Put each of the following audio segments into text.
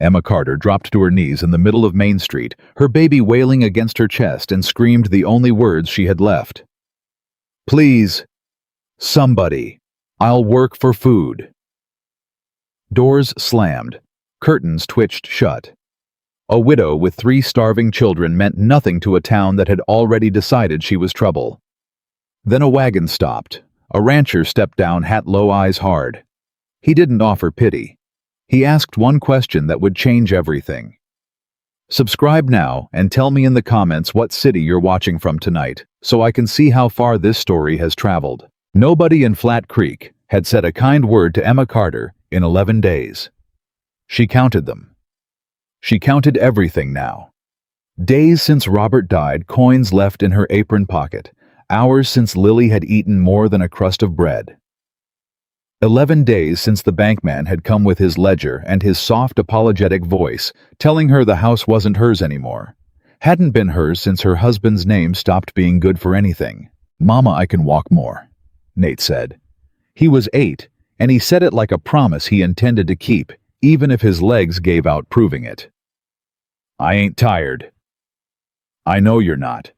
Emma Carter dropped to her knees in the middle of Main Street, her baby wailing against her chest, and screamed the only words she had left. "Please, somebody. I'll work for food." Doors slammed. Curtains twitched shut. A widow with 3 starving children meant nothing to a town that had already decided she was trouble. Then a wagon stopped. A rancher stepped down, hat low, eyes hard. He didn't offer pity. He asked one question that would change everything. Subscribe now and tell me in the comments what city you're watching from tonight, so I can see how far this story has traveled. Nobody in Flat Creek had said a kind word to Emma Carter in 11 days. She counted them. She counted everything now. Days since Robert died, coins left in her apron pocket. Hours since Lily had eaten more than a crust of bread. 11 days since the bankman had come with his ledger and his soft, apologetic voice, telling her the house wasn't hers anymore. Hadn't been hers since her husband's name stopped being good for anything. "Mama, I can walk more," Nate said. He was 8, and he said it like a promise he intended to keep, even if his legs gave out proving it. "I ain't tired." "I know you're not,"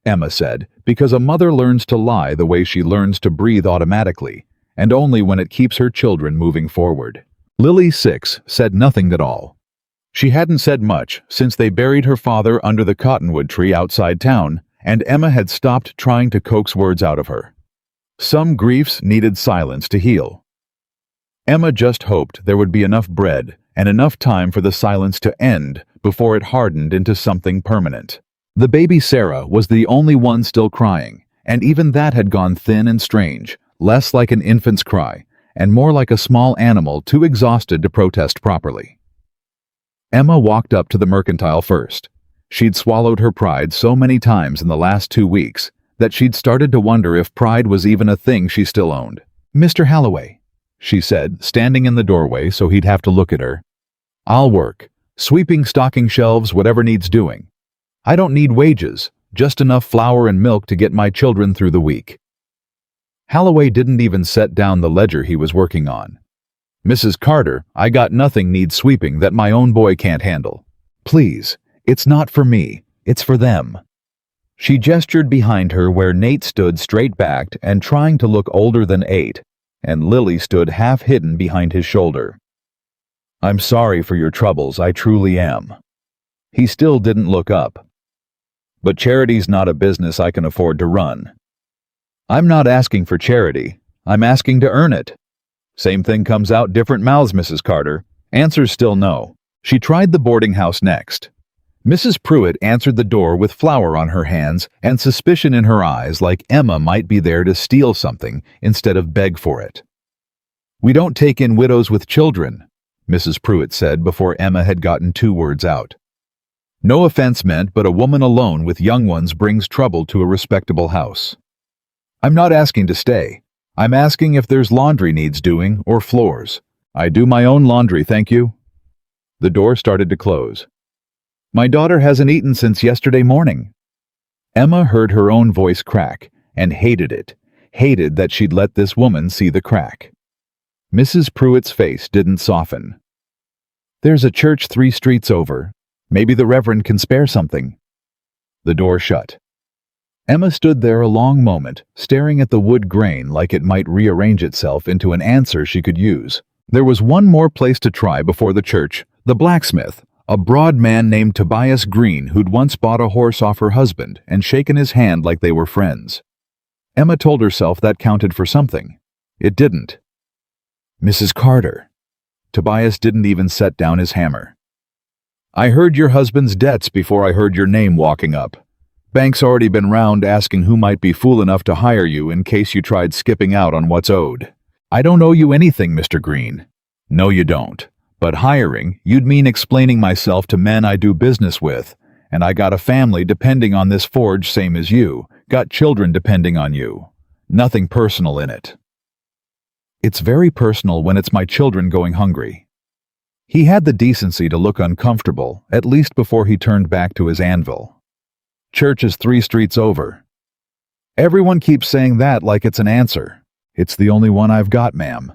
Emma said, because a mother learns to lie the way she learns to breathe automatically, and only when it keeps her children moving forward. Lily, 6, said nothing at all. She hadn't said much since they buried her father under the cottonwood tree outside town, and Emma had stopped trying to coax words out of her. Some griefs needed silence to heal. Emma just hoped there would be enough bread and enough time for the silence to end before it hardened into something permanent. The baby Sarah was the only one still crying, and even that had gone thin and strange, less like an infant's cry, and more like a small animal too exhausted to protest properly. Emma walked up to the mercantile first. She'd swallowed her pride so many times in the last 2 weeks that she'd started to wonder if pride was even a thing she still owned. "Mr. Halloway," she said, standing in the doorway so he'd have to look at her. "I'll work, sweeping stocking shelves, whatever needs doing. I don't need wages, just enough flour and milk to get my children through the week." Halloway didn't even set down the ledger he was working on. "Mrs. Carter, I got nothing needs sweeping that my own boy can't handle. Please, it's not for me, it's for them." She gestured behind her where Nate stood straight-backed and trying to look older than 8, and Lily stood half-hidden behind his shoulder. "I'm sorry for your troubles, I truly am." He still didn't look up. "But charity's not a business I can afford to run." "I'm not asking for charity, I'm asking to earn it." "Same thing comes out different mouths, Mrs. Carter." Answer's still no. She tried the boarding house next. Mrs. Pruitt answered the door with flour on her hands and suspicion in her eyes, like Emma might be there to steal something instead of beg for it. "We don't take in widows with children," Mrs. Pruitt said before Emma had gotten 2 words out. "No offense meant, but a woman alone with young ones brings trouble to a respectable house." "I'm not asking to stay. I'm asking if there's laundry needs doing or floors. I do my own laundry, thank you." The door started to close. "My daughter hasn't eaten since yesterday morning." Emma heard her own voice crack and hated it, hated that she'd let this woman see the crack. Mrs. Pruitt's face didn't soften. "There's a church 3 streets over. Maybe the Reverend can spare something." The door shut. Emma stood there a long moment, staring at the wood grain like it might rearrange itself into an answer she could use. There was one more place to try before the church, the blacksmith, a broad man named Tobias Green who'd once bought a horse off her husband and shaken his hand like they were friends. Emma told herself that counted for something. It didn't. "Mrs. Carter." Tobias didn't even set down his hammer. "I heard your husband's debts before I heard your name walking up. Bank's already been round asking who might be fool enough to hire you in case you tried skipping out on what's owed. I don't owe you anything, Mr. Green." "No, you don't. But hiring, you'd mean explaining myself to men I do business with, and I got a family depending on this forge same as you, got children depending on you. Nothing personal in it." "It's very personal when it's my children going hungry." He had the decency to look uncomfortable, at least before he turned back to his anvil. "Church is 3 streets over." "Everyone keeps saying that like it's an answer." "It's the only one I've got, ma'am."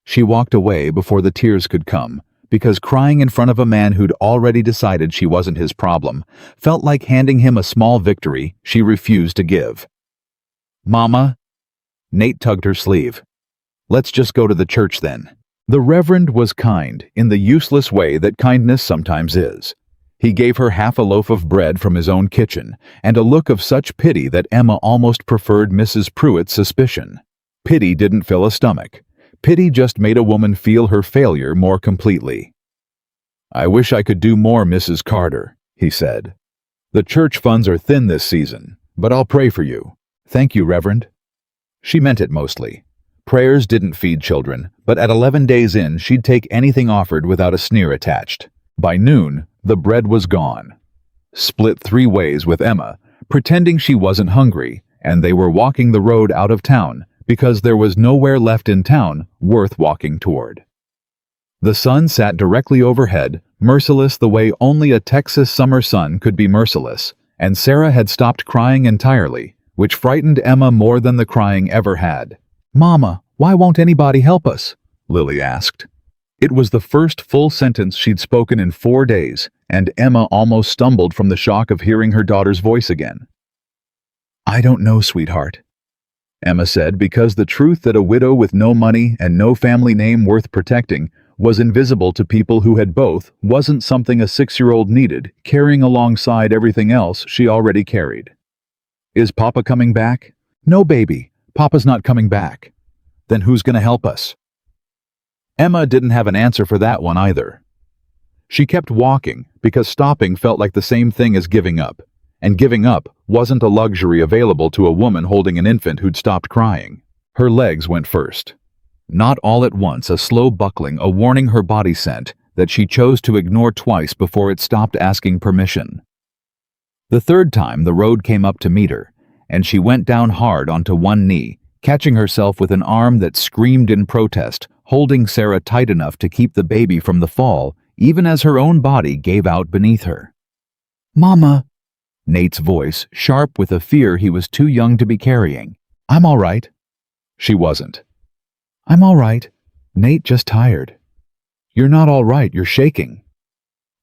She walked away before the tears could come, because crying in front of a man who'd already decided she wasn't his problem felt like handing him a small victory she refused to give. "Mama," Nate tugged her sleeve. "Let's just go to the church then." The Reverend was kind in the useless way that kindness sometimes is. He gave her half a loaf of bread from his own kitchen and a look of such pity that Emma almost preferred Mrs. Pruitt's suspicion. Pity didn't fill a stomach. Pity just made a woman feel her failure more completely. "I wish I could do more, Mrs. Carter," he said. "The church funds are thin this season, but I'll pray for you." "Thank you, Reverend." She meant it mostly. Prayers didn't feed children, but at 11 days in, she'd take anything offered without a sneer attached. By noon, the bread was gone. Split 3 ways with Emma, pretending she wasn't hungry, and they were walking the road out of town because there was nowhere left in town worth walking toward. The sun sat directly overhead, merciless the way only a Texas summer sun could be merciless, and Sarah had stopped crying entirely, which frightened Emma more than the crying ever had. "Mama, why won't anybody help us?" Lily asked. It was the first full sentence she'd spoken in 4 days, and Emma almost stumbled from the shock of hearing her daughter's voice again. "I don't know, sweetheart," Emma said, because the truth that a widow with no money and no family name worth protecting was invisible to people who had both wasn't something a 6-year-old needed, carrying alongside everything else she already carried. "Is Papa coming back?" "No, baby. Papa's not coming back." "Then who's going to help us?" Emma didn't have an answer for that one either. She kept walking because stopping felt like the same thing as giving up, and giving up wasn't a luxury available to a woman holding an infant who'd stopped crying. Her legs went first. Not all at once, a slow buckling, a warning her body sent that she chose to ignore twice before it stopped asking permission. The 3rd time, the road came up to meet her, and she went down hard onto one knee, catching herself with an arm that screamed in protest, holding Sarah tight enough to keep the baby from the fall, even as her own body gave out beneath her. "Mama," Nate's voice, sharp with a fear he was too young to be carrying. "I'm all right." She wasn't. "I'm all right. Nate, just tired." "You're not all right, you're shaking."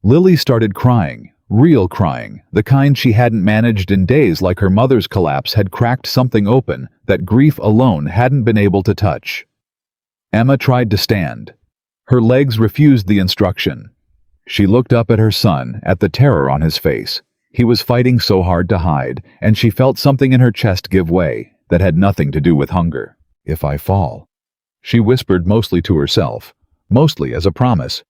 Lily started crying. Real crying, the kind she hadn't managed in days, like her mother's collapse had cracked something open that grief alone hadn't been able to touch. Emma tried to stand. Her legs refused the instruction. She looked up at her son, at the terror on his face. He was fighting so hard to hide, and she felt something in her chest give way that had nothing to do with hunger. "If I fall," she whispered, mostly to herself, mostly as a promise.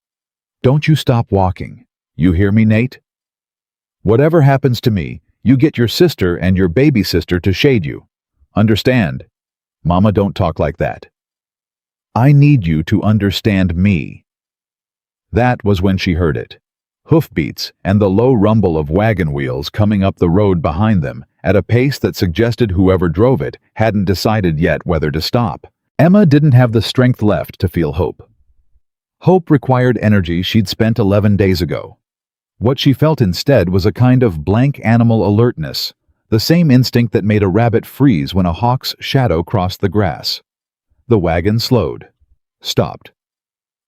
"Don't you stop walking. You hear me, Nate? Whatever happens to me, you get your sister and your baby sister to shade you. Understand? Mama, don't talk like that. I need you to understand me." That was when she heard it. Hoofbeats and the low rumble of wagon wheels coming up the road behind them at a pace that suggested whoever drove it hadn't decided yet whether to stop. Emma didn't have the strength left to feel hope. Hope required energy she'd spent 11 days ago. What she felt instead was a kind of blank animal alertness, the same instinct that made a rabbit freeze when a hawk's shadow crossed the grass. The wagon slowed, stopped.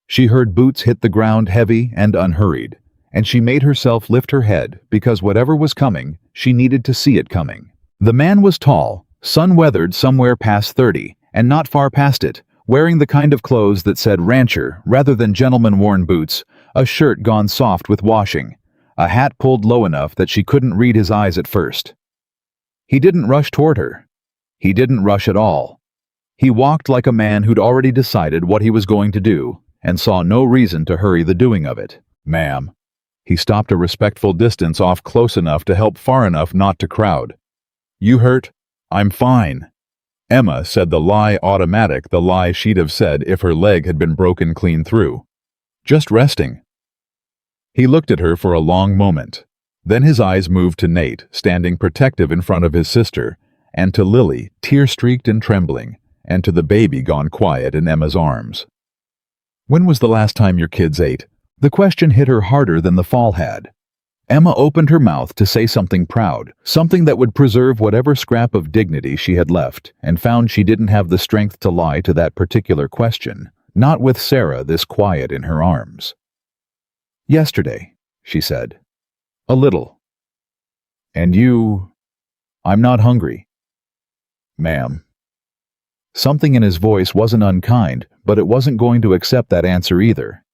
She heard boots hit the ground heavy and unhurried, and she made herself lift her head because whatever was coming, she needed to see it coming. The man was tall, sun-weathered somewhere past 30, and not far past it, wearing the kind of clothes that said rancher rather than gentleman-worn boots, a shirt gone soft with washing, a hat pulled low enough that she couldn't read his eyes at first. He didn't rush toward her. He didn't rush at all. He walked like a man who'd already decided what he was going to do and saw no reason to hurry the doing of it. "Ma'am." He stopped a respectful distance off, close enough to help, far enough not to crowd. "You hurt?" "I'm fine." Emma said the lie automatic, the lie she'd have said if her leg had been broken clean through. "Just resting." He looked at her for a long moment. Then his eyes moved to Nate, standing protective in front of his sister, and to Lily, tear-streaked and trembling, and to the baby gone quiet in Emma's arms. "When was the last time your kids ate?" The question hit her harder than the fall had. Emma opened her mouth to say something proud, something that would preserve whatever scrap of dignity she had left, and found she didn't have the strength to lie to that particular question, not with Sarah this quiet in her arms. Yesterday, she said. A little. And you... I'm not hungry. Ma'am. Something in his voice wasn't unkind, but it wasn't going to accept that answer either.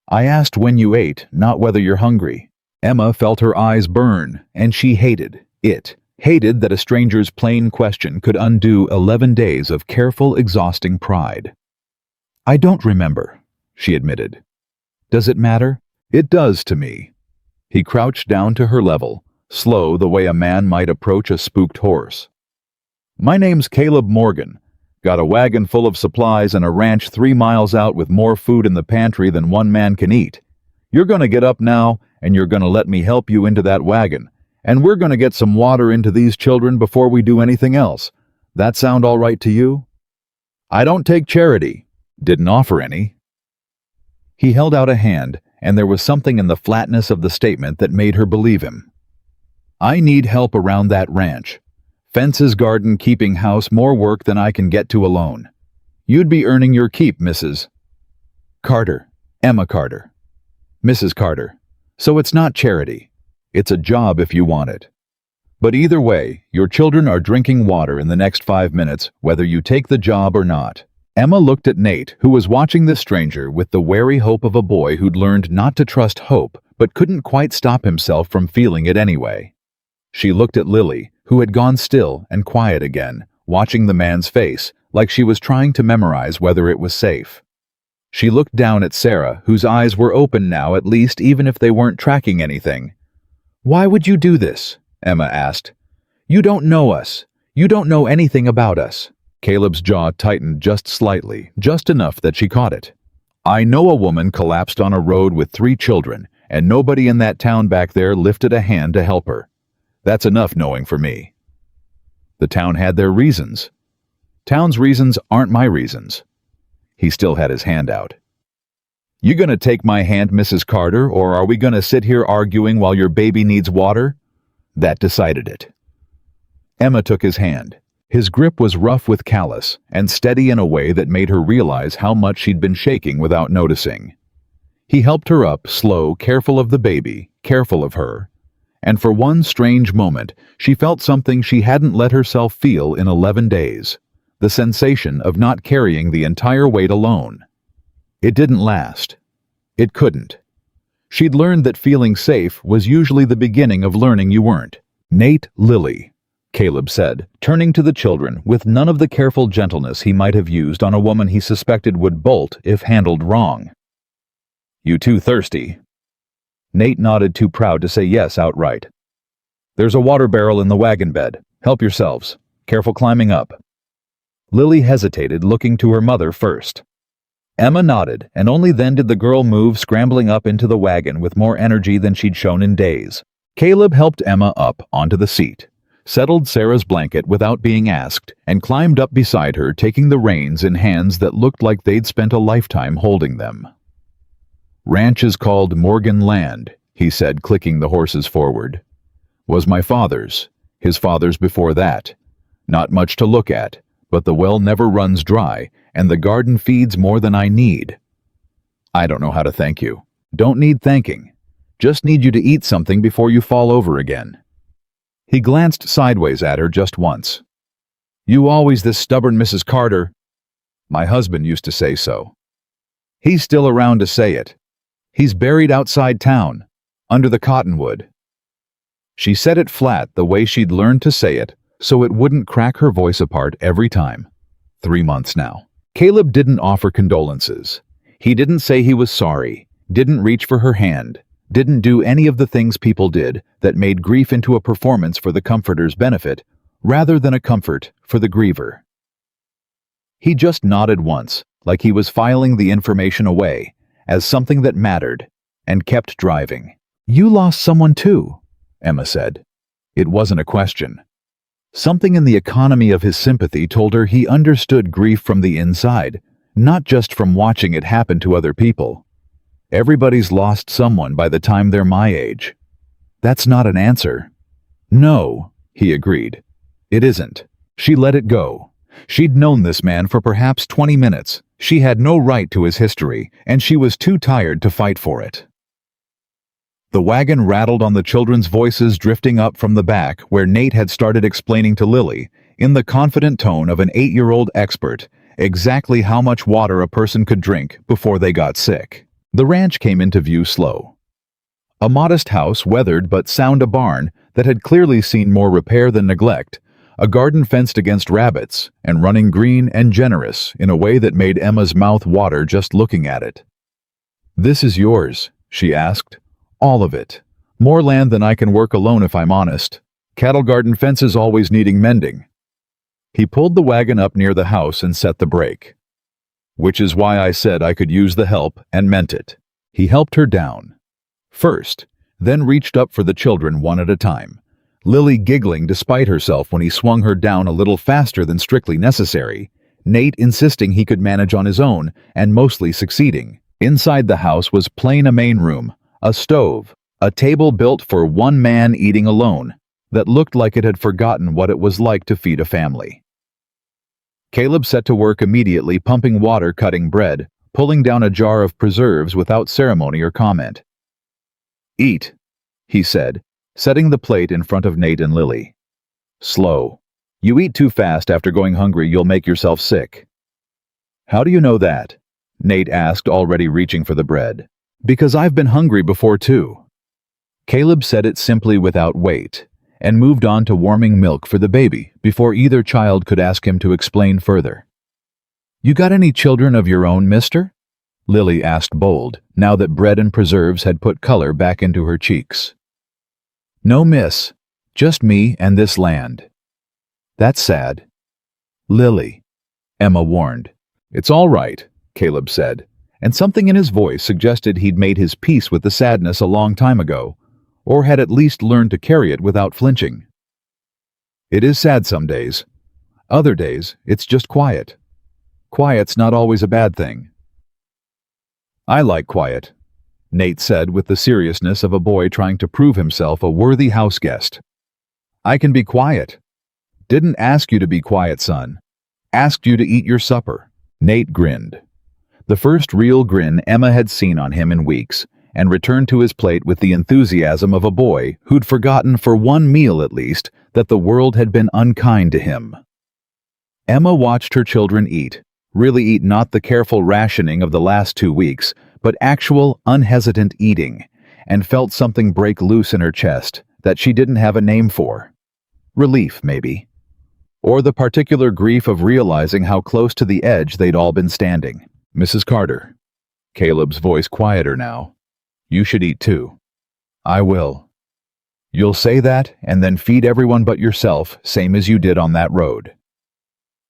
I asked when you ate, not whether you're hungry. Emma felt her eyes burn, and she hated it. Hated that a stranger's plain question could undo 11 days of careful, exhausting pride. I don't remember, she admitted. Does it matter? It does to me. He crouched down to her level, slow the way a man might approach a spooked horse. My name's Caleb Morgan. Got a wagon full of supplies and a ranch 3 miles out with more food in the pantry than one man can eat. You're gonna get up now, and you're gonna let me help you into that wagon. And we're gonna get some water into these children before we do anything else. That sound all right to you? I don't take charity. Didn't offer any. He held out a hand, and there was something in the flatness of the statement that made her believe him. I need help around that ranch. Fences, garden, keeping house, more work than I can get to alone. You'd be earning your keep, Mrs. Carter. Emma Carter. Mrs. Carter. So it's not charity. It's a job if you want it. But either way, your children are drinking water in the next 5 minutes, whether you take the job or not. Emma looked at Nate, who was watching the stranger with the wary hope of a boy who'd learned not to trust hope, but couldn't quite stop himself from feeling it anyway. She looked at Lily, who had gone still and quiet again, watching the man's face, like she was trying to memorize whether it was safe. She looked down at Sarah, whose eyes were open now at least, even if they weren't tracking anything. Why would you do this? Emma asked. You don't know us. You don't know anything about us. Caleb's jaw tightened just slightly, just enough that she caught it. I know a woman collapsed on a road with 3 children, and nobody in that town back there lifted a hand to help her. That's enough knowing for me. The town had their reasons. Town's reasons aren't my reasons. He still had his hand out. You gonna take my hand, Mrs. Carter, or are we gonna sit here arguing while your baby needs water? That decided it. Emma took his hand. His grip was rough with callus, and steady in a way that made her realize how much she'd been shaking without noticing. He helped her up, slow, careful of the baby, careful of her. And for one strange moment, she felt something she hadn't let herself feel in 11 days. The sensation of not carrying the entire weight alone. It didn't last. It couldn't. She'd learned that feeling safe was usually the beginning of learning you weren't. Nate, Lily, Caleb said, turning to the children with none of the careful gentleness he might have used on a woman he suspected would bolt if handled wrong. You too thirsty? Nate nodded, too proud to say yes outright. There's a water barrel in the wagon bed. Help yourselves. Careful climbing up. Lily hesitated, looking to her mother first. Emma nodded, and only then did the girl move, scrambling up into the wagon with more energy than she'd shown in days. Caleb helped Emma up onto the seat, settled Sarah's blanket without being asked, and climbed up beside her, taking the reins in hands that looked like they'd spent a lifetime holding them. Ranch is called Morgan Land, he said, clicking the horses forward. Was my father's, his father's before that. Not much to look at, but the well never runs dry, and the garden feeds more than I need. I don't know how to thank you. Don't need thanking. Just need you to eat something before you fall over again. He glanced sideways at her just once. You always this stubborn, Mrs. Carter. My husband used to say so. He's still around to say it. He's buried outside town, under the cottonwood. She said it flat, the way she'd learned to say it, so it wouldn't crack her voice apart every time. 3 months now. Caleb didn't offer condolences. He didn't say he was sorry, didn't reach for her hand, didn't do any of the things people did that made grief into a performance for the comforter's benefit, rather than a comfort for the griever. He just nodded once, like he was filing the information away, as something that mattered, and kept driving. You lost someone too, Emma said. It wasn't a question. Something in the economy of his sympathy told her he understood grief from the inside, not just from watching it happen to other people. Everybody's lost someone by the time they're my age. That's not an answer. No, he agreed. It isn't. She let it go. She'd known this man for perhaps 20 minutes. She had no right to his history, and she was too tired to fight for it. The wagon rattled on the children's voices drifting up from the back where Nate had started explaining to Lily, in the confident tone of an 8-year-old expert, exactly how much water a person could drink before they got sick. The ranch came into view slow. A modest house, weathered but sound a barn that had clearly seen more repair than neglect, a garden fenced against rabbits, and running green and generous in a way that made Emma's mouth water just looking at it. "This is yours," she asked. "All of it. More land than I can work alone if I'm honest. Cattle garden fences always needing mending." He pulled the wagon up near the house and set the brake. "Which is why I said I could use the help and meant it." He helped her down. First, then reached up for the children one at a time, Lily giggling despite herself when he swung her down a little faster than strictly necessary, Nate insisting he could manage on his own and mostly succeeding. Inside the house was plain a main room, a stove, a table built for one man eating alone that looked like it had forgotten what it was like to feed a family. Caleb set to work immediately pumping water, cutting bread, pulling down a jar of preserves without ceremony or comment. "Eat," he said, setting the plate in front of Nate and Lily. "Slow. You eat too fast after going hungry, you'll make yourself sick." "How do you know that?" Nate asked, already reaching for the bread. "Because I've been hungry before too." Caleb said it simply without weight, and moved on to warming milk for the baby before either child could ask him to explain further. "You got any children of your own, mister?" Lily asked, bold, now that bread and preserves had put color back into her cheeks. "No, miss. Just me and this land." "That's sad." "Lily," Emma warned. "It's all right," Caleb said, and something in his voice suggested he'd made his peace with the sadness a long time ago, or had at least learned to carry it without flinching. "It is sad some days. Other days, it's just quiet. Quiet's not always a bad thing." "I like quiet," Nate said with the seriousness of a boy trying to prove himself a worthy house guest. "I can be quiet." "Didn't ask you to be quiet, son. Asked you to eat your supper." Nate grinned. The first real grin Emma had seen on him in weeks, and returned to his plate with the enthusiasm of a boy who'd forgotten for one meal at least that the world had been unkind to him. Emma watched her children eat, really eat, not the careful rationing of the last 2 weeks, but actual, unhesitant eating, and felt something break loose in her chest that she didn't have a name for. Relief, maybe. Or the particular grief of realizing how close to the edge they'd all been standing. "Mrs. Carter," Caleb's voice quieter now, "you should eat too." "I will." "You'll say that and then feed everyone but yourself, same as you did on that road."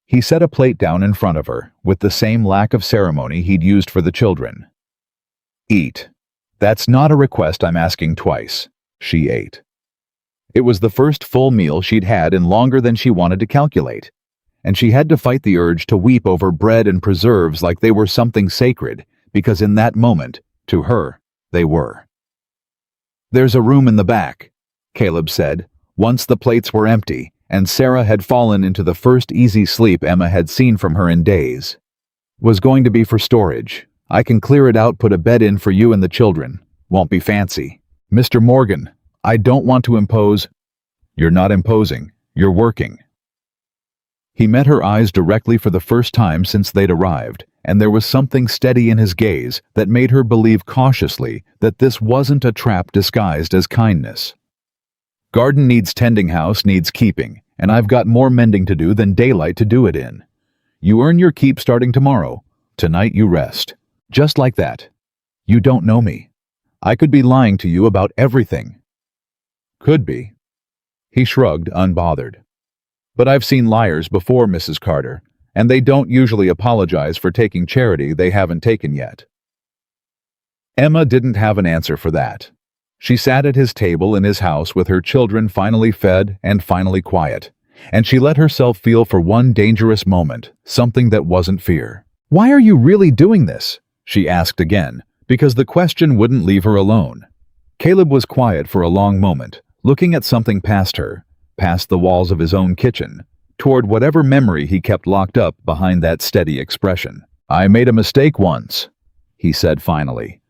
He set a plate down in front of her, with the same lack of ceremony he'd used for the children. "Eat. That's not a request I'm asking twice." She ate. It was the first full meal she'd had in longer than she wanted to calculate, and she had to fight the urge to weep over bread and preserves like they were something sacred, because in that moment, to her, they were. "There's a room in the back," Caleb said, once the plates were empty, and Sarah had fallen into the first easy sleep Emma had seen from her in days. "Was going to be for storage. I can clear it out, put a bed in for you and the children. Won't be fancy. Mr. Morgan, I don't want to impose." "You're not imposing. You're working." He met her eyes directly for the first time since they'd arrived, and there was something steady in his gaze that made her believe cautiously that this wasn't a trap disguised as kindness. "Garden needs tending, house needs keeping, and I've got more mending to do than daylight to do it in. You earn your keep starting tomorrow. Tonight you rest." Just like that. "You don't know me. I could be lying to you about everything." "Could be." He shrugged, unbothered. "But I've seen liars before, Mrs. Carter, and they don't usually apologize for taking charity they haven't taken yet." Emma didn't have an answer for that. She sat at his table in his house with her children finally fed and finally quiet, and she let herself feel for one dangerous moment something that wasn't fear. "Why are you really doing this?" she asked again, because the question wouldn't leave her alone. Caleb was quiet for a long moment, looking at something past her, past the walls of his own kitchen, toward whatever memory he kept locked up behind that steady expression. "I made a mistake once," he said finally.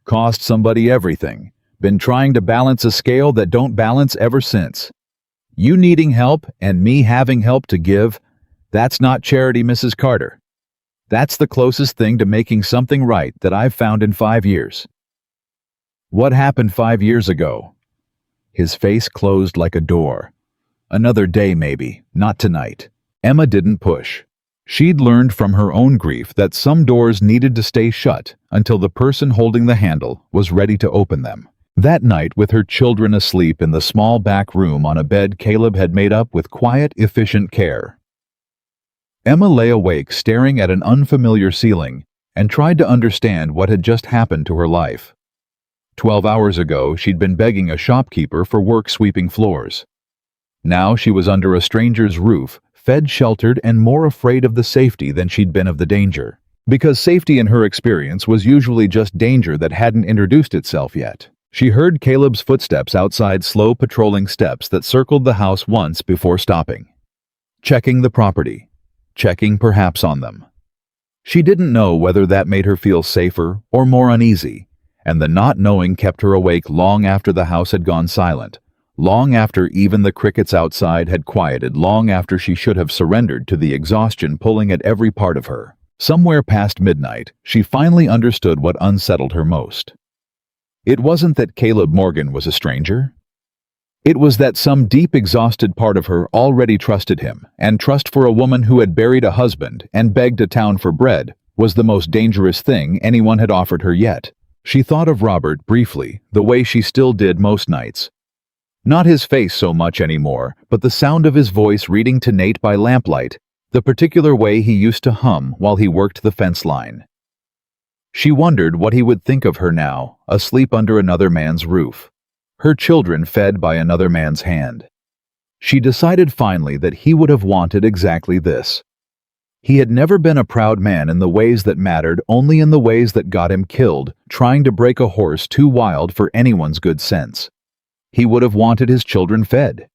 "Cost somebody everything, Been trying to balance a scale that don't balance ever since. You needing help and me having help to give, that's not charity, Mrs. Carter. That's the closest thing to making something right that I've found in 5 years. What happened 5 years ago? His face closed like a door. Another day maybe, not tonight. Emma didn't push. She'd learned from her own grief that some doors needed to stay shut until the person holding the handle was ready to open them. That night, with her children asleep in the small back room on a bed Caleb had made up with quiet, efficient care, Emma lay awake staring at an unfamiliar ceiling and tried to understand what had just happened to her life. 12 hours ago, she'd been begging a shopkeeper for work sweeping floors. Now she was under a stranger's roof, fed, sheltered, and more afraid of the safety than she'd been of the danger. Because safety in her experience was usually just danger that hadn't introduced itself yet. She heard Caleb's footsteps outside, slow patrolling steps that circled the house once before stopping. Checking the property. Checking perhaps on them. She didn't know whether that made her feel safer or more uneasy, and the not knowing kept her awake long after the house had gone silent, long after even the crickets outside had quieted, long after she should have surrendered to the exhaustion pulling at every part of her. Somewhere past midnight, she finally understood what unsettled her most. It wasn't that Caleb Morgan was a stranger. It was that some deep, exhausted part of her already trusted him, and trust for a woman who had buried a husband and begged a town for bread was the most dangerous thing anyone had offered her yet. She thought of Robert briefly, the way she still did most nights. Not his face so much anymore, but the sound of his voice reading to Nate by lamplight, the particular way he used to hum while he worked the fence line. She wondered what he would think of her now, asleep under another man's roof, her children fed by another man's hand. She decided finally that he would have wanted exactly this. He had never been a proud man in the ways that mattered, only in the ways that got him killed, trying to break a horse too wild for anyone's good sense. He would have wanted his children fed.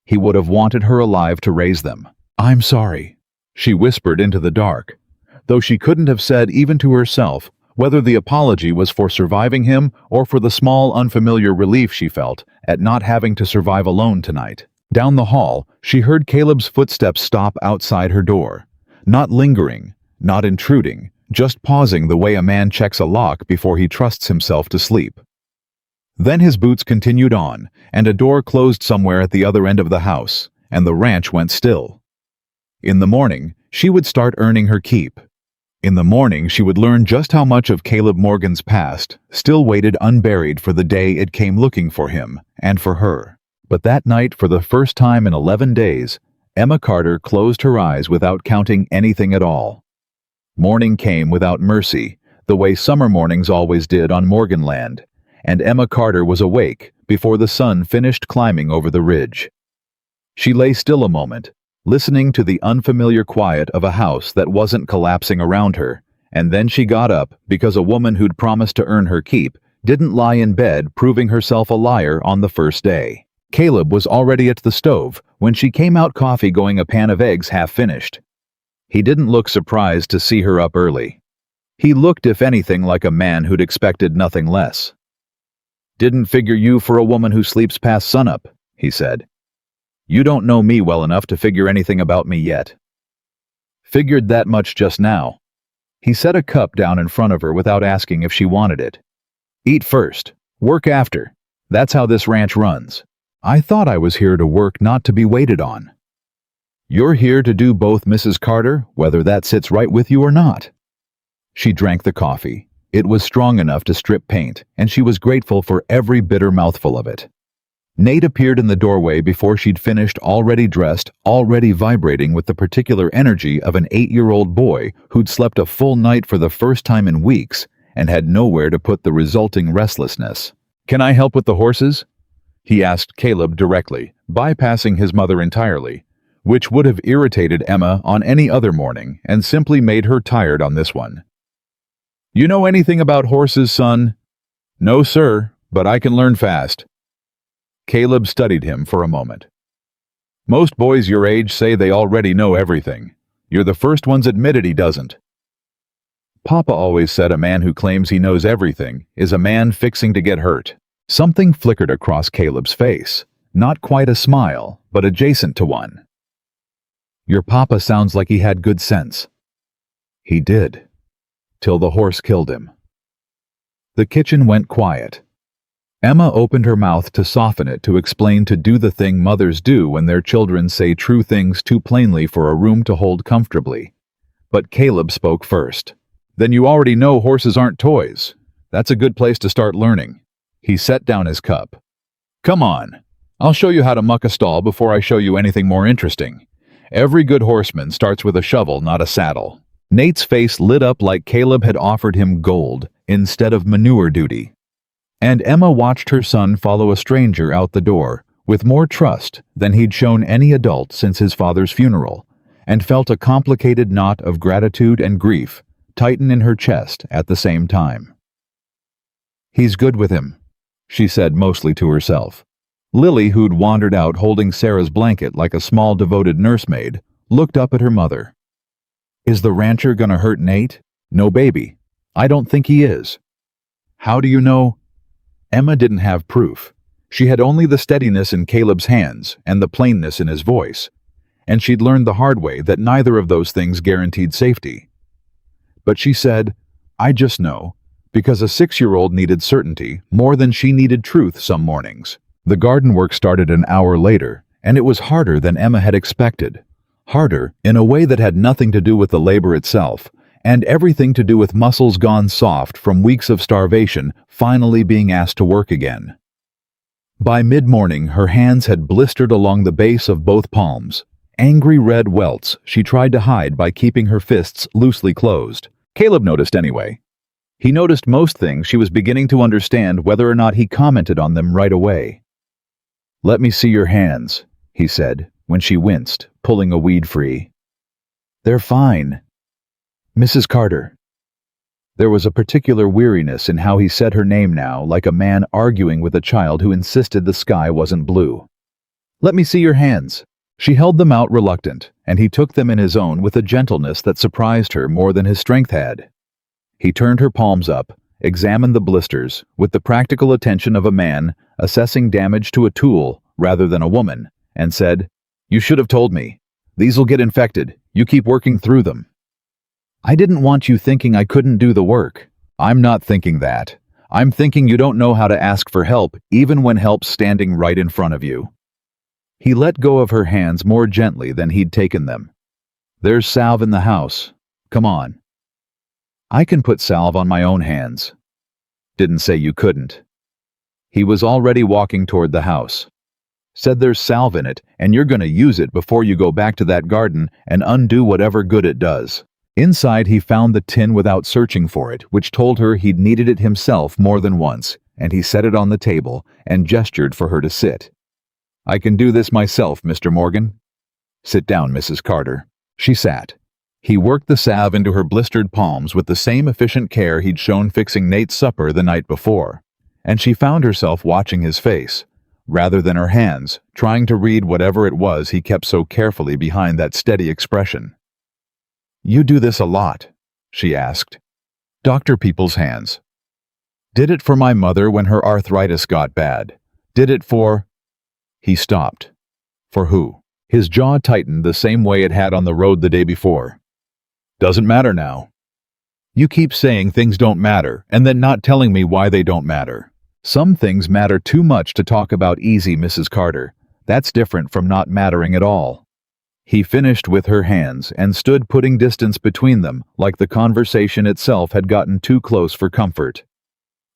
He would have wanted her alive to raise them. "I'm sorry," she whispered into the dark, though she couldn't have said even to herself whether the apology was for surviving him or for the small, unfamiliar relief she felt at not having to survive alone tonight. Down the hall, she heard Caleb's footsteps stop outside her door. Not lingering, not intruding, just pausing the way a man checks a lock before he trusts himself to sleep. Then his boots continued on, and a door closed somewhere at the other end of the house, and the ranch went still. In the morning, she would start earning her keep. In the morning, she would learn just how much of Caleb Morgan's past still waited unburied for the day it came looking for him and for her. But that night, for the first time in 11 days, Emma Carter closed her eyes without counting anything at all. Morning came without mercy, the way summer mornings always did on Morganland, and Emma Carter was awake before the sun finished climbing over the ridge. She lay still a moment, listening to the unfamiliar quiet of a house that wasn't collapsing around her, and then she got up because a woman who'd promised to earn her keep didn't lie in bed proving herself a liar on the first day. Caleb was already at the stove when she came out, coffee going, a pan of eggs half finished. He didn't look surprised to see her up early. He looked, if anything, like a man who'd expected nothing less. "Didn't figure you for a woman who sleeps past sunup," he said. "You don't know me well enough to figure anything about me yet." "Figured that much just now." He set a cup down in front of her without asking if she wanted it. "Eat first, work after. That's how this ranch runs. I thought I was here to work, not to be waited on." "You're here to do both, Mrs. Carter, whether that sits right with you or not." She drank the coffee. It was strong enough to strip paint, and she was grateful for every bitter mouthful of it. Nate appeared in the doorway before she'd finished, already dressed, already vibrating with the particular energy of an 8-year-old boy who'd slept a full night for the first time in weeks and had nowhere to put the resulting restlessness. "Can I help with the horses?" he asked Caleb directly, bypassing his mother entirely, which would have irritated Emma on any other morning and simply made her tired on this one. "You know anything about horses, son?" "No, sir, but I can learn fast." Caleb studied him for a moment. "Most boys your age say they already know everything. You're the first one's admitted he doesn't." "Papa always said a man who claims he knows everything is a man fixing to get hurt," Something flickered across Caleb's face. Not quite a smile, but adjacent to one. Your papa sounds like he had good sense. He did. Till the horse killed him. The kitchen went quiet. Emma opened her mouth to soften it, to explain, to do the thing mothers do when their children say true things too plainly for a room to hold comfortably. But Caleb spoke first. Then you already know horses aren't toys. That's a good place to start learning. He set down his cup. Come on. I'll show you how to muck a stall before I show you anything more interesting. Every good horseman starts with a shovel, not a saddle. Nate's face lit up like Caleb had offered him gold instead of manure duty. And Emma watched her son follow a stranger out the door with more trust than he'd shown any adult since his father's funeral, and felt a complicated knot of gratitude and grief tighten in her chest at the same time. He's good with him, she said mostly to herself. Lily, who'd wandered out holding Sarah's blanket like a small devoted nursemaid, looked up at her mother. Is the rancher gonna hurt Nate? No, baby. I don't think he is. How do you know? Emma didn't have proof. She had only the steadiness in Caleb's hands and the plainness in his voice, and she'd learned the hard way that neither of those things guaranteed safety. But she said, I just know, because a 6-year-old needed certainty more than she needed truth some mornings. The garden work started an hour later, and it was harder than Emma had expected. Harder in a way that had nothing to do with the labor itself, and everything to do with muscles gone soft from weeks of starvation finally being asked to work again. By mid-morning, her hands had blistered along the base of both palms, angry red welts she tried to hide by keeping her fists loosely closed. Caleb noticed anyway. He noticed most things. She was beginning to understand whether or not he commented on them right away. Let me see your hands, he said, when she winced, pulling a weed free. They're fine. Mrs. Carter. There was a particular weariness in how he said her name now, like a man arguing with a child who insisted the sky wasn't blue. Let me see your hands. She held them out reluctant, and he took them in his own with a gentleness that surprised her more than his strength had. He turned her palms up, examined the blisters, with the practical attention of a man assessing damage to a tool rather than a woman, and said, You should have told me. These'll get infected. You keep working through them. I didn't want you thinking I couldn't do the work. I'm not thinking that. I'm thinking you don't know how to ask for help, even when help's standing right in front of you. He let go of her hands more gently than he'd taken them. There's salve in the house. Come on. I can put salve on my own hands. Didn't say you couldn't. He was already walking toward the house. Said there's salve in it, and you're gonna use it before you go back to that garden and undo whatever good it does. Inside, he found the tin without searching for it, which told her he'd needed it himself more than once, and he set it on the table and gestured for her to sit. I can do this myself, Mr. Morgan. Sit down, Mrs. Carter. She sat. He worked the salve into her blistered palms with the same efficient care he'd shown fixing Nate's supper the night before, and she found herself watching his face, rather than her hands, trying to read whatever it was he kept so carefully behind that steady expression. You do this a lot, she asked. Doctor people's hands. Did it for my mother when her arthritis got bad. Did it for... He stopped. For who? His jaw tightened the same way it had on the road the day before. Doesn't matter now. You keep saying things don't matter, and then not telling me why they don't matter. Some things matter too much to talk about easy, Mrs. Carter. That's different from not mattering at all. He finished with her hands and stood putting distance between them, like the conversation itself had gotten too close for comfort.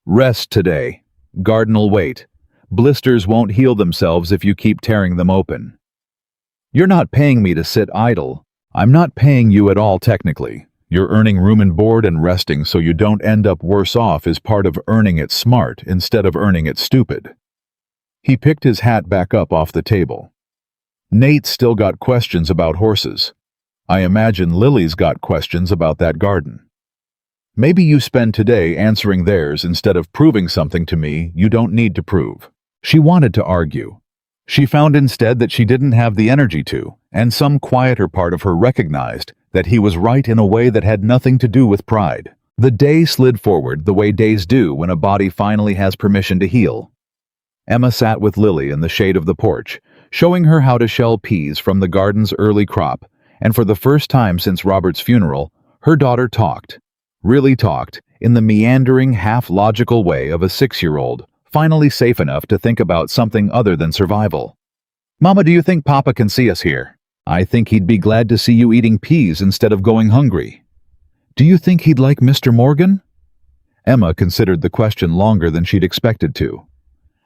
Rest today. Garden'll wait. Blisters won't heal themselves if you keep tearing them open. You're not paying me to sit idle. I'm not paying you at all technically. You're earning room and board and resting so you don't end up worse off is part of earning it smart instead of earning it stupid. He picked his hat back up off the table. Nate's still got questions about horses. I imagine Lily's got questions about that garden. Maybe you spend today answering theirs instead of proving something to me you don't need to prove. She wanted to argue. She found instead that she didn't have the energy to, and some quieter part of her recognized that he was right in a way that had nothing to do with pride. The day slid forward the way days do when a body finally has permission to heal. Emma sat with Lily in the shade of the porch, showing her how to shell peas from the garden's early crop, and for the first time since Robert's funeral, her daughter talked. Really talked, in the meandering, half-logical way of a 6-year-old, finally safe enough to think about something other than survival. "Mama, do you think Papa can see us here? I think he'd be glad to see you eating peas instead of going hungry." "Do you think he'd like Mr. Morgan?" Emma considered the question longer than she'd expected to.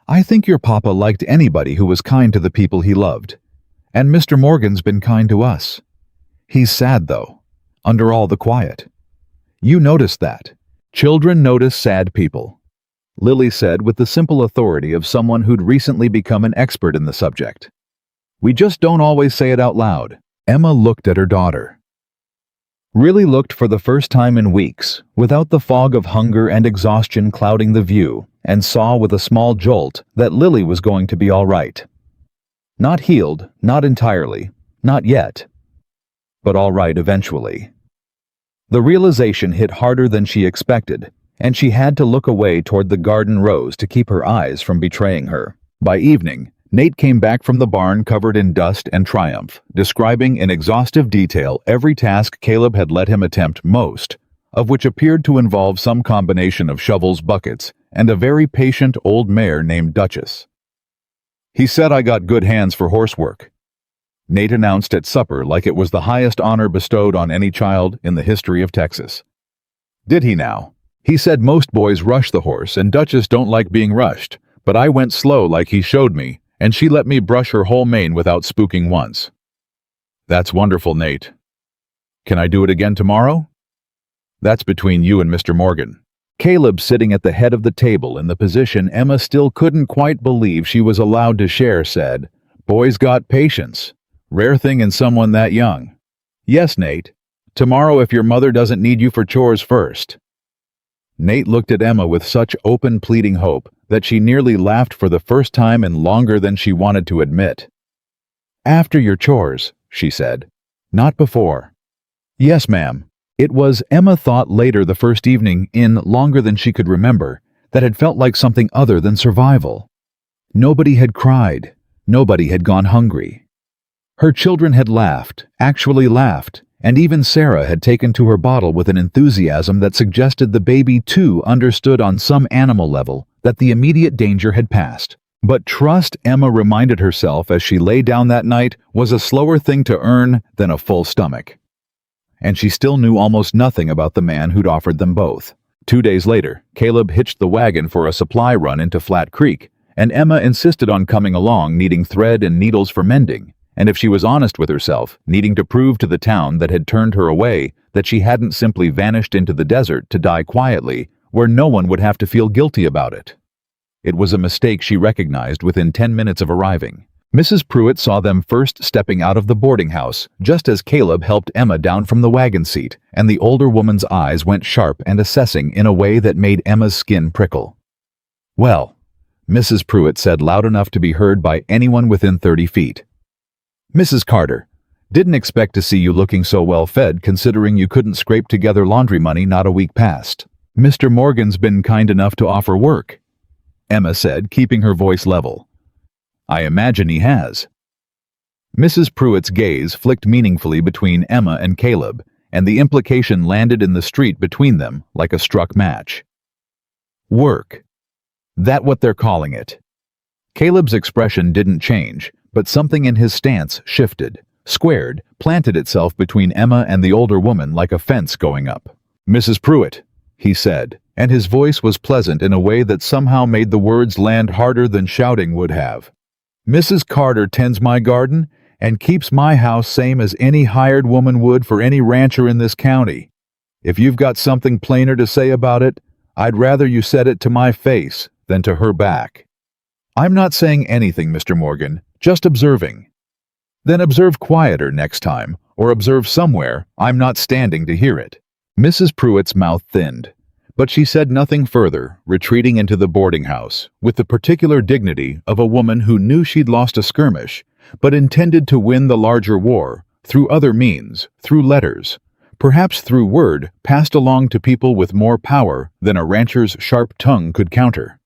"I think your papa liked anybody who was kind to the people he loved. And Mr. Morgan's been kind to us. He's sad, though, under all the quiet. You noticed that. Children notice sad people," Lily said with the simple authority of someone who'd recently become an expert in the subject. "We just don't always say it out loud." Emma looked at her daughter. Really looked for the first time in weeks, without the fog of hunger and exhaustion clouding the view, and saw with a small jolt that Lily was going to be all right. Not healed, not entirely, not yet, but all right eventually. The realization hit harder than she expected, and she had to look away toward the garden rows to keep her eyes from betraying her. By evening, Nate came back from the barn covered in dust and triumph, describing in exhaustive detail every task Caleb had let him attempt, most of which appeared to involve some combination of shovels, buckets, and a very patient old mare named Duchess. "He said I got good hands for horsework," Nate announced at supper like it was the highest honor bestowed on any child in the history of Texas. "Did he now? He said most boys rush the horse and Duchess don't like being rushed, but I went slow like he showed me, and she let me brush her whole mane without spooking once." "That's wonderful, Nate. Can I do it again tomorrow?" "That's between you and Mr. Morgan." Caleb, sitting at the head of the table in the position Emma still couldn't quite believe she was allowed to share, said, "Boys got patience. Rare thing in someone that young." "Yes, Nate. Tomorrow if your mother doesn't need you for chores first." Nate looked at Emma with such open, pleading hope that she nearly laughed for the first time in longer than she wanted to admit. "After your chores," she said. "Not before." "Yes, ma'am." It was, Emma thought later the first evening, in longer than she could remember, that had felt like something other than survival. Nobody had cried. Nobody had gone hungry. Her children had laughed, actually laughed, and even Sarah had taken to her bottle with an enthusiasm that suggested the baby too understood on some animal level that the immediate danger had passed. But trust, Emma reminded herself as she lay down that night, was a slower thing to earn than a full stomach. And she still knew almost nothing about the man who'd offered them both. 2 days later, Caleb hitched the wagon for a supply run into Flat Creek, and Emma insisted on coming along, needing thread and needles for mending, and if she was honest with herself, needing to prove to the town that had turned her away that she hadn't simply vanished into the desert to die quietly, where no one would have to feel guilty about it. It was a mistake she recognized within 10 minutes of arriving. Mrs. Pruitt saw them first stepping out of the boarding house, just as Caleb helped Emma down from the wagon seat, and the older woman's eyes went sharp and assessing in a way that made Emma's skin prickle. "Well," Mrs. Pruitt said loud enough to be heard by anyone within 30 feet. "Mrs. Carter, didn't expect to see you looking so well fed considering you couldn't scrape together laundry money not a week past. Mr. Morgan's been kind enough to offer work," Emma said, keeping her voice level. "I imagine he has." Mrs. Pruitt's gaze flicked meaningfully between Emma and Caleb, and the implication landed in the street between them like a struck match. "Work. That what they're calling it." Caleb's expression didn't change, but something in his stance shifted, squared, planted itself between Emma and the older woman like a fence going up. "Mrs. Pruitt," he said, and his voice was pleasant in a way that somehow made the words land harder than shouting would have. "Mrs. Carter tends my garden and keeps my house same as any hired woman would for any rancher in this county. If you've got something plainer to say about it, I'd rather you said it to my face than to her back." "I'm not saying anything, Mr. Morgan, just observing." "Then observe quieter next time, or observe somewhere I'm not standing to hear it." Mrs. Pruitt's mouth thinned, but she said nothing further, retreating into the boarding house, with the particular dignity of a woman who knew she'd lost a skirmish, but intended to win the larger war, through other means, through letters, perhaps through word passed along to people with more power than a rancher's sharp tongue could counter.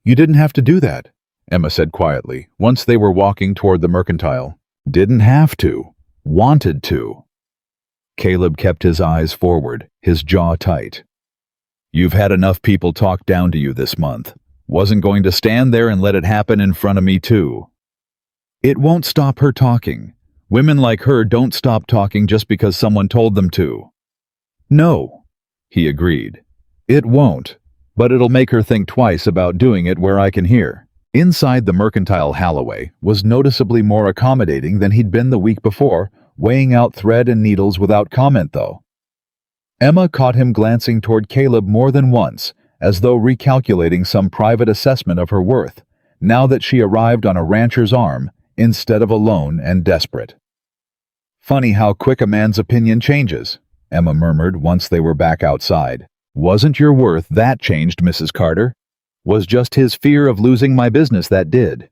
"You didn't have to do that," Emma said quietly, once they were walking toward the mercantile. Didn't have to. Wanted to. Caleb kept his eyes forward, his jaw tight. You've had enough people talk down to you this month. Wasn't going to stand there and let it happen in front of me too. It won't stop her talking. Women like her don't stop talking just because someone told them to. No, he agreed. It won't, but it'll make her think twice about doing it where I can hear. Inside the mercantile Holloway was noticeably more accommodating than he'd been the week before, weighing out thread and needles without comment though. Emma caught him glancing toward Caleb more than once, as though recalculating some private assessment of her worth, now that she arrived on a rancher's arm instead of alone and desperate. Funny how quick a man's opinion changes, Emma murmured once they were back outside. Wasn't your worth that changed, Mrs. Carter. Was just his fear of losing my business that did.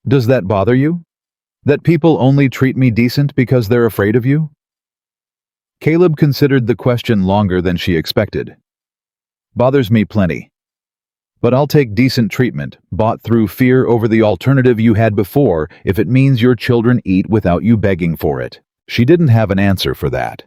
Does that bother you? That people only treat me decent because they're afraid of you? Caleb considered the question longer than she expected. Bothers me plenty. But I'll take decent treatment, bought through fear over the alternative you had before, if it means your children eat without you begging for it. She didn't have an answer for that.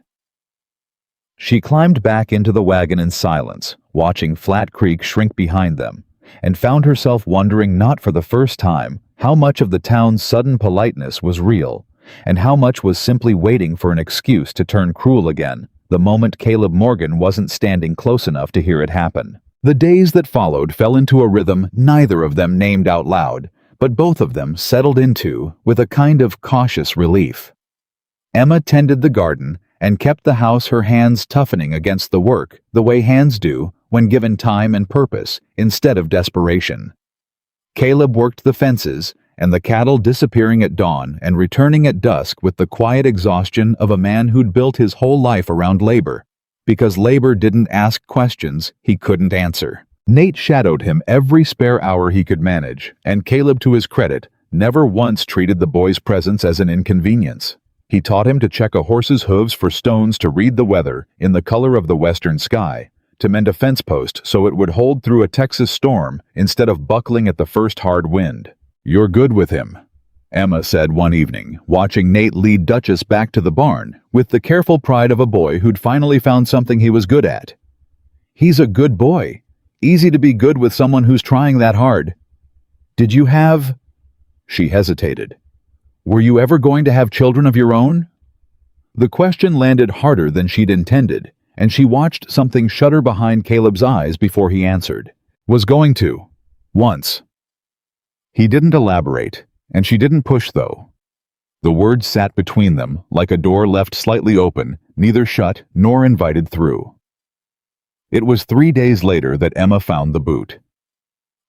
She climbed back into the wagon in silence, watching Flat Creek shrink behind them, and found herself wondering not for the first time how much of the town's sudden politeness was real, and how much was simply waiting for an excuse to turn cruel again, the moment Caleb Morgan wasn't standing close enough to hear it happen. The days that followed fell into a rhythm neither of them named out loud, but both of them settled into with a kind of cautious relief. Emma tended the garden and kept the house, her hands toughening against the work the way hands do when given time and purpose instead of desperation. Caleb worked the fences, and the cattle disappearing at dawn and returning at dusk with the quiet exhaustion of a man who'd built his whole life around labor, because labor didn't ask questions he couldn't answer. Nate shadowed him every spare hour he could manage, and Caleb, to his credit, never once treated the boy's presence as an inconvenience. He taught him to check a horse's hooves for stones, to read the weather in the color of the western sky, to mend a fence post so it would hold through a Texas storm instead of buckling at the first hard wind. You're good with him, Emma said one evening, watching Nate lead Duchess back to the barn with the careful pride of a boy who'd finally found something he was good at. He's a good boy. Easy to be good with someone who's trying that hard. Did you have... She hesitated. Were you ever going to have children of your own? The question landed harder than she'd intended, and she watched something shudder behind Caleb's eyes before he answered. Was going to. Once. He didn't elaborate, and she didn't push though. The words sat between them like a door left slightly open, neither shut nor invited through. It was 3 days later that Emma found the boot.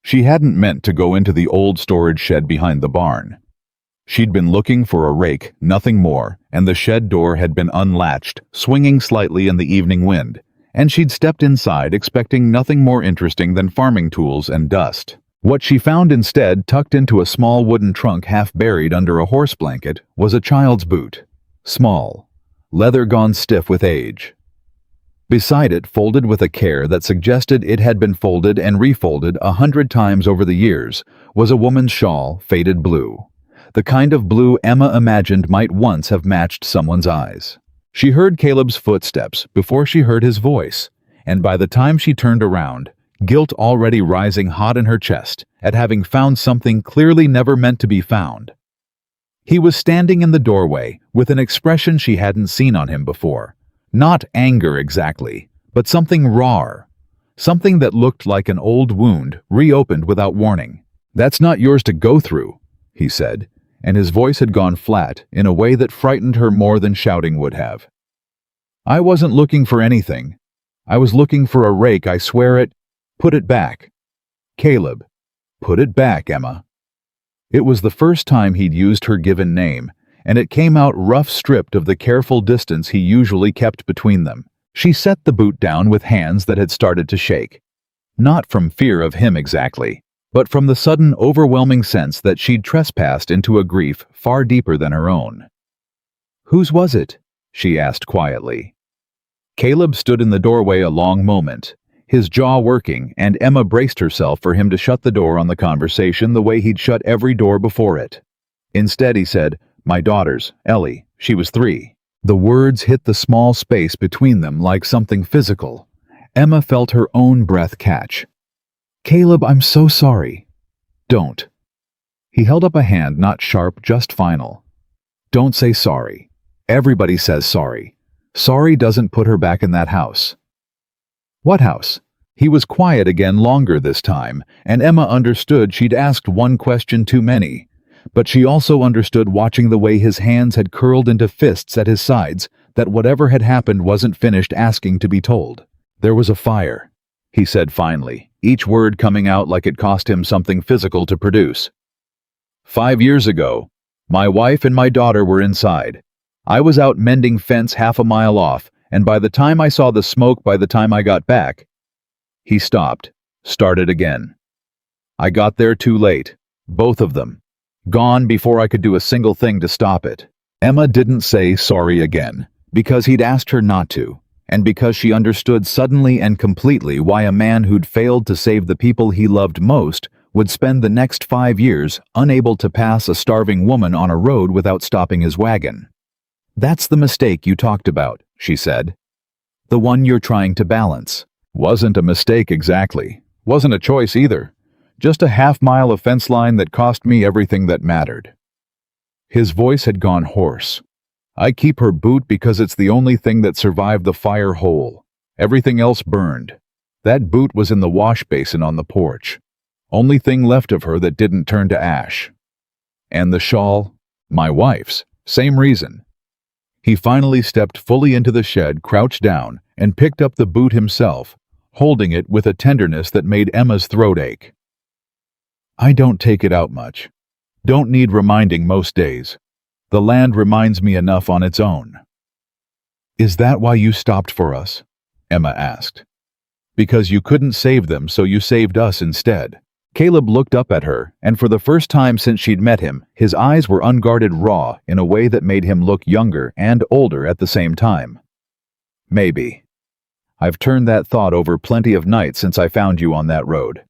She hadn't meant to go into the old storage shed behind the barn. She'd been looking for a rake, nothing more, and the shed door had been unlatched, swinging slightly in the evening wind, and she'd stepped inside expecting nothing more interesting than farming tools and dust. What she found instead, tucked into a small wooden trunk half buried under a horse blanket, was a child's boot. Small, leather gone stiff with age. Beside it, folded with a care that suggested it had been folded and refolded 100 times over the years, was a woman's shawl, faded blue. The kind of blue Emma imagined might once have matched someone's eyes. She heard Caleb's footsteps before she heard his voice, and by the time she turned around, guilt already rising hot in her chest at having found something clearly never meant to be found. He was standing in the doorway with an expression she hadn't seen on him before. Not anger exactly, but something raw. Something that looked like an old wound reopened without warning. "That's not yours to go through," he said, and his voice had gone flat in a way that frightened her more than shouting would have. "I wasn't looking for anything. I was looking for a rake, I swear it. Put it back." Caleb. Put it back, Emma. It was the first time he'd used her given name, and it came out rough, stripped of the careful distance he usually kept between them. She set the boot down with hands that had started to shake. Not from fear of him exactly, but from the sudden overwhelming sense that she'd trespassed into a grief far deeper than her own. "Whose was it?" she asked quietly. Caleb stood in the doorway a long moment, his jaw working, and Emma braced herself for him to shut the door on the conversation the way he'd shut every door before it. Instead, he said, "My daughters, Ellie, she was 3. The words hit the small space between them like something physical. Emma felt her own breath catch. "Caleb, I'm so sorry." "Don't." He held up a hand, not sharp, just final. "Don't say sorry. Everybody says sorry. Sorry doesn't put her back in that house." "What house?" He was quiet again, longer this time, and Emma understood she'd asked one question too many. But she also understood, watching the way his hands had curled into fists at his sides, that whatever had happened wasn't finished asking to be told. "There was a fire," he said finally, each word coming out like it cost him something physical to produce. "5 years ago, my wife and my daughter were inside. I was out mending fence half a mile off, and by the time I saw the smoke, by the time I got back..." He stopped, started again. "I got there too late. Both of them. Gone before I could do a single thing to stop it." Emma didn't say sorry again, because he'd asked her not to, and because she understood suddenly and completely why a man who'd failed to save the people he loved most would spend the next 5 years unable to pass a starving woman on a road without stopping his wagon. "That's the mistake you talked about," she said. "The one you're trying to balance." "Wasn't a mistake exactly. Wasn't a choice either. Just a half-mile of fence line that cost me everything that mattered." His voice had gone hoarse. "I keep her boot because it's the only thing that survived the fire whole. Everything else burned. That boot was in the wash basin on the porch. Only thing left of her that didn't turn to ash. And the shawl? My wife's. Same reason." He finally stepped fully into the shed, crouched down, and picked up the boot himself, holding it with a tenderness that made Emma's throat ache. "I don't take it out much. Don't need reminding most days. The land reminds me enough on its own." "Is that why you stopped for us?" Emma asked. "Because you couldn't save them, so you saved us instead." Caleb looked up at her, and for the first time since she'd met him, his eyes were unguarded, raw, in a way that made him look younger and older at the same time. "Maybe. I've turned that thought over plenty of nights since I found you on that road.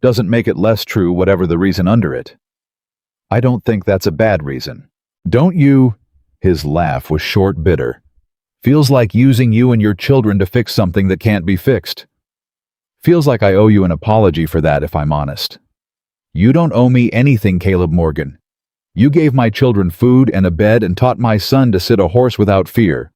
Doesn't make it less true, whatever the reason under it." "I don't think that's a bad reason." "Don't you?" His laugh was short, bitter. "Feels like using you and your children to fix something that can't be fixed. Feels like I owe you an apology for that, if I'm honest." "You don't owe me anything, Caleb Morgan. You gave my children food and a bed and taught my son to sit a horse without fear.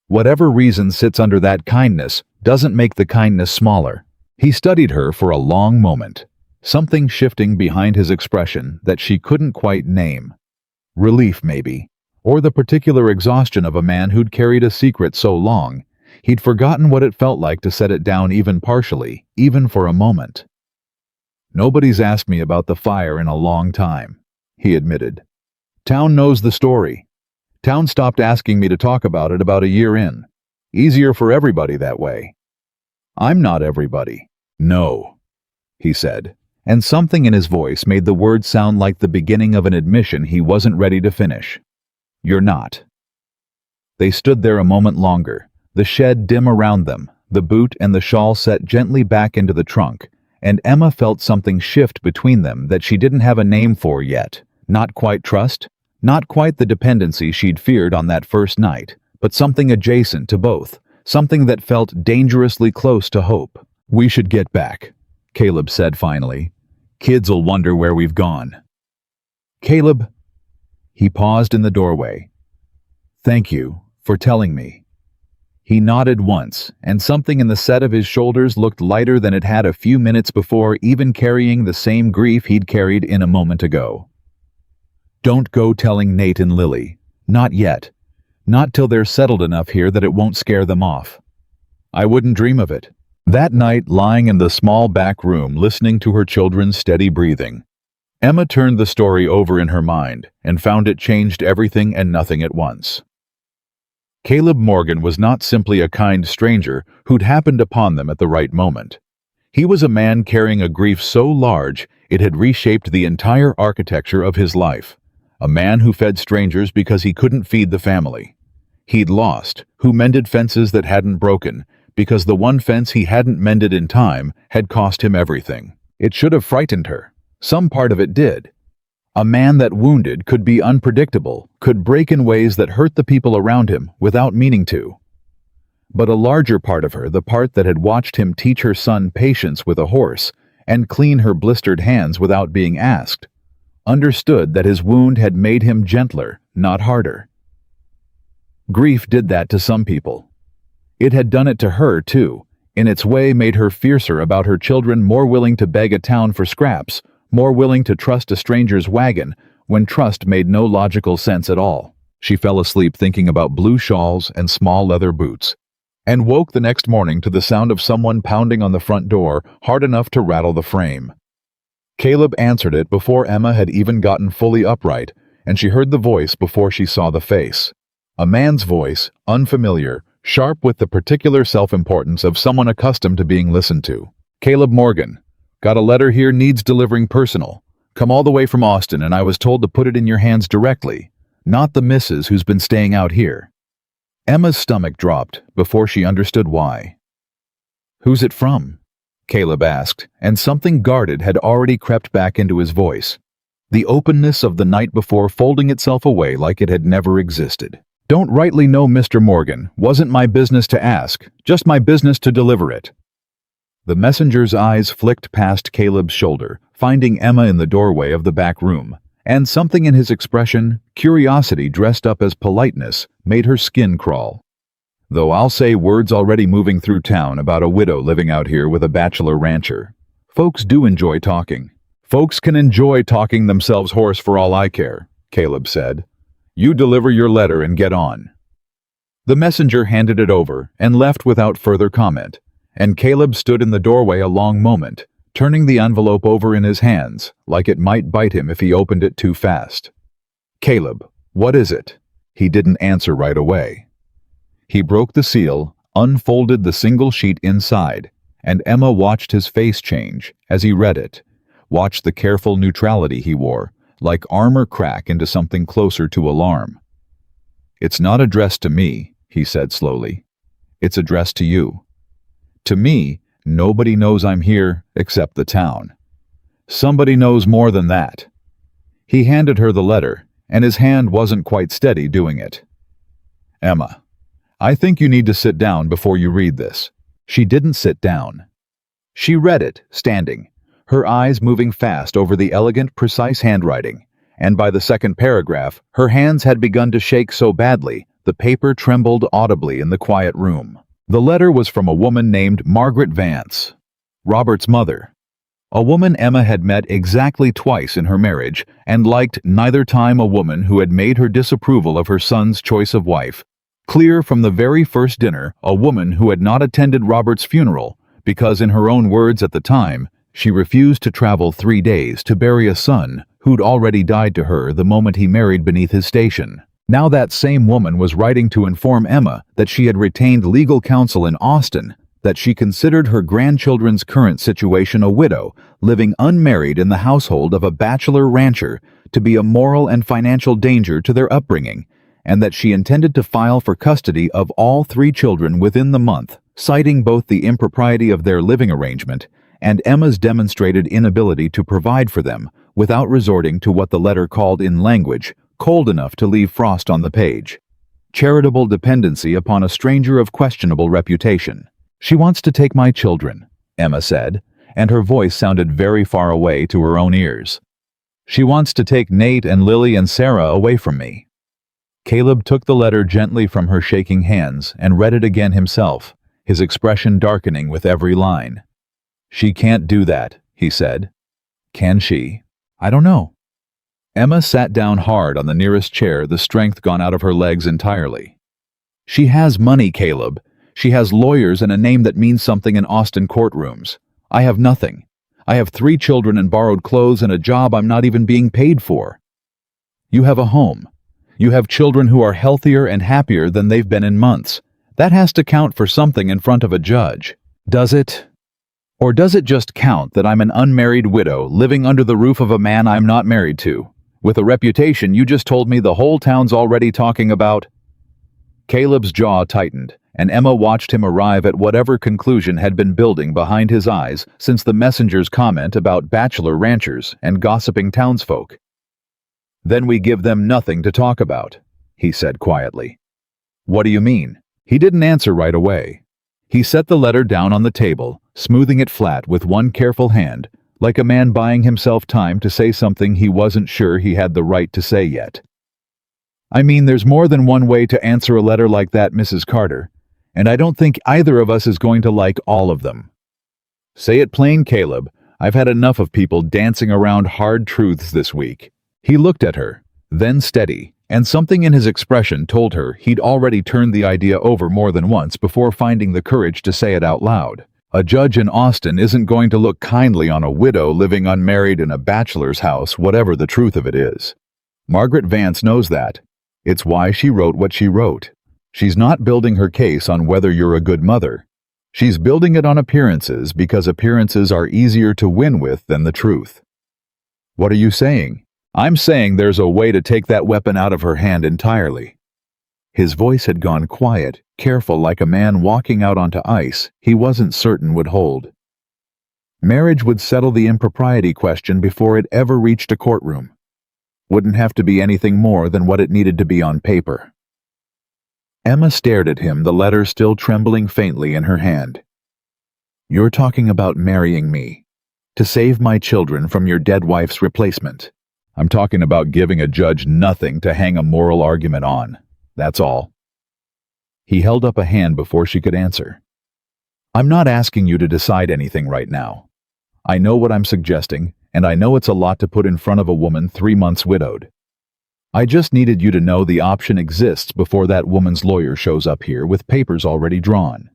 Whatever reason sits under that kindness doesn't make the kindness smaller." He studied her for a long moment, something shifting behind his expression that she couldn't quite name. Relief, maybe, or the particular exhaustion of a man who'd carried a secret so long, he'd forgotten what it felt like to set it down even partially, even for a moment. "Nobody's asked me about the fire in a long time," he admitted. "Town knows the story. Town stopped asking me to talk about it about a year in. Easier for everybody that way." "I'm not everybody." "No," he said, and something in his voice made the words sound like the beginning of an admission he wasn't ready to finish. "You're not." They stood there a moment longer, the shed dim around them, the boot and the shawl set gently back into the trunk, and Emma felt something shift between them that she didn't have a name for yet. Not quite trust, not quite the dependency she'd feared on that first night, but something adjacent to both, something that felt dangerously close to hope. "We should get back," Caleb said finally. "Kids'll wonder where we've gone." "Caleb..." He paused in the doorway. "Thank you for telling me." He nodded once, and something in the set of his shoulders looked lighter than it had a few minutes before, even carrying the same grief he'd carried in a moment ago. "Don't go telling Nate and Lily. Not yet. Not till they're settled enough here that it won't scare them off." "I wouldn't dream of it." That night, lying in the small back room listening to her children's steady breathing, Emma turned the story over in her mind and found it changed everything and nothing at once. Caleb Morgan was not simply a kind stranger who'd happened upon them at the right moment. He was a man carrying a grief so large it had reshaped the entire architecture of his life. A man who fed strangers because he couldn't feed the family. He'd lost, who mended fences that hadn't broken, because the one fence he hadn't mended in time had cost him everything. It should have frightened her. Some part of it did. A man that wounded could be unpredictable, could break in ways that hurt the people around him without meaning to. But a larger part of her, the part that had watched him teach her son patience with a horse and clean her blistered hands without being asked, understood that his wound had made him gentler, not harder. Grief did that to some people. It had done it to her, too. In its way, made her fiercer about her children, more willing to beg a town for scraps, more willing to trust a stranger's wagon when trust made no logical sense at all. She fell asleep thinking about blue shawls and small leather boots, and woke the next morning to the sound of someone pounding on the front door hard enough to rattle the frame. Caleb answered it before Emma had even gotten fully upright, and she heard the voice before she saw the face. A man's voice, unfamiliar, sharp with the particular self-importance of someone accustomed to being listened to. "Caleb Morgan. Got a letter here, needs delivering personal. Come all the way from Austin, and I was told to put it in your hands directly, not the missus who's been staying out here." Emma's stomach dropped before she understood why. "Who's it from?" Caleb asked, and something guarded had already crept back into his voice. The openness of the night before folding itself away like it had never existed. "Don't rightly know, Mr. Morgan. Wasn't my business to ask, just my business to deliver it." The messenger's eyes flicked past Caleb's shoulder, finding Emma in the doorway of the back room, and something in his expression, curiosity dressed up as politeness, made her skin crawl. "Though I'll say word's already moving through town about a widow living out here with a bachelor rancher. Folks do enjoy talking. Folks can enjoy talking themselves hoarse for all I care," Caleb said. "You deliver your letter and get on." The messenger handed it over and left without further comment, and Caleb stood in the doorway a long moment, turning the envelope over in his hands, like it might bite him if he opened it too fast. "Caleb, what is it?" He didn't answer right away. He broke the seal, unfolded the single sheet inside, and Emma watched his face change as he read it, watched the careful neutrality he wore, like armor crack into something closer to alarm. "It's not addressed to me," he said slowly. "It's addressed to you. To me, nobody knows I'm here except the town. Somebody knows more than that." He handed her the letter, and his hand wasn't quite steady doing it. "Emma, I think you need to sit down before you read this." She didn't sit down. She read it, standing, her eyes moving fast over the elegant, precise handwriting, and by the second paragraph, her hands had begun to shake so badly the paper trembled audibly in the quiet room. The letter was from a woman named Margaret Vance, Robert's mother. A woman Emma had met exactly twice in her marriage and liked neither time, a woman who had made her disapproval of her son's choice of wife clear from the very first dinner, a woman who had not attended Robert's funeral because, in her own words at the time, she refused to travel 3 days to bury a son who'd already died to her the moment he married beneath his station. Now that same woman was writing to inform Emma that she had retained legal counsel in Austin, that she considered her grandchildren's current situation, a widow, living unmarried in the household of a bachelor rancher, to be a moral and financial danger to their upbringing, and that she intended to file for custody of all 3 children within the month, citing both the impropriety of their living arrangement and Emma's demonstrated inability to provide for them without resorting to what the letter called in language cold enough to leave frost on the page. Charitable dependency upon a stranger of questionable reputation. "She wants to take my children," Emma said, and her voice sounded very far away to her own ears. "She wants to take Nate and Lily and Sarah away from me." Caleb took the letter gently from her shaking hands and read it again himself, his expression darkening with every line. "She can't do that," he said. "Can she? I don't know." Emma sat down hard on the nearest chair, the strength gone out of her legs entirely. "She has money, Caleb. She has lawyers and a name that means something in Austin courtrooms. I have nothing. I have 3 children and borrowed clothes and a job I'm not even being paid for. You have a home. You have children who are healthier and happier than they've been in months. That has to count for something in front of a judge. Does it? Or does it just count that I'm an unmarried widow living under the roof of a man I'm not married to, with a reputation you just told me the whole town's already talking about?" Caleb's jaw tightened, and Emma watched him arrive at whatever conclusion had been building behind his eyes since the messenger's comment about bachelor ranchers and gossiping townsfolk. "Then we give them nothing to talk about," he said quietly. "What do you mean?" He didn't answer right away. He set the letter down on the table, smoothing it flat with one careful hand, like a man buying himself time to say something he wasn't sure he had the right to say yet. "I mean, there's more than one way to answer a letter like that, Mrs. Carter, and I don't think either of us is going to like all of them. Say it plain, Caleb. I've had enough of people dancing around hard truths this week." He looked at her, then steady, and something in his expression told her he'd already turned the idea over more than once before finding the courage to say it out loud. A judge in Austin isn't going to look kindly on a widow living unmarried in a bachelor's house, whatever the truth of it is. Margaret Vance knows that. It's why she wrote what she wrote. She's not building her case on whether you're a good mother. She's building it on appearances because appearances are easier to win with than the truth. "What are you saying?" "I'm saying there's a way to take that weapon out of her hand entirely." His voice had gone quiet, careful, like a man walking out onto ice he wasn't certain would hold. Marriage would settle the impropriety question before it ever reached a courtroom. Wouldn't have to be anything more than what it needed to be on paper. Emma stared at him, the letter still trembling faintly in her hand. "You're talking about marrying me, to save my children from your dead wife's replacement." "I'm talking about giving a judge nothing to hang a moral argument on. That's all." He held up a hand before she could answer. "I'm not asking you to decide anything right now. I know what I'm suggesting, and I know it's a lot to put in front of a woman 3 months widowed. I just needed you to know the option exists before that woman's lawyer shows up here with papers already drawn.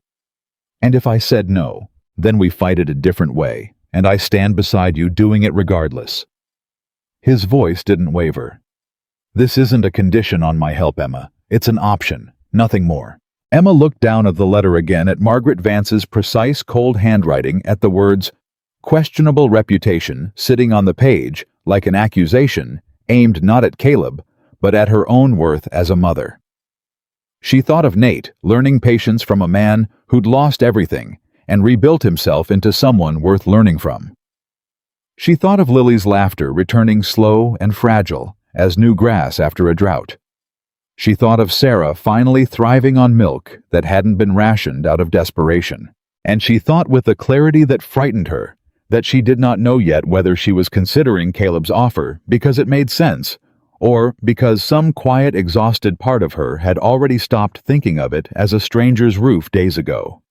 And if I said no, then we fight it a different way, and I stand beside you doing it regardless." His voice didn't waver. "This isn't a condition on my help, Emma. It's an option, nothing more." Emma looked down at the letter again, at Margaret Vance's precise, cold handwriting, at the words, "questionable reputation," sitting on the page, like an accusation, aimed not at Caleb, but at her own worth as a mother. She thought of Nate, learning patience from a man who'd lost everything and rebuilt himself into someone worth learning from. She thought of Lily's laughter returning slow and fragile as new grass after a drought. She thought of Sarah finally thriving on milk that hadn't been rationed out of desperation. And she thought with a clarity that frightened her that she did not know yet whether she was considering Caleb's offer because it made sense, or because some quiet, exhausted part of her had already stopped thinking of it as a stranger's roof days ago.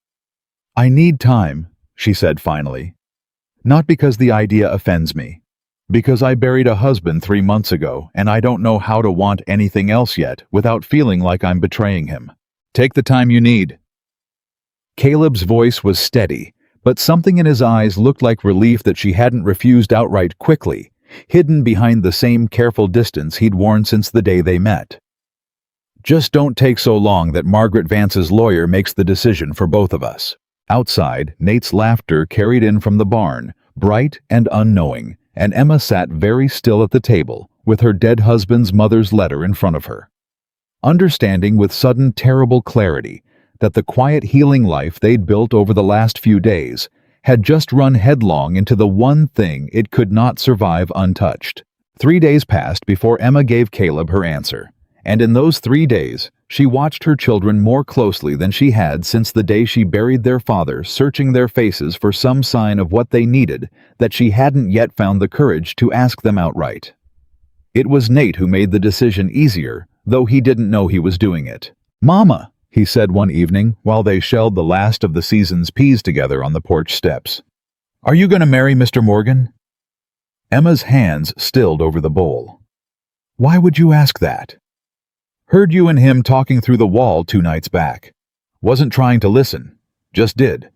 "I need time," she said finally. "Not because the idea offends me. Because I buried a husband 3 months ago, and I don't know how to want anything else yet without feeling like I'm betraying him. Take the time you need." Caleb's voice was steady, but something in his eyes looked like relief that she hadn't refused outright quickly, hidden behind the same careful distance he'd worn since the day they met. "Just don't take so long that Margaret Vance's lawyer makes the decision for both of us." Outside, Nate's laughter carried in from the barn, bright and unknowing, and Emma sat very still at the table, with her dead husband's mother's letter in front of her, understanding with sudden terrible clarity that the quiet healing life they'd built over the last few days had just run headlong into the one thing it could not survive untouched. 3 days passed before Emma gave Caleb her answer, and in those 3 days, she watched her children more closely than she had since the day she buried their father, searching their faces for some sign of what they needed that she hadn't yet found the courage to ask them outright. It was Nate who made the decision easier, though he didn't know he was doing it. "Mama," he said one evening while they shelled the last of the season's peas together on the porch steps, "are you going to marry Mr. Morgan?" Emma's hands stilled over the bowl. "Why would you ask that?" "Heard you and him talking through the wall 2 nights back. Wasn't trying to listen. Just did."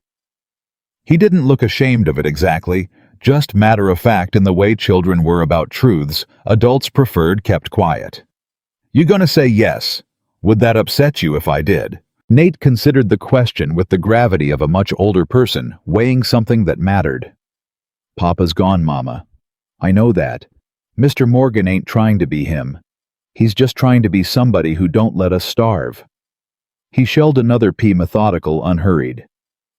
He didn't look ashamed of it exactly, just matter-of-fact in the way children were about truths adults preferred kept quiet. "You gonna say yes? Would that upset you if I did?" Nate considered the question with the gravity of a much older person weighing something that mattered. "Papa's gone, Mama. I know that. Mr. Morgan ain't trying to be him. He's just trying to be somebody who don't let us starve." He shelled another pea methodical, unhurried.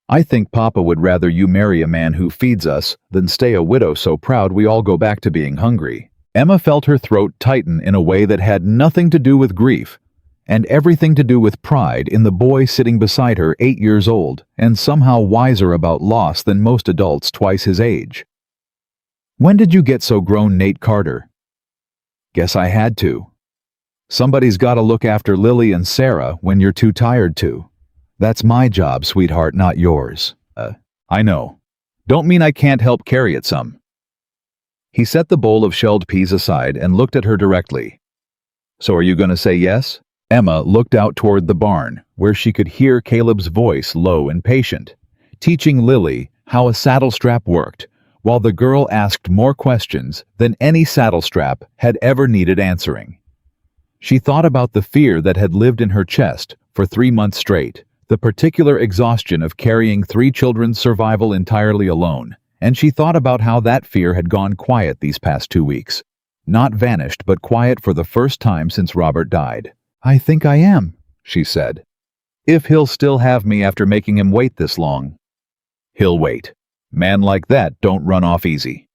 I think Papa would rather you marry a man who feeds us than stay a widow so proud we all go back to being hungry. Emma felt her throat tighten in a way that had nothing to do with grief, and everything to do with pride in the boy sitting beside her, 8 years old, and somehow wiser about loss than most adults twice his age. When did you get so grown, Nate Carter? Guess I had to. Somebody's gotta look after Lily and Sarah when you're too tired to. That's my job, sweetheart, not yours. I know. Don't mean I can't help carry it some. He set the bowl of shelled peas aside and looked at her directly. So are you gonna say yes? Emma looked out toward the barn, where she could hear Caleb's voice, low and patient, teaching Lily how a saddle strap worked, while the girl asked more questions than any saddle strap had ever needed answering. She thought about the fear that had lived in her chest for 3 months straight, the particular exhaustion of carrying 3 children's survival entirely alone, and she thought about how that fear had gone quiet these past 2 weeks. Not vanished, but quiet for the first time since Robert died. I think I am, she said. If he'll still have me after making him wait this long. He'll wait. Man like that don't run off easy.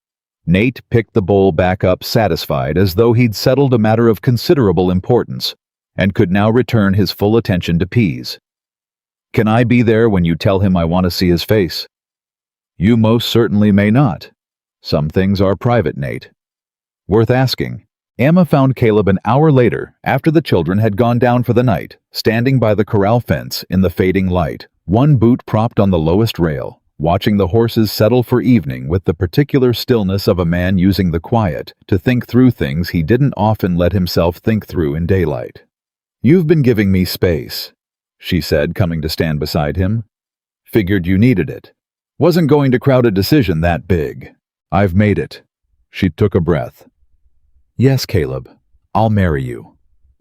Nate picked the bowl back up, satisfied, as though he'd settled a matter of considerable importance, and could now return his full attention to peas. Can I be there when you tell him I want to see his face? You most certainly may not. Some things are private, Nate. Worth asking. Emma found Caleb an hour later, after the children had gone down for the night, standing by the corral fence in the fading light, one boot propped on the lowest rail, watching the horses settle for evening with the particular stillness of a man using the quiet to think through things he didn't often let himself think through in daylight. You've been giving me space, she said, coming to stand beside him. Figured you needed it. Wasn't going to crowd a decision that big. I've made it. She took a breath. Yes, Caleb, I'll marry you.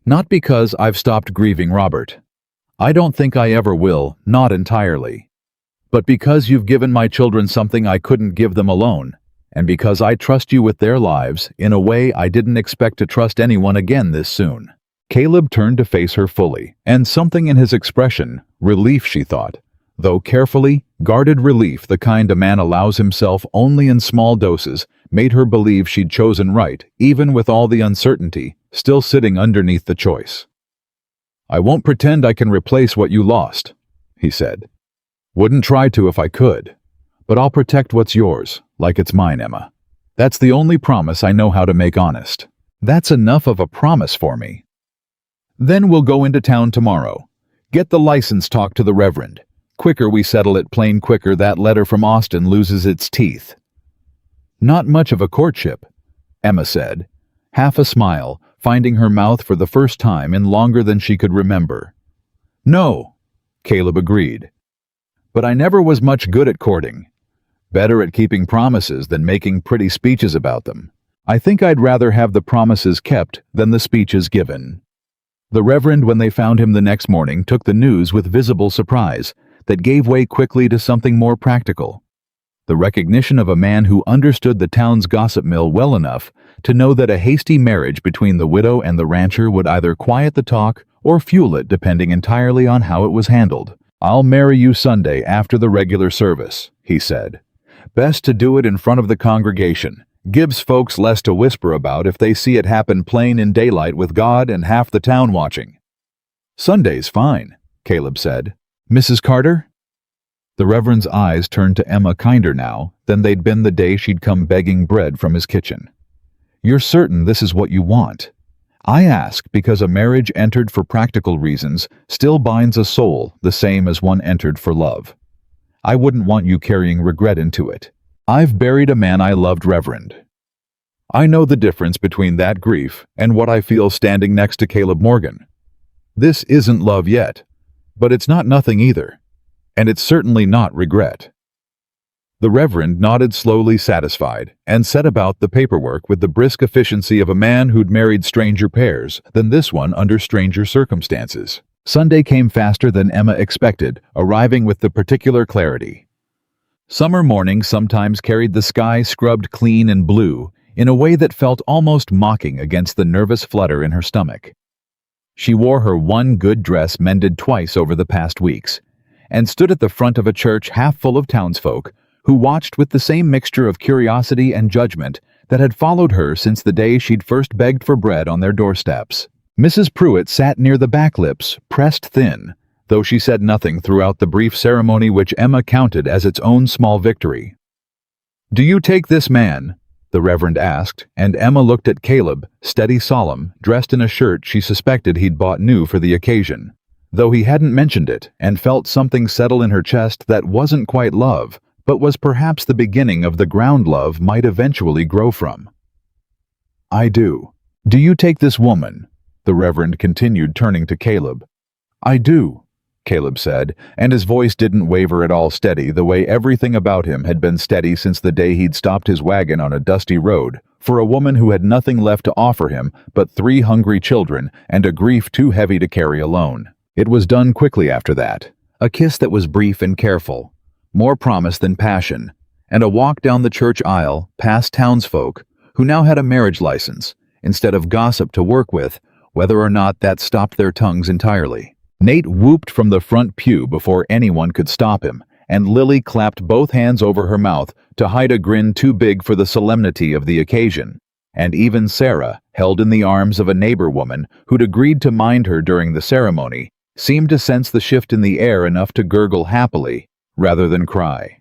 Not because I've stopped grieving Robert. I don't think I ever will, not entirely. But because you've given my children something I couldn't give them alone, and because I trust you with their lives in a way I didn't expect to trust anyone again this soon. Caleb turned to face her fully, and something in his expression, relief she thought, though carefully, guarded relief, the kind a man allows himself only in small doses, made her believe she'd chosen right, even with all the uncertainty still sitting underneath the choice. I won't pretend I can replace what you lost, he said. Wouldn't try to if I could, but I'll protect what's yours, like it's mine, Emma. That's the only promise I know how to make honest. That's enough of a promise for me. Then we'll go into town tomorrow. Get the license talk to the Reverend. Quicker we settle it, plain quicker that letter from Austin loses its teeth. Not much of a courtship, Emma said, half a smile, finding her mouth for the first time in longer than she could remember. No, Caleb agreed. But I never was much good at courting. Better at keeping promises than making pretty speeches about them. I think I'd rather have the promises kept than the speeches given. The Reverend, when they found him the next morning, took the news with visible surprise that gave way quickly to something more practical. The recognition of a man who understood the town's gossip mill well enough to know that a hasty marriage between the widow and the rancher would either quiet the talk or fuel it, depending entirely on how it was handled. I'll marry you Sunday after the regular service, he said. Best to do it in front of the congregation. Gives folks less to whisper about if they see it happen plain in daylight with God and half the town watching. Sunday's fine, Caleb said. Mrs. Carter? The Reverend's eyes turned to Emma kinder now than they'd been the day she'd come begging bread from his kitchen. You're certain this is what you want? I ask because a marriage entered for practical reasons still binds a soul the same as one entered for love. I wouldn't want you carrying regret into it. I've buried a man I loved, Reverend. I know the difference between that grief and what I feel standing next to Caleb Morgan. This isn't love yet, but it's not nothing either, and it's certainly not regret. The Reverend nodded slowly, satisfied, and set about the paperwork with the brisk efficiency of a man who'd married stranger pairs than this one under stranger circumstances. Sunday came faster than Emma expected, arriving with the particular clarity. Summer mornings sometimes carried the sky scrubbed clean and blue in a way that felt almost mocking against the nervous flutter in her stomach. She wore her one good dress mended twice over the past weeks, and stood at the front of a church half full of townsfolk who watched with the same mixture of curiosity and judgment that had followed her since the day she'd first begged for bread on their doorsteps. Mrs. Pruitt sat near the back lips, pressed thin, though she said nothing throughout the brief ceremony which Emma counted as its own small victory. "Do you take this man?" the Reverend asked, and Emma looked at Caleb, steady solemn, dressed in a shirt she suspected he'd bought new for the occasion, though he hadn't mentioned it, and felt something settle in her chest that wasn't quite love, but was perhaps the beginning of the ground love might eventually grow from. "I do." "Do you take this woman?" the Reverend continued, turning to Caleb. "I do," Caleb said, and his voice didn't waver at all, steady the way everything about him had been steady since the day he'd stopped his wagon on a dusty road for a woman who had nothing left to offer him but 3 hungry children and a grief too heavy to carry alone. It was done quickly after that, a kiss that was brief and careful, more promise than passion, and a walk down the church aisle past townsfolk who now had a marriage license instead of gossip to work with, whether or not that stopped their tongues entirely. Nate whooped from the front pew before anyone could stop him, and Lily clapped both hands over her mouth to hide a grin too big for the solemnity of the occasion, and even Sarah, held in the arms of a neighbor woman who'd agreed to mind her during the ceremony, seemed to sense the shift in the air enough to gurgle happily, rather than cry.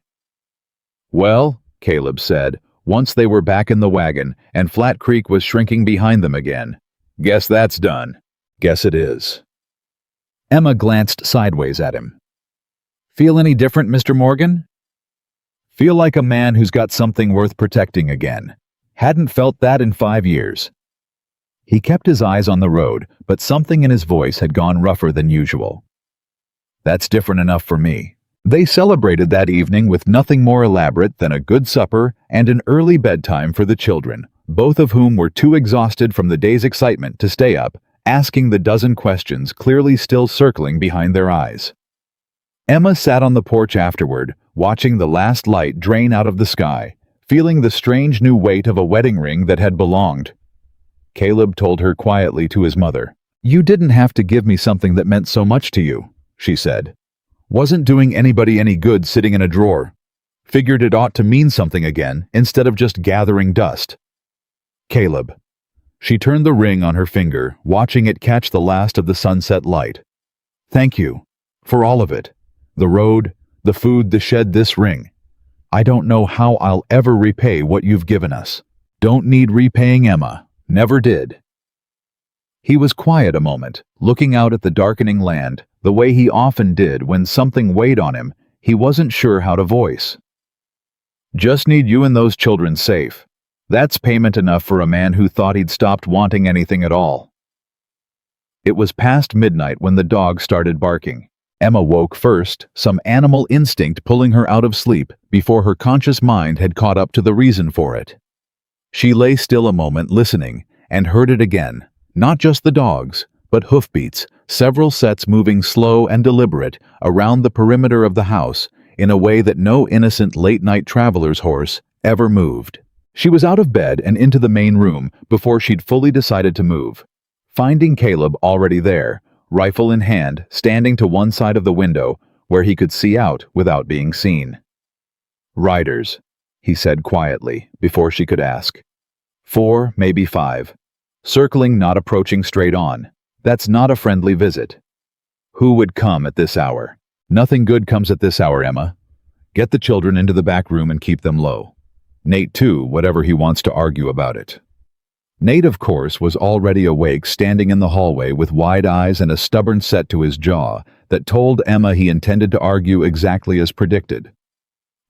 "Well," Caleb said, once they were back in the wagon and Flat Creek was shrinking behind them again, "guess that's done." "Guess it is." Emma glanced sideways at him. "Feel any different, Mr. Morgan?" "Feel like a man who's got something worth protecting again. Hadn't felt that in 5 years." He kept his eyes on the road, but something in his voice had gone rougher than usual. "That's different enough for me." They celebrated that evening with nothing more elaborate than a good supper and an early bedtime for the children, both of whom were too exhausted from the day's excitement to stay up, asking the dozen questions clearly still circling behind their eyes. Emma sat on the porch afterward, watching the last light drain out of the sky, feeling the strange new weight of a wedding ring that had belonged. Caleb told her quietly to his mother, "You didn't have to give me something that meant so much to you," she said. "Wasn't doing anybody any good sitting in a drawer. Figured it ought to mean something again, instead of just gathering dust." "Caleb." She turned the ring on her finger, watching it catch the last of the sunset light. "Thank you. For all of it. The road, the food, the shed, this ring. I don't know how I'll ever repay what you've given us." "Don't need repaying, Emma. Never did." He was quiet a moment, looking out at the darkening land, the way he often did when something weighed on him he wasn't sure how to voice. "Just need you and those children safe. That's payment enough for a man who thought he'd stopped wanting anything at all." It was past midnight when the dog started barking. Emma woke first, some animal instinct pulling her out of sleep before her conscious mind had caught up to the reason for it. She lay still a moment listening and heard it again, not just the dogs, but hoofbeats, several sets moving slow and deliberate around the perimeter of the house in a way that no innocent late-night traveler's horse ever moved. She was out of bed and into the main room before she'd fully decided to move, finding Caleb already there, rifle in hand, standing to one side of the window where he could see out without being seen. "Riders," he said quietly before she could ask. 4, maybe 5. Circling, not approaching straight on. That's not a friendly visit. Who would come at this hour? Nothing good comes at this hour, Emma. Get the children into the back room and keep them low. Nate too, whatever he wants to argue about it. Nate, of course, was already awake, standing in the hallway with wide eyes and a stubborn set to his jaw that told Emma he intended to argue exactly as predicted.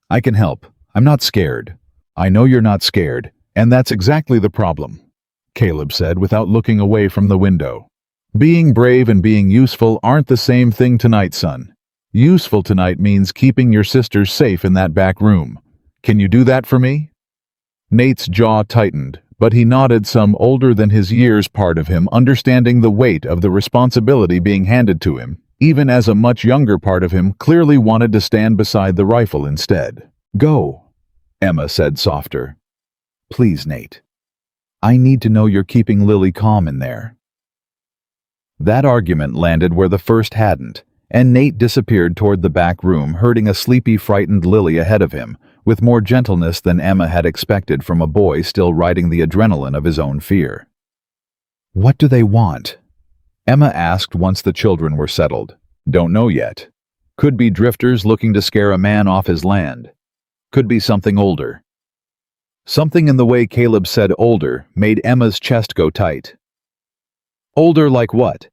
"I can help. I'm not scared." "I know you're not scared, and that's exactly the problem," Caleb said without looking away from the window. "Being brave and being useful aren't the same thing tonight, son. Useful tonight means keeping your sisters safe in that back room. Can you do that for me?" Nate's jaw tightened, but he nodded, some older than his years part of him understanding the weight of the responsibility being handed to him, even as a much younger part of him clearly wanted to stand beside the rifle instead. "Go," Emma said softer. "Please, Nate. I need to know you're keeping Lily calm in there." That argument landed where the first hadn't, and Nate disappeared toward the back room, herding a sleepy, frightened Lily ahead of him, with more gentleness than Emma had expected from a boy still riding the adrenaline of his own fear. "What do they want?" Emma asked once the children were settled. "Don't know yet. Could be drifters looking to scare a man off his land. Could be something older." Something in the way Caleb said older made Emma's chest go tight. "Older like what?"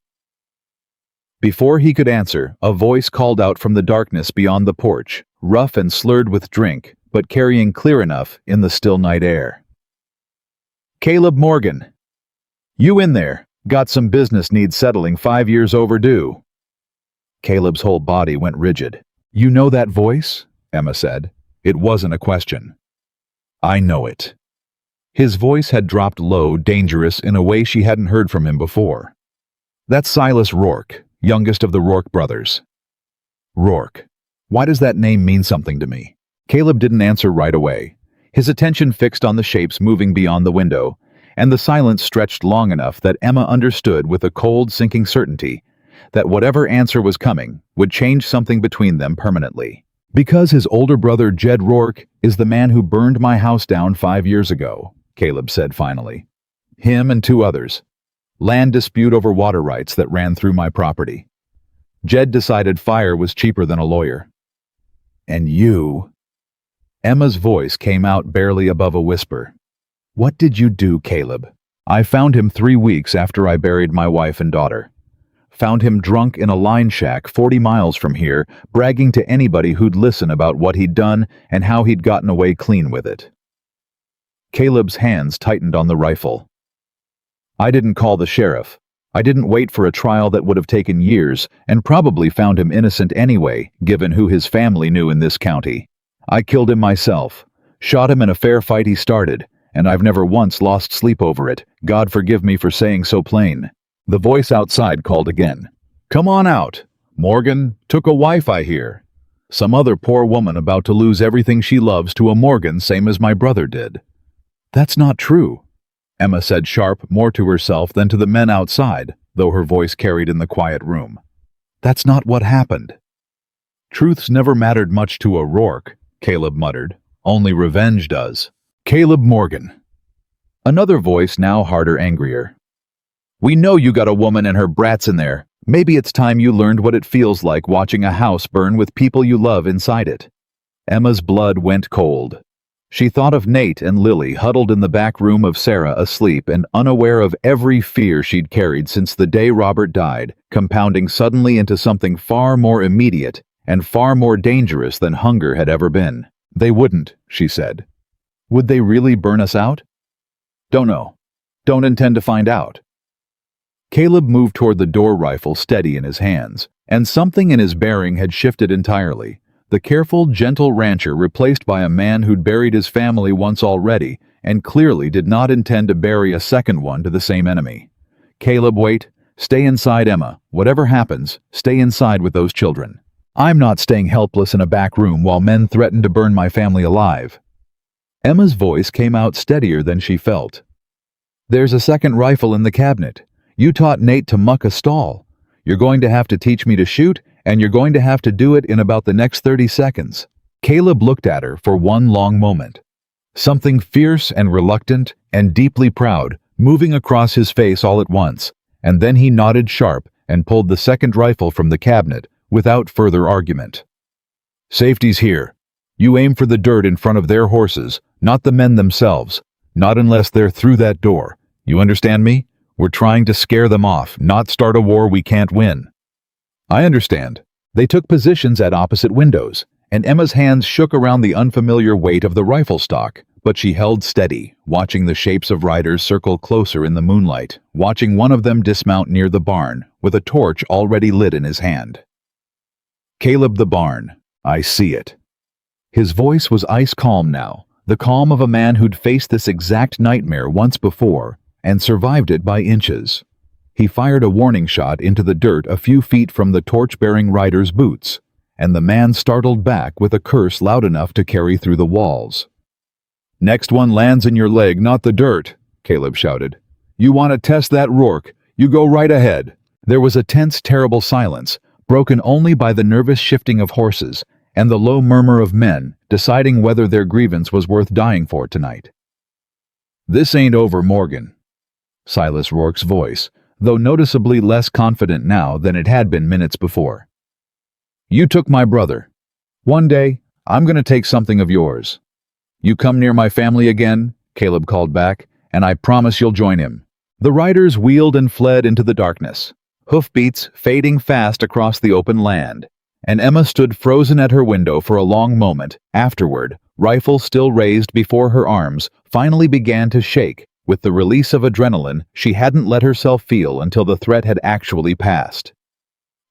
Before he could answer, a voice called out from the darkness beyond the porch, rough and slurred with drink, but carrying clear enough in the still night air. "Caleb Morgan. You in there? Got some business needs settling, 5 years overdue." Caleb's whole body went rigid. "You know that voice?" Emma said. It wasn't a question. "I know it." His voice had dropped low, dangerous in a way she hadn't heard from him before. "That's Silas Rourke, youngest of the Rourke brothers." Rourke. Why does that name mean something to me? Caleb didn't answer right away, his attention fixed on the shapes moving beyond the window, and the silence stretched long enough that Emma understood with a cold, sinking certainty that whatever answer was coming would change something between them permanently. "Because his older brother Jed Rourke is the man who burned my house down 5 years ago," Caleb said finally. "Him and 2 others. Land dispute over water rights that ran through my property. Jed decided fire was cheaper than a lawyer. And you..." Emma's voice came out barely above a whisper. "What did you do, Caleb?" "I found him 3 weeks after I buried my wife and daughter. Found him drunk in a line shack 40 miles from here, bragging to anybody who'd listen about what he'd done and how he'd gotten away clean with it." Caleb's hands tightened on the rifle. "I didn't call the sheriff. I didn't wait for a trial that would have taken years and probably found him innocent anyway, given who his family knew in this county. I killed him myself, shot him in a fair fight he started, and I've never once lost sleep over it. God forgive me for saying so plain." The voice outside called again. "Come on out. Morgan took a wife, I hear. Some other poor woman about to lose everything she loves to a Morgan, same as my brother did." "That's not true," Emma said, sharp, more to herself than to the men outside, though her voice carried in the quiet room. "That's not what happened." "Truth's never mattered much to a Rourke," Caleb muttered. "Only revenge does." "Caleb Morgan." Another voice, now harder, angrier. "We know you got a woman and her brats in there. Maybe it's time you learned what it feels like watching a house burn with people you love inside it." Emma's blood went cold. She thought of Nate and Lily huddled in the back room of Sarah, asleep and unaware of every fear she'd carried since the day Robert died, compounding suddenly into something far more immediate and far more dangerous than hunger had ever been. "They wouldn't," she said. "Would they really burn us out?" "Don't know. Don't intend to find out." Caleb moved toward the door, rifle steady in his hands, and something in his bearing had shifted entirely. The careful, gentle rancher replaced by a man who'd buried his family once already and clearly did not intend to bury a second one to the same enemy. "Caleb, wait. Stay inside, Emma. Whatever happens, stay inside with those children. I'm not staying helpless in a back room while men threaten to burn my family alive." Emma's voice came out steadier than she felt. "There's a second rifle in the cabinet. You taught Nate to muck a stall. You're going to have to teach me to shoot, and you're going to have to do it in about the next 30 seconds. Caleb looked at her for one long moment. Something fierce and reluctant and deeply proud moving across his face all at once, and then he nodded sharp and pulled the second rifle from the cabinet without further argument. "Safety's here. You aim for the dirt in front of their horses, not the men themselves. Not unless they're through that door. You understand me? We're trying to scare them off, not start a war we can't win." "I understand." They took positions at opposite windows, and Emma's hands shook around the unfamiliar weight of the rifle stock, but she held steady, watching the shapes of riders circle closer in the moonlight, watching one of them dismount near the barn, with a torch already lit in his hand. "Caleb, the barn. I see it." His voice was ice calm now, the calm of a man who'd faced this exact nightmare once before and survived it by inches. He fired a warning shot into the dirt a few feet from the torch-bearing rider's boots, and the man startled back with a curse loud enough to carry through the walls. "Next one lands in your leg, not the dirt," Caleb shouted. "You want to test that, Rourke? You go right ahead. There was a tense, terrible silence, broken only by the nervous shifting of horses and the low murmur of men deciding whether their grievance was worth dying for tonight. "This ain't over, Morgan." Silas Rourke's voice, though noticeably less confident now than it had been minutes before. "You took my brother. One day, I'm going to take something of yours. You come near my family again," Caleb called back, "and I promise you'll join him." The riders wheeled and fled into the darkness, hoofbeats fading fast across the open land, and Emma stood frozen at her window for a long moment. Afterward, rifle still raised before her arms, finally began to shake with the release of adrenaline she hadn't let herself feel until the threat had actually passed.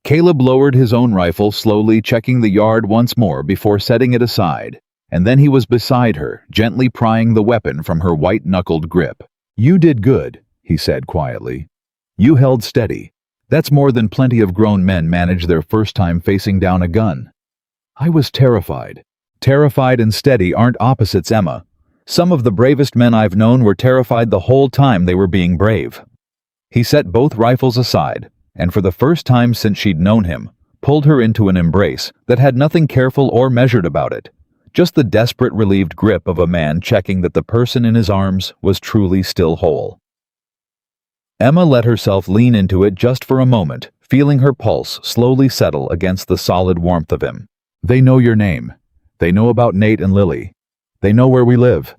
Caleb lowered his own rifle, slowly checking the yard once more before setting it aside, and then he was beside her, gently prying the weapon from her white-knuckled grip. "You did good," he said quietly. "You held steady. That's more than plenty of grown men manage their first time facing down a gun." "I was terrified." "Terrified and steady aren't opposites, Emma. Some of the bravest men I've known were terrified the whole time they were being brave." He set both rifles aside, and for the first time since she'd known him, pulled her into an embrace that had nothing careful or measured about it, just the desperate, relieved grip of a man checking that the person in his arms was truly still whole. Emma let herself lean into it just for a moment, feeling her pulse slowly settle against the solid warmth of him. "They know your name. They know about Nate and Lily. They know where we live."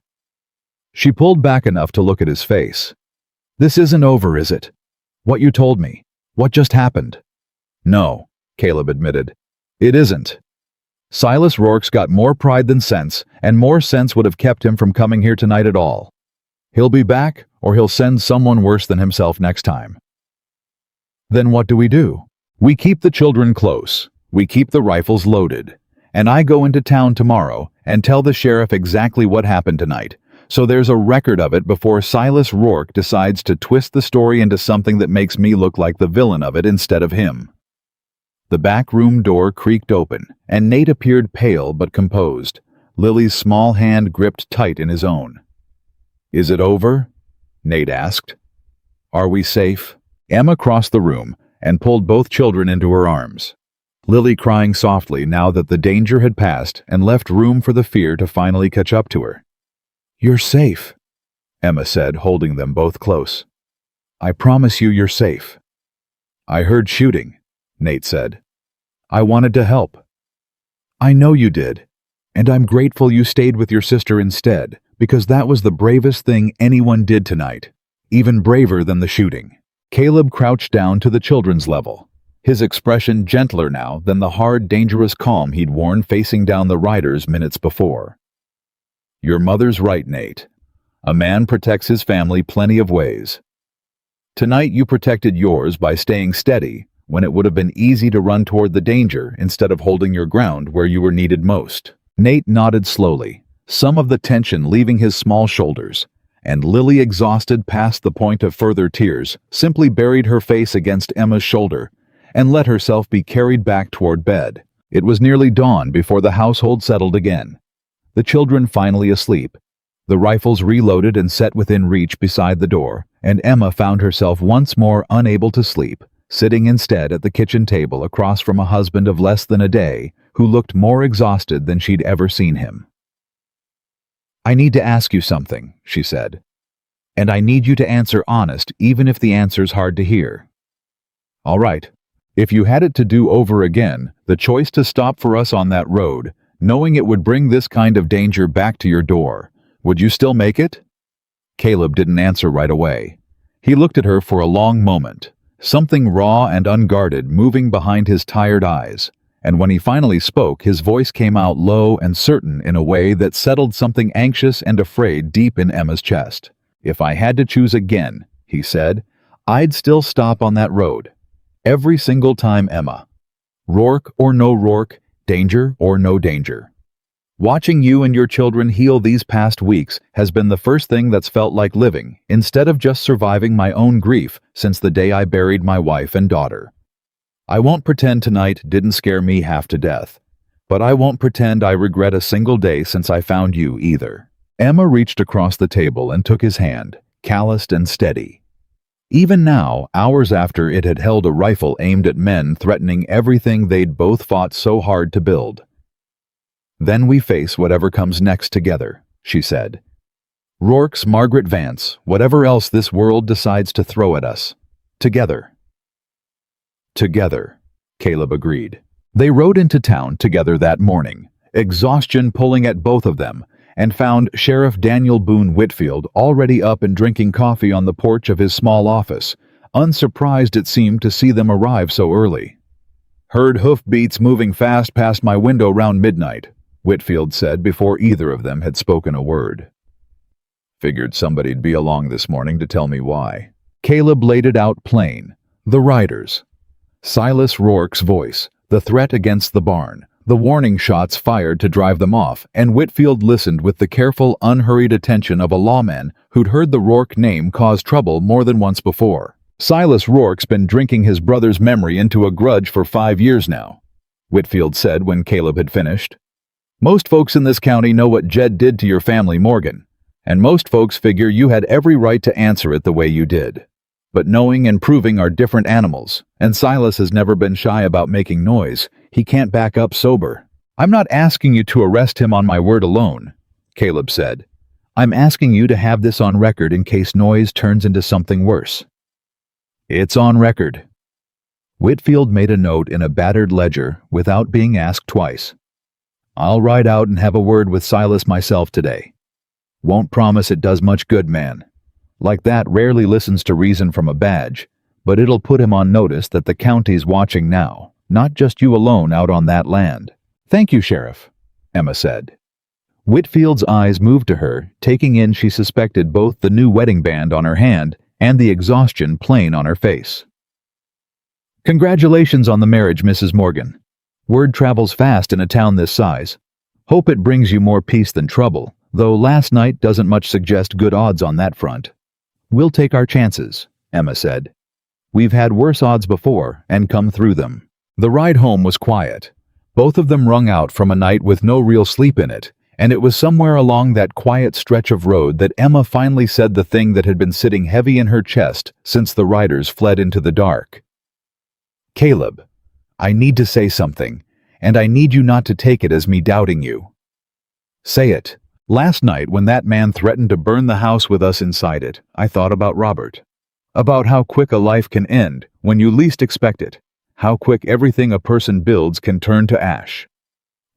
She pulled back enough to look at his face. "This isn't over, is it? What you told me? What just happened?" "No," Caleb admitted. "It isn't." Silas Rourke's got more pride than sense, and more sense would have kept him from coming here tonight at all. He'll be back, or he'll send someone worse than himself next time. Then what do? We keep the children close. We keep the rifles loaded. And I go into town tomorrow and tell the sheriff exactly what happened tonight, so there's a record of it before Silas Rourke decides to twist the story into something that makes me look like the villain of it instead of him. The back room door creaked open, and Nate appeared pale but composed, Lily's small hand gripped tight in his own. "Is it over?" Nate asked. "Are we safe?" Emma crossed the room and pulled both children into her arms, Lily crying softly now that the danger had passed and left room for the fear to finally catch up to her. "You're safe," Emma said, holding them both close. "I promise you're safe." "I heard shooting," Nate said. "I wanted to help." "I know you did, and I'm grateful you stayed with your sister instead, because that was the bravest thing anyone did tonight, even braver than the shooting." Caleb crouched down to the children's level, his expression gentler now than the hard, dangerous calm he'd worn facing down the riders minutes before. "Your mother's right, Nate. A man protects his family plenty of ways. Tonight you protected yours by staying steady when it would have been easy to run toward the danger instead of holding your ground where you were needed most." Nate nodded slowly, some of the tension leaving his small shoulders, and Lily, exhausted past the point of further tears, simply buried her face against Emma's shoulder and let herself be carried back toward bed. It was nearly dawn before the household settled again, the children finally asleep, the rifles reloaded and set within reach beside the door, and Emma found herself once more unable to sleep, sitting instead at the kitchen table across from a husband of less than a day who looked more exhausted than she'd ever seen him. "I need to ask you something," she said. "And I need you to answer honest, even if the answer's hard to hear." "All right. If you had it to do over again, the choice to stop for us on that road, knowing it would bring this kind of danger back to your door, would you still make it?" Caleb didn't answer right away. He looked at her for a long moment, something raw and unguarded moving behind his tired eyes, and when he finally spoke, his voice came out low and certain in a way that settled something anxious and afraid deep in Emma's chest. "If I had to choose again," he said, "I'd still stop on that road. Every single time, Emma. Rourke or no Rourke, danger or no danger. Watching you and your children heal these past weeks has been the first thing that's felt like living, instead of just surviving my own grief since the day I buried my wife and daughter. I won't pretend tonight didn't scare me half to death, but I won't pretend I regret a single day since I found you either." Emma reached across the table and took his hand, calloused and steady. Even now, hours after it had held a rifle aimed at men threatening everything they'd both fought so hard to build. "Then we face whatever comes next together," she said. "Rourke's Margaret Vance, whatever else this world decides to throw at us. Together." "Together," Caleb agreed. They rode into town together that morning, exhaustion pulling at both of them, and found Sheriff Daniel Boone Whitfield already up and drinking coffee on the porch of his small office, unsurprised it seemed to see them arrive so early. "Heard hoofbeats moving fast past my window round midnight," Whitfield said before either of them had spoken a word. "Figured somebody'd be along this morning to tell me why." Caleb laid it out plain. The riders. Silas Rourke's voice, the threat against the barn, the warning shots fired to drive them off, and Whitfield listened with the careful, unhurried attention of a lawman who'd heard the Rourke name cause trouble more than once before. "Silas Rourke's been drinking his brother's memory into a grudge for 5 years now," Whitfield said when Caleb had finished. "Most folks in this county know what Jed did to your family, Morgan, and most folks figure you had every right to answer it the way you did. But knowing and proving are different animals, and Silas has never been shy about making noise. He can't back up sober. I'm not asking you to arrest him on my word alone," Caleb said. "I'm asking you to have this on record in case noise turns into something worse." "It's on record." Whitfield made a note in a battered ledger without being asked twice. "I'll ride out and have a word with Silas myself today. Won't promise it does much good, man. Like that rarely listens to reason from a badge, but it'll put him on notice that the county's watching now, not just you alone out on that land." "Thank you, Sheriff," Emma said. Whitfield's eyes moved to her, taking in she suspected both the new wedding band on her hand and the exhaustion plain on her face. "Congratulations on the marriage, Mrs. Morgan. Word travels fast in a town this size. Hope it brings you more peace than trouble, though last night doesn't much suggest good odds on that front." "We'll take our chances," Emma said. "We've had worse odds before and come through them." The ride home was quiet. Both of them wrung out from a night with no real sleep in it, and it was somewhere along that quiet stretch of road that Emma finally said the thing that had been sitting heavy in her chest since the riders fled into the dark. "Caleb, I need to say something, and I need you not to take it as me doubting you." "Say it." "Last night, when that man threatened to burn the house with us inside it, I thought about Robert. About how quick a life can end when you least expect it. How quick everything a person builds can turn to ash.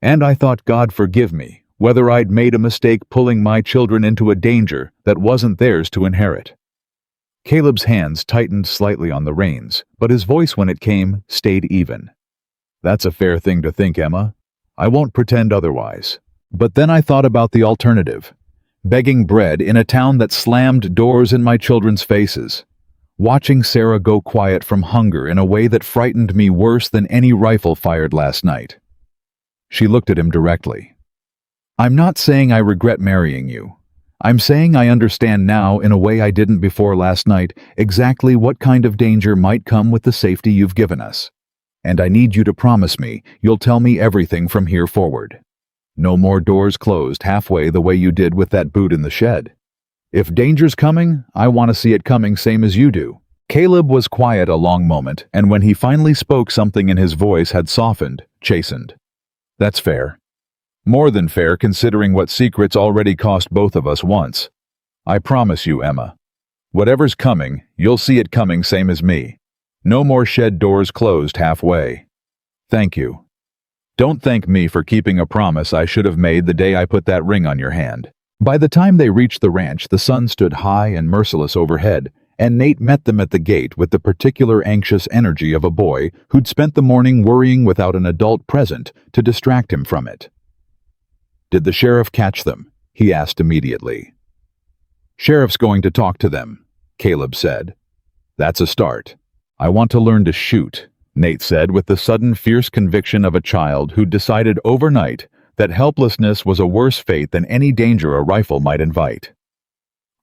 And I thought, God forgive me, whether I'd made a mistake pulling my children into a danger that wasn't theirs to inherit." Caleb's hands tightened slightly on the reins, but his voice when it came stayed even. "That's a fair thing to think, Emma. I won't pretend otherwise. But then I thought about the alternative. Begging bread in a town that slammed doors in my children's faces. Watching Sarah go quiet from hunger in a way that frightened me worse than any rifle fired last night." She looked at him directly. "I'm not saying I regret marrying you. I'm saying I understand now in a way I didn't before last night exactly what kind of danger might come with the safety you've given us. And I need you to promise me you'll tell me everything from here forward. No more doors closed halfway the way you did with that boot in the shed. If danger's coming, I want to see it coming same as you do." Caleb was quiet a long moment, and when he finally spoke something in his voice had softened, chastened. "That's fair. More than fair considering what secrets already cost both of us once. I promise you, Emma. Whatever's coming, you'll see it coming same as me. No more shed doors closed halfway. Thank you. Don't thank me for keeping a promise I should have made the day I put that ring on your hand." By the time they reached the ranch, the sun stood high and merciless overhead, and Nate met them at the gate with the particular anxious energy of a boy who'd spent the morning worrying without an adult present to distract him from it. "Did the sheriff catch them?" he asked immediately. "Sheriff's going to talk to them," Caleb said. "That's a start. I want to learn to shoot," Nate said with the sudden fierce conviction of a child who'd decided overnight that helplessness was a worse fate than any danger a rifle might invite.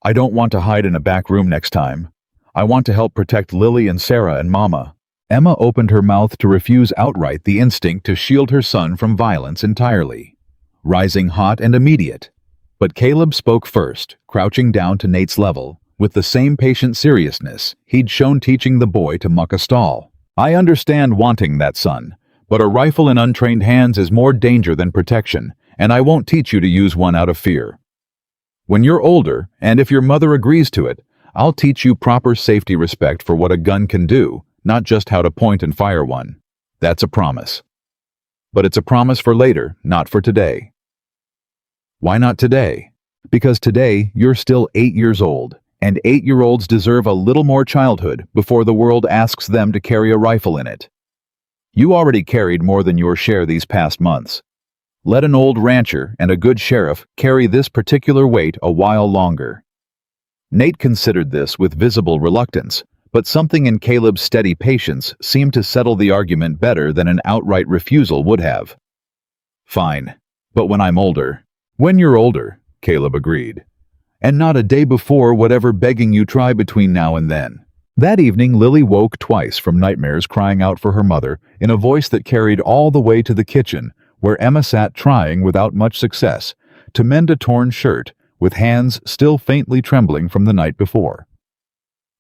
"I don't want to hide in a back room next time. I want to help protect Lily and Sarah and Mama." Emma opened her mouth to refuse outright the instinct to shield her son from violence entirely, rising hot and immediate. But Caleb spoke first, crouching down to Nate's level, with the same patient seriousness he'd shown teaching the boy to muck a stall. "I understand wanting that, son, but a rifle in untrained hands is more danger than protection, and I won't teach you to use one out of fear. When you're older, and if your mother agrees to it, I'll teach you proper safety respect for what a gun can do, not just how to point and fire one. That's a promise. But it's a promise for later, not for today." Why not today? Because today you're still 8 years old, and 8-year-olds deserve a little more childhood before the world asks them to carry a rifle in it. You already carried more than your share these past months. Let an old rancher and a good sheriff carry this particular weight a while longer. Nate considered this with visible reluctance, but something in Caleb's steady patience seemed to settle the argument better than an outright refusal would have. "Fine, but when I'm older." "When you're older," Caleb agreed. "And not a day before whatever begging you try between now and then." That evening, Lily woke twice from nightmares crying out for her mother in a voice that carried all the way to the kitchen, where Emma sat trying, without much success, to mend a torn shirt, with hands still faintly trembling from the night before.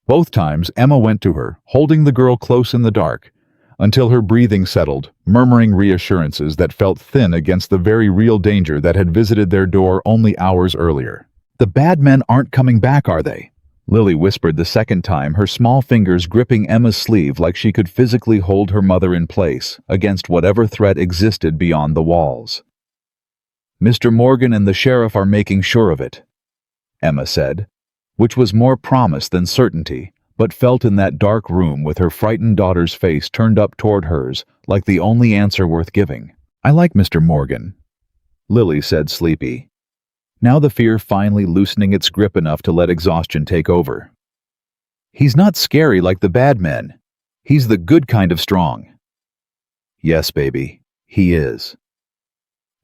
Both times Emma went to her, holding the girl close in the dark, until her breathing settled, murmuring reassurances that felt thin against the very real danger that had visited their door only hours earlier. "The bad men aren't coming back, are they?" Lily whispered the second time, her small fingers gripping Emma's sleeve like she could physically hold her mother in place against whatever threat existed beyond the walls. "Mr. Morgan and the sheriff are making sure of it," Emma said, which was more promise than certainty, but felt in that dark room with her frightened daughter's face turned up toward hers like the only answer worth giving. "I like Mr. Morgan," Lily said, sleepy, now the fear finally loosening its grip enough to let exhaustion take over. "He's not scary like the bad men. He's the good kind of strong." "Yes, baby, he is."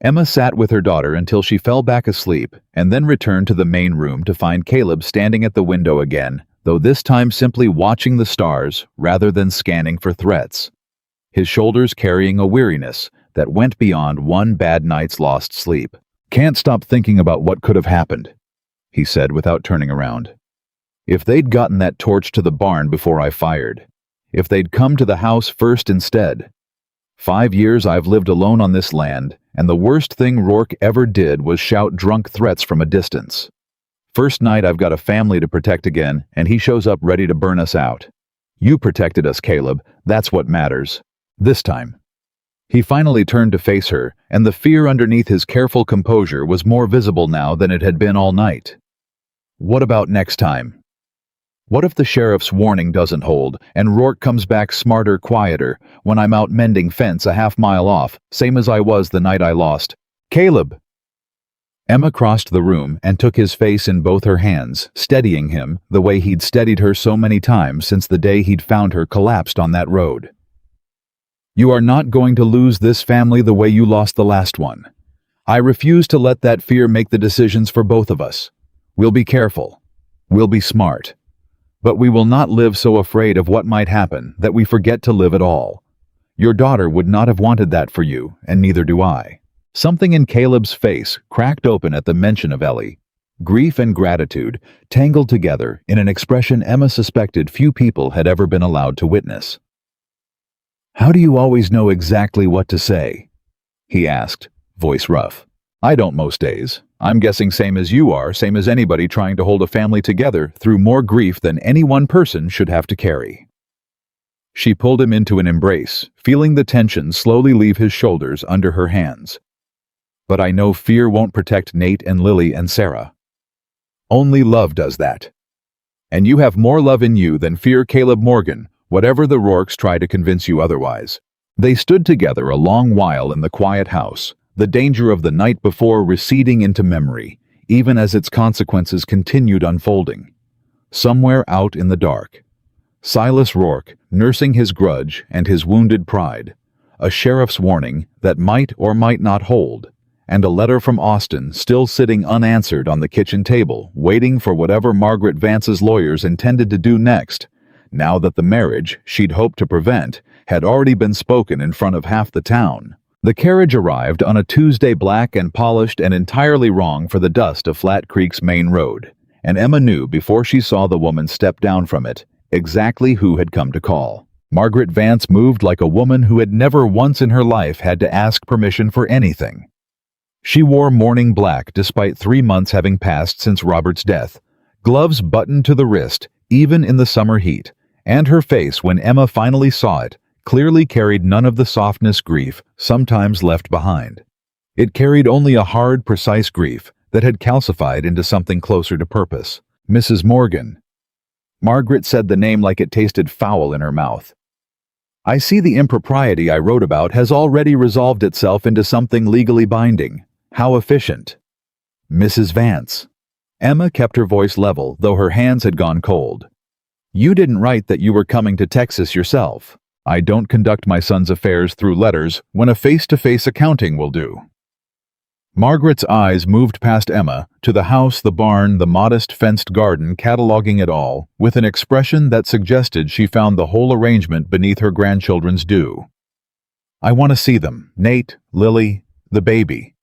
Emma sat with her daughter until she fell back asleep, and then returned to the main room to find Caleb standing at the window again, though this time simply watching the stars rather than scanning for threats, his shoulders carrying a weariness that went beyond one bad night's lost sleep. "Can't stop thinking about what could have happened," he said without turning around. "If they'd gotten that torch to the barn before I fired, if they'd come to the house first instead. 5 years I've lived alone on this land, and the worst thing Rourke ever did was shout drunk threats from a distance. First night I've got a family to protect again, and he shows up ready to burn us out. You protected us, Caleb. That's what matters. This time." He finally turned to face her, and the fear underneath his careful composure was more visible now than it had been all night. "What about next time? What if the sheriff's warning doesn't hold, and Rourke comes back smarter, quieter, when I'm out mending fence a half-mile off, same as I was the night I lost? Caleb!" Emma crossed the room and took his face in both her hands, steadying him the way he'd steadied her so many times since the day he'd found her collapsed on that road. "You are not going to lose this family the way you lost the last one. I refuse to let that fear make the decisions for both of us. We'll be careful. We'll be smart. But we will not live so afraid of what might happen that we forget to live at all. Your daughter would not have wanted that for you, and neither do I." Something in Caleb's face cracked open at the mention of Ellie. Grief and gratitude tangled together in an expression Emma suspected few people had ever been allowed to witness. "How do you always know exactly what to say?" he asked, voice rough. "I don't most days. I'm guessing same as you are, same as anybody trying to hold a family together through more grief than any one person should have to carry." She pulled him into an embrace, feeling the tension slowly leave his shoulders under her hands. "But I know fear won't protect Nate and Lily and Sarah. Only love does that. And you have more love in you than fear, Caleb Morgan, whatever the Rourkes try to convince you otherwise." They stood together a long while in the quiet house, the danger of the night before receding into memory, even as its consequences continued unfolding. Somewhere out in the dark, Silas Rourke, nursing his grudge and his wounded pride, a sheriff's warning that might or might not hold, and a letter from Austin still sitting unanswered on the kitchen table, waiting for whatever Margaret Vance's lawyers intended to do next, now that the marriage she'd hoped to prevent had already been spoken in front of half the town. The carriage arrived on a Tuesday, black and polished and entirely wrong for the dust of Flat Creek's main road, and Emma knew before she saw the woman step down from it exactly who had come to call. Margaret Vance moved like a woman who had never once in her life had to ask permission for anything. She wore mourning black despite 3 months having passed since Robert's death, gloves buttoned to the wrist, even in the summer heat, and her face, when Emma finally saw it, clearly carried none of the softness grief sometimes left behind. It carried only a hard, precise grief that had calcified into something closer to purpose. Mrs. Morgan. Margaret said the name like it tasted foul in her mouth. I see the impropriety I wrote about has already resolved itself into something legally binding. How efficient. Mrs. Vance. Emma kept her voice level, though her hands had gone cold. You didn't write that you were coming to Texas yourself. I don't conduct my son's affairs through letters when a face-to-face accounting will do. Margaret's eyes moved past Emma to the house, the barn, the modest fenced garden, cataloging it all with an expression that suggested she found the whole arrangement beneath her grandchildren's due. I want to see them, Nate, Lily, the baby.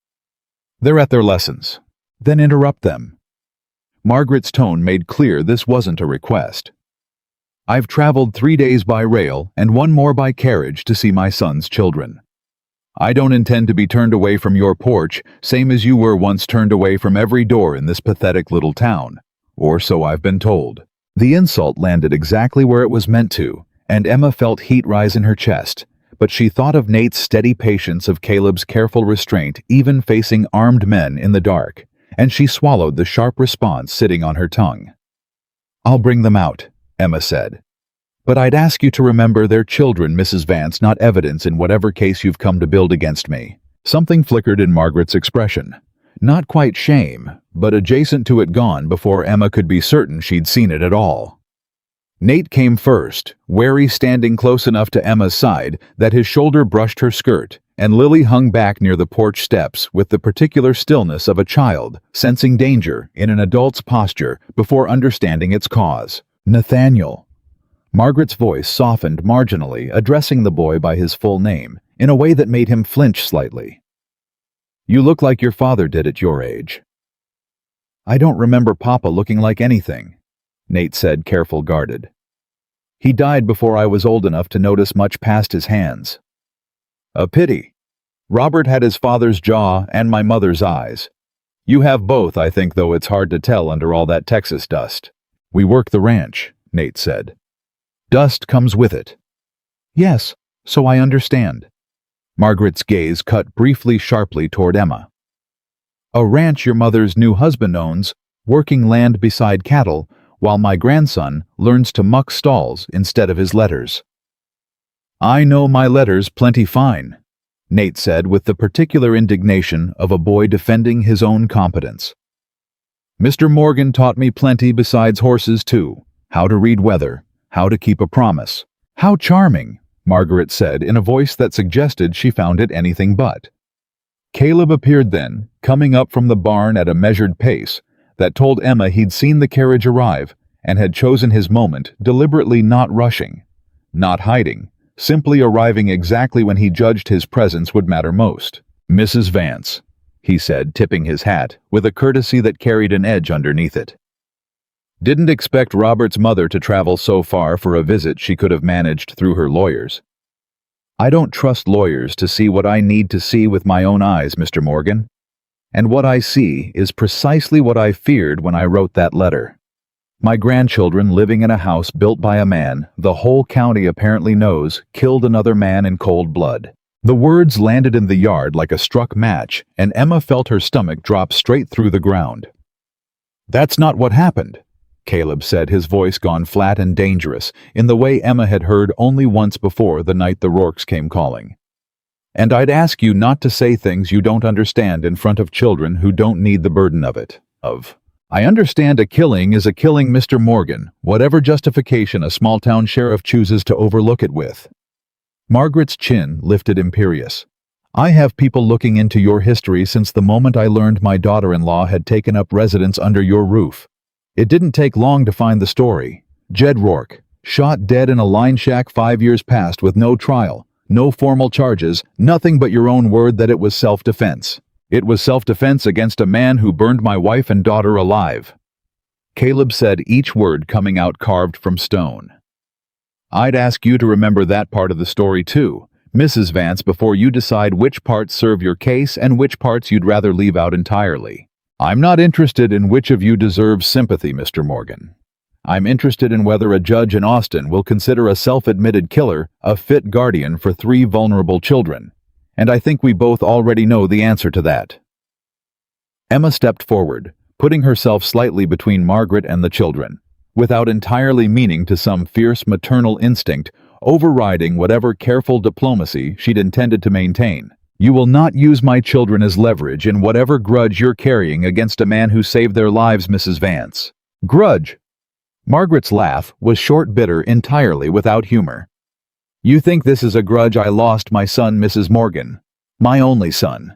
They're at their lessons. Then interrupt them. Margaret's tone made clear this wasn't a request. I've traveled 3 days by rail and 1 more by carriage to see my son's children. I don't intend to be turned away from your porch, same as you were once turned away from every door in this pathetic little town. Or so I've been told. The insult landed exactly where it was meant to, and Emma felt heat rise in her chest, but she thought of Nate's steady patience, of Caleb's careful restraint even facing armed men in the dark, and she swallowed the sharp response sitting on her tongue. I'll bring them out, Emma said. But I'd ask you to remember they're children, Mrs. Vance, not evidence in whatever case you've come to build against me. Something flickered in Margaret's expression. Not quite shame, but adjacent to it gone before Emma could be certain she'd seen it at all. Nate came first, wary, standing close enough to Emma's side that his shoulder brushed her skirt, and Lily hung back near the porch steps with the particular stillness of a child, sensing danger in an adult's posture before understanding its cause. Nathaniel. Margaret's voice softened marginally, addressing the boy by his full name, in a way that made him flinch slightly. You look like your father did at your age. I don't remember Papa looking like anything, Nate said, careful, guarded. He died before I was old enough to notice much past his hands. A pity. Robert had his father's jaw and my mother's eyes. You have both, I think, though it's hard to tell under all that Texas dust. We work the ranch, Nate said. Dust comes with it. Yes, so I understand. Margaret's gaze cut briefly sharply toward Emma. A ranch your mother's new husband owns, working land beside cattle, while my grandson learns to muck stalls instead of his letters. I know my letters plenty fine, Nate said with the particular indignation of a boy defending his own competence. Mr. Morgan taught me plenty besides horses too, how to read weather, how to keep a promise. How charming, Margaret said in a voice that suggested she found it anything but. Caleb appeared then, coming up from the barn at a measured pace that told Emma he'd seen the carriage arrive and had chosen his moment, deliberately not rushing, not hiding, simply arriving exactly when he judged his presence would matter most. Mrs. Vance, he said, tipping his hat, with a courtesy that carried an edge underneath it. Didn't expect Robert's mother to travel so far for a visit she could have managed through her lawyers. I don't trust lawyers to see what I need to see with my own eyes, Mr. Morgan. And what I see is precisely what I feared when I wrote that letter. My grandchildren living in a house built by a man the whole county apparently knows killed another man in cold blood. The words landed in the yard like a struck match, and Emma felt her stomach drop straight through the ground. That's not what happened, Caleb said, his voice gone flat and dangerous, in the way Emma had heard only once before the night the Rourkes came calling. And I'd ask you not to say things you don't understand in front of children who don't need the burden of it. I understand a killing is a killing, Mr. Morgan, whatever justification a small-town sheriff chooses to overlook it with. Margaret's chin lifted imperious. I have people looking into your history since the moment I learned my daughter-in-law had taken up residence under your roof. It didn't take long to find the story. Jed Rourke, shot dead in a line shack 5 years past with no trial, no formal charges, nothing but your own word that it was self-defense. It was self-defense against a man who burned my wife and daughter alive. Caleb said, each word coming out carved from stone. I'd ask you to remember that part of the story too, Mrs. Vance, before you decide which parts serve your case and which parts you'd rather leave out entirely. I'm not interested in which of you deserves sympathy, Mr. Morgan. I'm interested in whether a judge in Austin will consider a self-admitted killer a fit guardian for 3 vulnerable children, and I think we both already know the answer to that. Emma stepped forward, putting herself slightly between Margaret and the children, without entirely meaning to some fierce maternal instinct overriding whatever careful diplomacy she'd intended to maintain. You will not use my children as leverage in whatever grudge you're carrying against a man who saved their lives, Mrs. Vance. Grudge! Margaret's laugh was short, bitter, entirely without humor. You think this is a grudge I lost my son, Mrs. Morgan, my only son.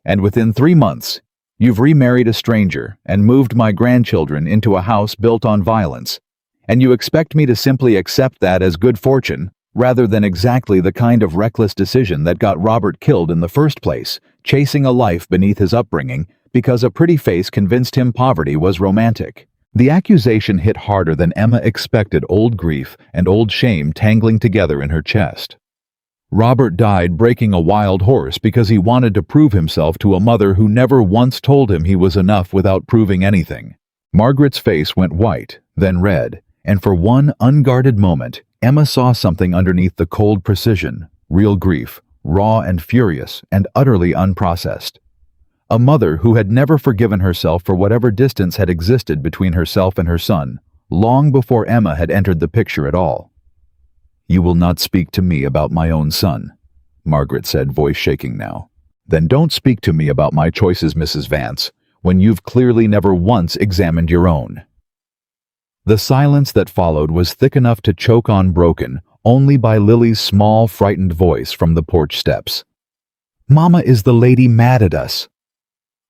And within 3 months, you've remarried a stranger and moved my grandchildren into a house built on violence, and you expect me to simply accept that as good fortune, rather than exactly the kind of reckless decision that got Robert killed in the first place, chasing a life beneath his upbringing because a pretty face convinced him poverty was romantic. The accusation hit harder than Emma expected, old grief and old shame tangling together in her chest. Robert died breaking a wild horse because he wanted to prove himself to a mother who never once told him he was enough without proving anything. Margaret's face went white, then red, and for one unguarded moment, Emma saw something underneath the cold precision, real grief, raw and furious and utterly unprocessed. A mother who had never forgiven herself for whatever distance had existed between herself and her son, long before Emma had entered the picture at all. You will not speak to me about my own son, Margaret said, voice shaking now. Then don't speak to me about my choices, Mrs. Vance, when you've clearly never once examined your own. The silence that followed was thick enough to choke on, broken only by Lily's small, frightened voice from the porch steps. Mama, is the lady mad at us?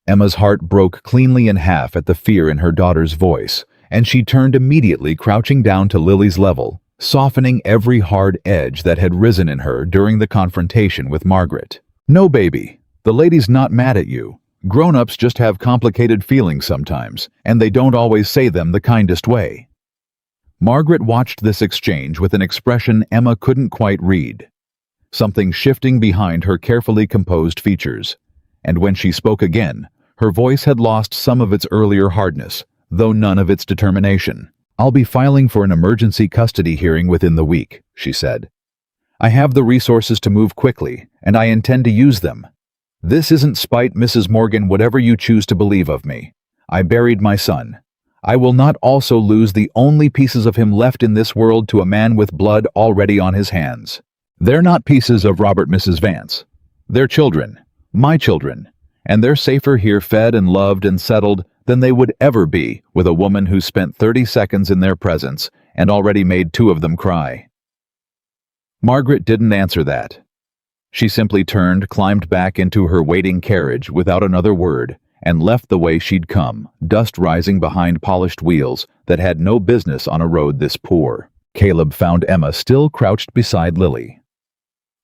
Emma's heart broke cleanly in half at the fear in her daughter's voice, and she turned immediately, crouching down to Lily's level, softening every hard edge that had risen in her during the confrontation with Margaret. No, baby, the lady's not mad at you. Grown-ups just have complicated feelings sometimes, and they don't always say them the kindest way. Margaret watched this exchange with an expression Emma couldn't quite read, something shifting behind her carefully composed features. And when she spoke again, her voice had lost some of its earlier hardness, though none of its determination. I'll be filing for an emergency custody hearing within the week, she said. I have the resources to move quickly, and I intend to use them. This isn't spite, Mrs. Morgan, whatever you choose to believe of me. I buried my son. I will not also lose the only pieces of him left in this world to a man with blood already on his hands. They're not pieces of Robert, Mrs. Vance. They're children. My children, and they're safer here, fed and loved and settled, than they would ever be with a woman who spent 30 seconds in their presence and already made 2 of them cry. Margaret didn't answer that. She simply turned, climbed back into her waiting carriage without another word, and left the way she'd come, dust rising behind polished wheels that had no business on a road this poor. Caleb found Emma still crouched beside Lily,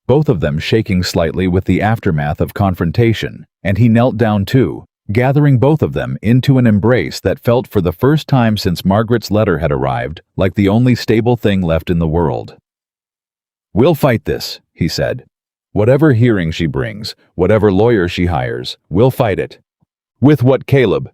both of them shaking slightly with the aftermath of confrontation, and he knelt down too, gathering both of them into an embrace that felt for the first time since Margaret's letter had arrived like the only stable thing left in the world. We'll fight this, he said. Whatever hearing she brings, whatever lawyer she hires, we'll fight it. With what, Caleb?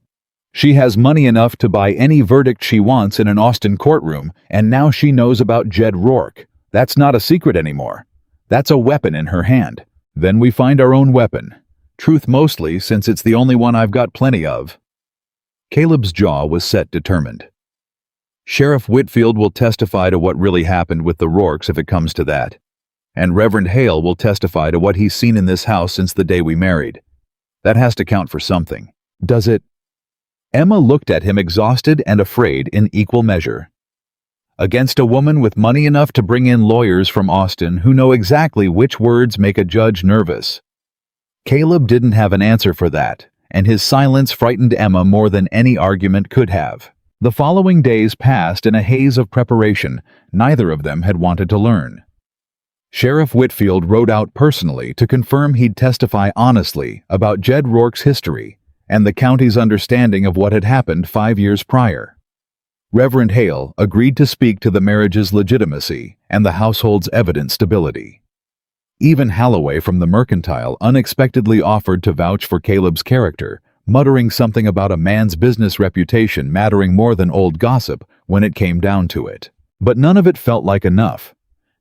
She has money enough to buy any verdict she wants in an Austin courtroom, and now she knows about Jed Rourke. That's not a secret anymore. That's a weapon in her hand. Then we find our own weapon. Truth mostly, since it's the only one I've got plenty of. Caleb's jaw was set, determined. Sheriff Whitfield will testify to what really happened with the Rourkes if it comes to that. And Reverend Hale will testify to what he's seen in this house since the day we married. That has to count for something. Does it? Emma looked at him, exhausted and afraid in equal measure. Against a woman with money enough to bring in lawyers from Austin who know exactly which words make a judge nervous. Caleb didn't have an answer for that, and his silence frightened Emma more than any argument could have. The following days passed in a haze of preparation neither of them had wanted to learn. Sheriff Whitfield rode out personally to confirm he'd testify honestly about Jed Rourke's history and the county's understanding of what had happened 5 years prior. Reverend Hale agreed to speak to the marriage's legitimacy and the household's evident stability. Even Holloway from the Mercantile unexpectedly offered to vouch for Caleb's character, muttering something about a man's business reputation mattering more than old gossip when it came down to it. But none of it felt like enough.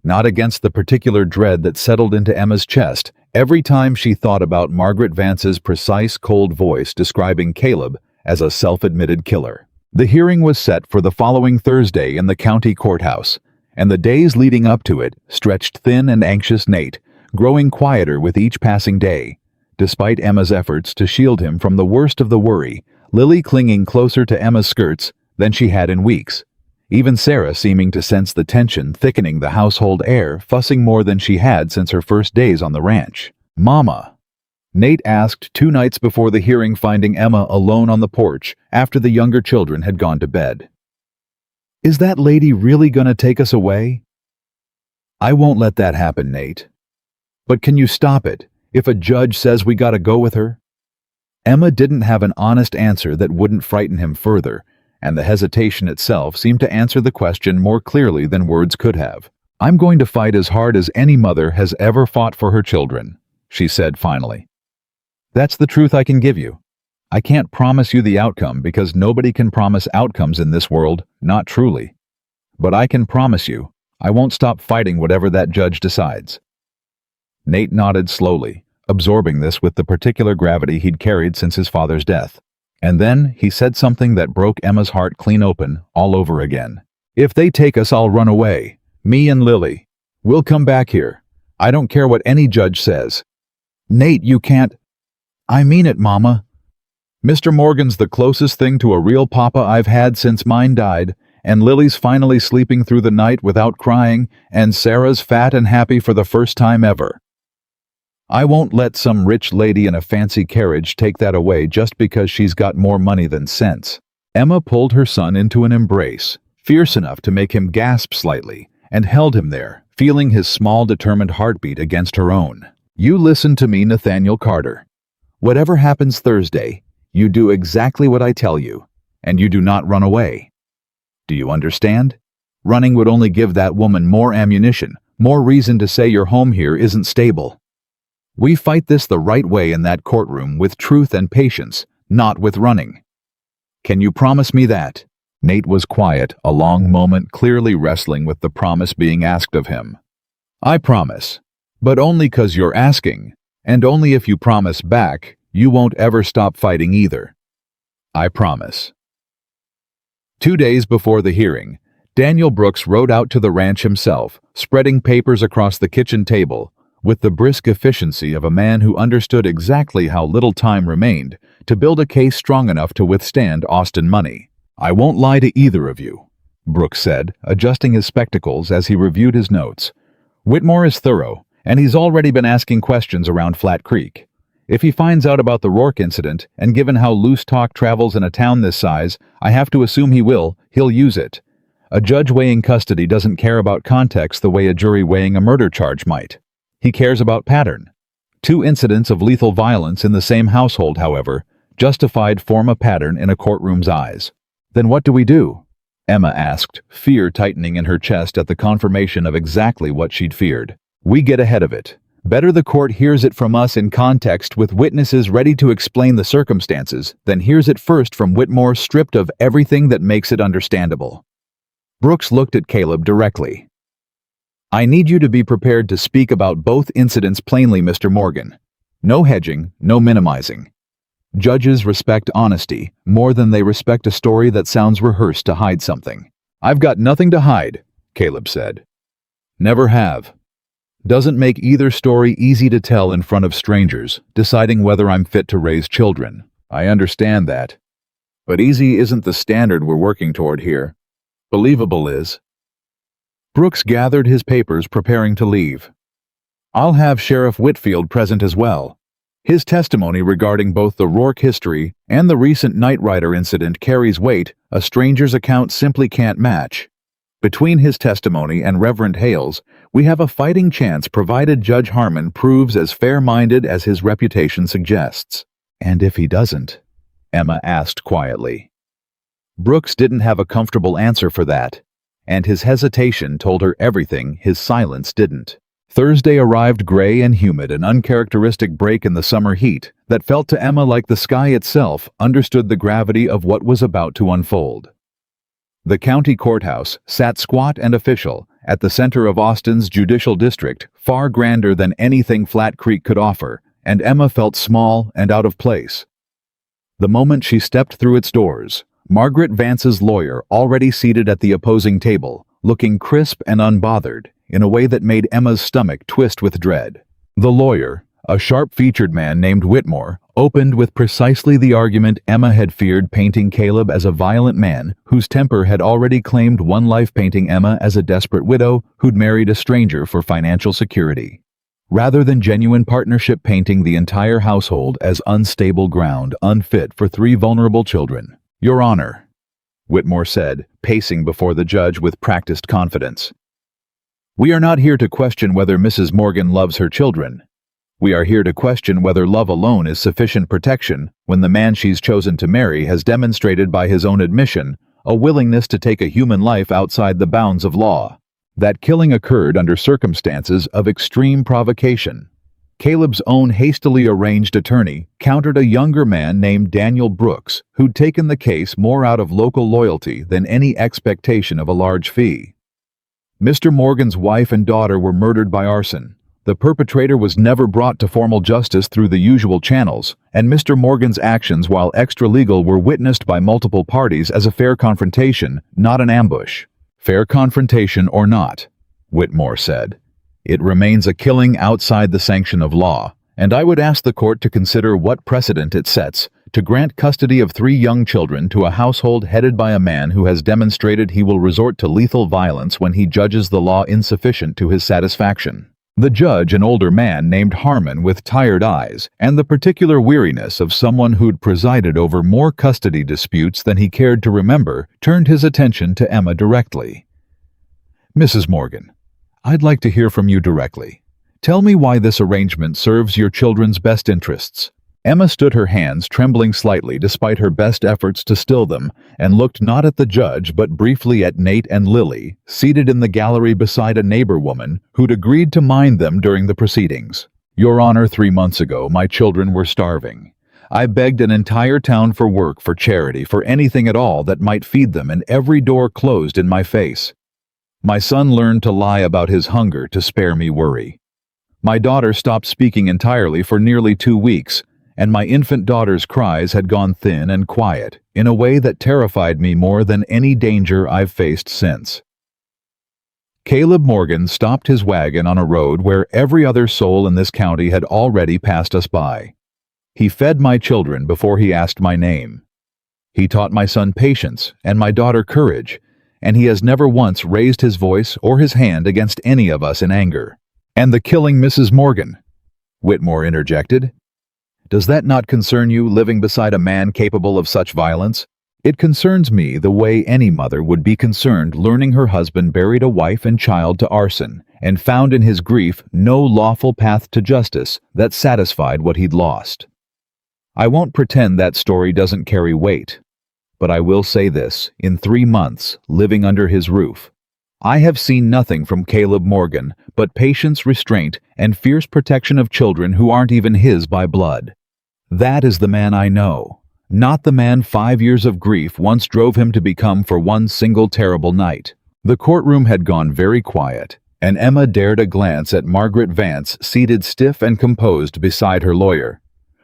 Not against the particular dread that settled into Emma's chest every time she thought about Margaret Vance's precise, cold voice describing Caleb as a self-admitted killer. The hearing was set for the following Thursday in the county courthouse, and the days leading up to it stretched thin and anxious Nate, growing quieter with each passing day. Despite Emma's efforts to shield him from the worst of the worry, Lily clinging closer to Emma's skirts than she had in weeks. Even Sarah seeming to sense the tension thickening the household air, fussing more than she had since her first days on the ranch. "Mama," Nate asked 2 nights before the hearing, finding Emma alone on the porch after the younger children had gone to bed. "Is that lady really gonna take us away?" "I won't let that happen, Nate." "But can you stop it if a judge says we gotta go with her?" Emma didn't have an honest answer that wouldn't frighten him further, and the hesitation itself seemed to answer the question more clearly than words could have. "I'm going to fight as hard as any mother has ever fought for her children," she said finally. "That's the truth I can give you. I can't promise you the outcome because nobody can promise outcomes in this world, not truly. But I can promise you, I won't stop fighting whatever that judge decides." Nate nodded slowly, absorbing this with the particular gravity he'd carried since his father's death. And then he said something that broke Emma's heart clean open all over again. "If they take us, I'll run away. Me and Lily. We'll come back here. I don't care what any judge says." "Nate, you can't." "I mean it, Mama. Mr. Morgan's the closest thing to a real papa I've had since mine died, and Lily's finally sleeping through the night without crying, and Sarah's fat and happy for the first time ever. I won't let some rich lady in a fancy carriage take that away just because she's got more money than sense." Emma pulled her son into an embrace, fierce enough to make him gasp slightly, and held him there, feeling his small, determined heartbeat against her own. "You listen to me, Nathaniel Carter. Whatever happens Thursday, you do exactly what I tell you, and you do not run away. Do you understand? Running would only give that woman more ammunition, more reason to say your home here isn't stable. We fight this the right way in that courtroom with truth and patience, not with running. Can you promise me that?" Nate was quiet, a long moment, clearly wrestling with the promise being asked of him. "I promise, but only 'cause you're asking, and only if you promise back, you won't ever stop fighting either. I promise." 2 days before the hearing, Daniel Brooks rode out to the ranch himself, spreading papers across the kitchen table, with the brisk efficiency of a man who understood exactly how little time remained to build a case strong enough to withstand Austin money. "I won't lie to either of you," Brooks said, adjusting his spectacles as he reviewed his notes. "Whitmore is thorough, and he's already been asking questions around Flat Creek. If he finds out about the Rourke incident, and given how loose talk travels in a town this size, I have to assume he'll use it. A judge weighing custody doesn't care about context the way a jury weighing a murder charge might. He cares about pattern. 2 incidents of lethal violence in the same household, however, justified form a pattern in a courtroom's eyes." "Then what do we do?" Emma asked, fear tightening in her chest at the confirmation of exactly what she'd feared. "We get ahead of it. Better the court hears it from us in context with witnesses ready to explain the circumstances than hears it first from Whitmore stripped of everything that makes it understandable." Brooks looked at Caleb directly. "I need you to be prepared to speak about both incidents plainly, Mr. Morgan. No hedging, no minimizing. Judges respect honesty more than they respect a story that sounds rehearsed to hide something." "I've got nothing to hide," Caleb said. "Never have. Doesn't make either story easy to tell in front of strangers, deciding whether I'm fit to raise children. I understand that. But easy isn't the standard we're working toward here. Believable is." Brooks gathered his papers, preparing to leave. "I'll have Sheriff Whitfield present as well. His testimony regarding both the Rourke history and the recent Night Rider incident carries weight a stranger's account simply can't match. Between his testimony and Reverend Hale's, we have a fighting chance provided Judge Harmon proves as fair-minded as his reputation suggests." "And if he doesn't?" Emma asked quietly. Brooks didn't have a comfortable answer for that, and his hesitation told her everything his silence didn't. Thursday arrived gray and humid, an uncharacteristic break in the summer heat that felt to Emma like the sky itself understood the gravity of what was about to unfold. The county courthouse sat squat and official at the center of Austin's judicial district, far grander than anything Flat Creek could offer, and Emma felt small and out of place. The moment she stepped through its doors, Margaret Vance's lawyer, already seated at the opposing table, looking crisp and unbothered, in a way that made Emma's stomach twist with dread. The lawyer, a sharp-featured man named Whitmore, opened with precisely the argument Emma had feared, painting Caleb as a violent man whose temper had already claimed one life, painting Emma as a desperate widow who'd married a stranger for financial security. Rather than genuine partnership, painting the entire household as unstable ground, unfit for 3 vulnerable children. "Your Honor," Whitmore said, pacing before the judge with practiced confidence. "We are not here to question whether Mrs. Morgan loves her children. We are here to question whether love alone is sufficient protection when the man she's chosen to marry has demonstrated by his own admission a willingness to take a human life outside the bounds of law. That killing occurred under circumstances of extreme provocation. Caleb's own hastily arranged attorney countered a younger man named Daniel Brooks, who'd taken the case more out of local loyalty than any expectation of a large fee. Mr. Morgan's wife and daughter were murdered by arson. The perpetrator was never brought to formal justice through the usual channels, and Mr. Morgan's actions, while extra-legal, were witnessed by multiple parties as a fair confrontation, not an ambush. Fair confrontation or not," Whitmore said, "it remains a killing outside the sanction of law, and I would ask the court to consider what precedent it sets to grant custody of 3 young children to a household headed by a man who has demonstrated he will resort to lethal violence when he judges the law insufficient to his satisfaction." The judge, an older man named Harmon with tired eyes and the particular weariness of someone who'd presided over more custody disputes than he cared to remember, turned his attention to Emma directly. "Mrs. Morgan, I'd like to hear from you directly. Tell me why this arrangement serves your children's best interests." Emma stood, her hands trembling slightly despite her best efforts to still them, and looked not at the judge but briefly at Nate and Lily, seated in the gallery beside a neighbor woman who'd agreed to mind them during the proceedings. "Your Honor, 3 months ago, my children were starving. I begged an entire town for work, for charity, for anything at all that might feed them, and every door closed in my face. My son learned to lie about his hunger to spare me worry. My daughter stopped speaking entirely for nearly 2 weeks, and my infant daughter's cries had gone thin and quiet in a way that terrified me more than any danger I've faced since." Caleb Morgan stopped his wagon on a road where every other soul in this county had already passed us by. He fed my children before he asked my name. He taught my son patience and my daughter courage, and he has never once raised his voice or his hand against any of us in anger. "And the killing Mrs. Morgan," Whitmore interjected. "Does that not concern you, living beside a man capable of such violence?" "It concerns me the way any mother would be concerned learning her husband buried a wife and child to arson, and found in his grief no lawful path to justice that satisfied what he'd lost. I won't pretend that story doesn't carry weight, but I will say this: in 3 months, living under his roof, I have seen nothing from Caleb Morgan but patience, restraint, and fierce protection of children who aren't even his by blood. That is the man I know, not the man 5 years of grief once drove him to become for one single terrible night." The courtroom had gone very quiet, and Emma dared a glance at Margaret Vance seated stiff and composed beside her lawyer.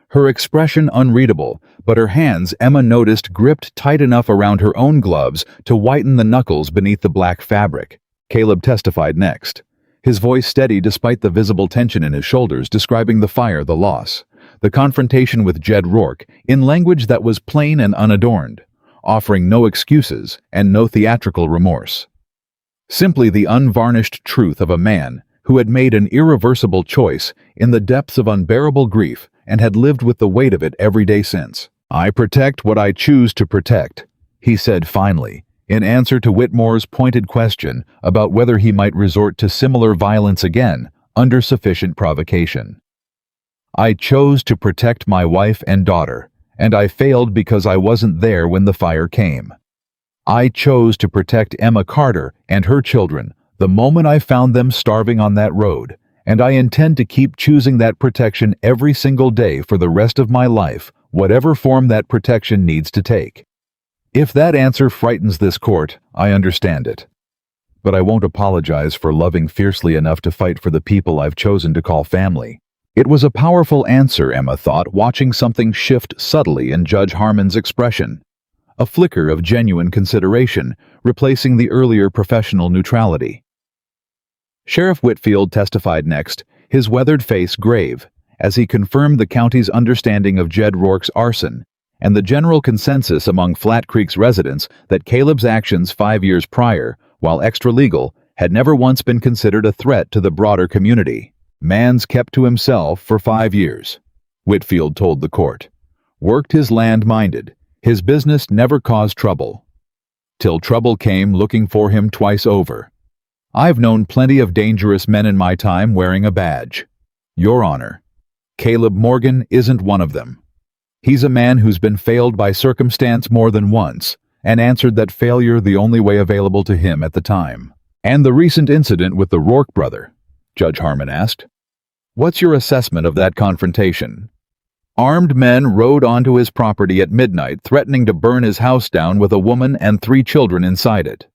Her expression unreadable, but her hands, Emma noticed, gripped tight enough around her own gloves to whiten the knuckles beneath the black fabric. Caleb testified next, his voice steady despite the visible tension in his shoulders, describing the fire, the loss, the confrontation with Jed Rourke, in language that was plain and unadorned, offering no excuses and no theatrical remorse. Simply the unvarnished truth of a man who had made an irreversible choice in the depths of unbearable grief and had lived with the weight of it every day since. "I protect what I choose to protect," he said finally, in answer to Whitmore's pointed question about whether he might resort to similar violence again under sufficient provocation. "I chose to protect my wife and daughter, and I failed because I wasn't there when the fire came. I chose to protect Emma Carter and her children the moment I found them starving on that road, and I intend to keep choosing that protection every single day for the rest of my life, whatever form that protection needs to take. If that answer frightens this court, I understand it. But I won't apologize for loving fiercely enough to fight for the people I've chosen to call family. It was a powerful answer, Emma thought, watching something shift subtly in Judge Harmon's expression. A flicker of genuine consideration, replacing the earlier professional neutrality. Sheriff Whitfield testified next, his weathered face grave, as he confirmed the county's understanding of Jed Rourke's arson, and the general consensus among Flat Creek's residents that Caleb's actions 5 years prior, while extra-legal, had never once been considered a threat to the broader community. Man's kept to himself for 5 years, Whitfield told the court. Worked his land minded. His business never caused trouble. Till trouble came looking for him twice over. I've known plenty of dangerous men in my time wearing a badge. Your Honor, Caleb Morgan isn't one of them. He's a man who's been failed by circumstance more than once, and answered that failure the only way available to him at the time. And the recent incident with the Rourke brother, Judge Harmon asked. What's your assessment of that confrontation? Armed men rode onto his property at midnight, threatening to burn his house down with a woman and 3 children inside it.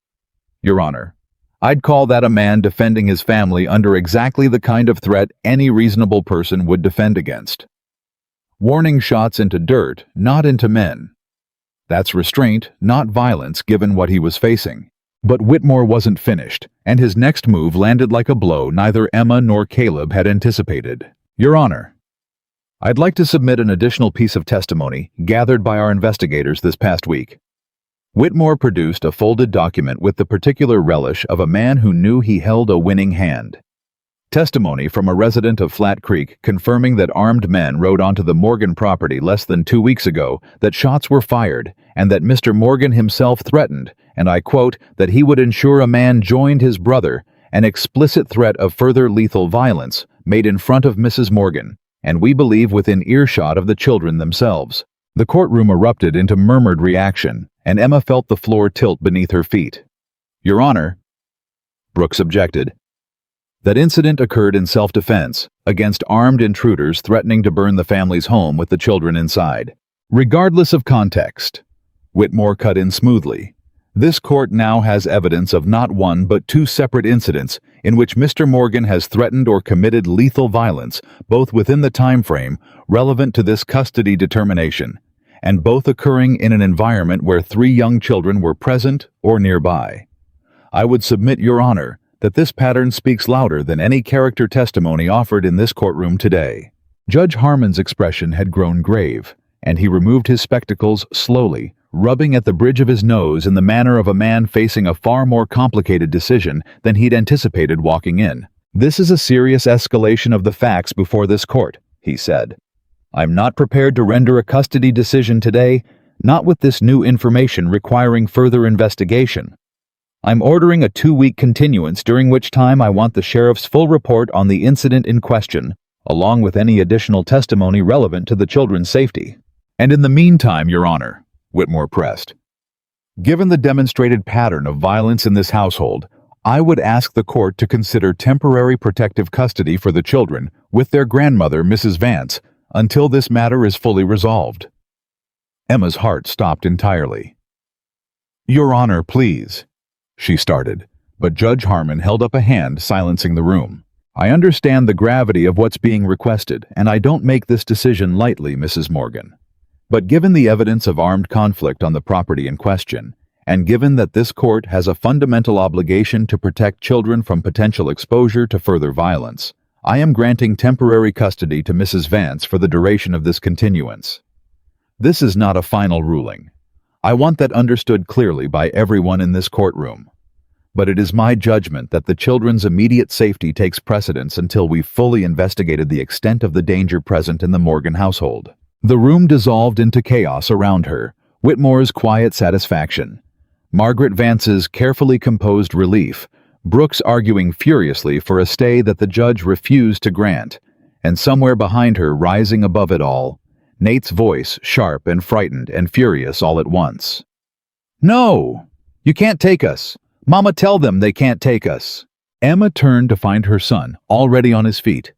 Your Honor, I'd call that a man defending his family under exactly the kind of threat any reasonable person would defend against. Warning shots into dirt, not into men. That's restraint, not violence, given what he was facing. But Whitmore wasn't finished, and his next move landed like a blow neither Emma nor Caleb had anticipated. Your Honor, I'd like to submit an additional piece of testimony gathered by our investigators this past week. Whitmore produced a folded document with the particular relish of a man who knew he held a winning hand. Testimony from a resident of Flat Creek confirming that armed men rode onto the Morgan property less than 2 weeks ago, that shots were fired, and that Mr. Morgan himself threatened, and I quote, that he would ensure a man joined his brother, an explicit threat of further lethal violence made in front of Mrs. Morgan, and we believe within earshot of the children themselves. The courtroom erupted into murmured reaction, and Emma felt the floor tilt beneath her feet. Your Honor, Brooks objected. That incident occurred in self-defense, against armed intruders threatening to burn the family's home with the children inside. Regardless of context, Whitmore cut in smoothly. This court now has evidence of not one but 2 separate incidents in which Mr. Morgan has threatened or committed lethal violence, both within the time frame relevant to this custody determination, and both occurring in an environment where 3 young children were present or nearby. I would submit, Your Honor, that this pattern speaks louder than any character testimony offered in this courtroom today. Judge Harmon's expression had grown grave, and he removed his spectacles slowly, rubbing at the bridge of his nose in the manner of a man facing a far more complicated decision than he'd anticipated walking in. This is a serious escalation of the facts before this court, he said. I'm not prepared to render a custody decision today, not with this new information requiring further investigation. I'm ordering a 2-week continuance during which time I want the sheriff's full report on the incident in question, along with any additional testimony relevant to the children's safety. And in the meantime, Your Honor, Whitmore pressed, given the demonstrated pattern of violence in this household, I would ask the court to consider temporary protective custody for the children with their grandmother, Mrs. Vance, until this matter is fully resolved. Emma's heart stopped entirely. Your Honor, please, she started, but Judge Harmon held up a hand, silencing the room. I understand the gravity of what's being requested, and I don't make this decision lightly, Mrs. Morgan. But given the evidence of armed conflict on the property in question, and given that this court has a fundamental obligation to protect children from potential exposure to further violence, I am granting temporary custody to Mrs. Vance for the duration of this continuance. This is not a final ruling. I want that understood clearly by everyone in this courtroom. But it is my judgment that the children's immediate safety takes precedence until we've fully investigated the extent of the danger present in the Morgan household. The room dissolved into chaos around her, Whitmore's quiet satisfaction, Margaret Vance's carefully composed relief, Brooks arguing furiously for a stay that the judge refused to grant, and somewhere behind her, rising above it all, Nate's voice, sharp and frightened and furious all at once. No! You can't take us. Mama, tell them they can't take us." Emma turned to find her son, already on his feet.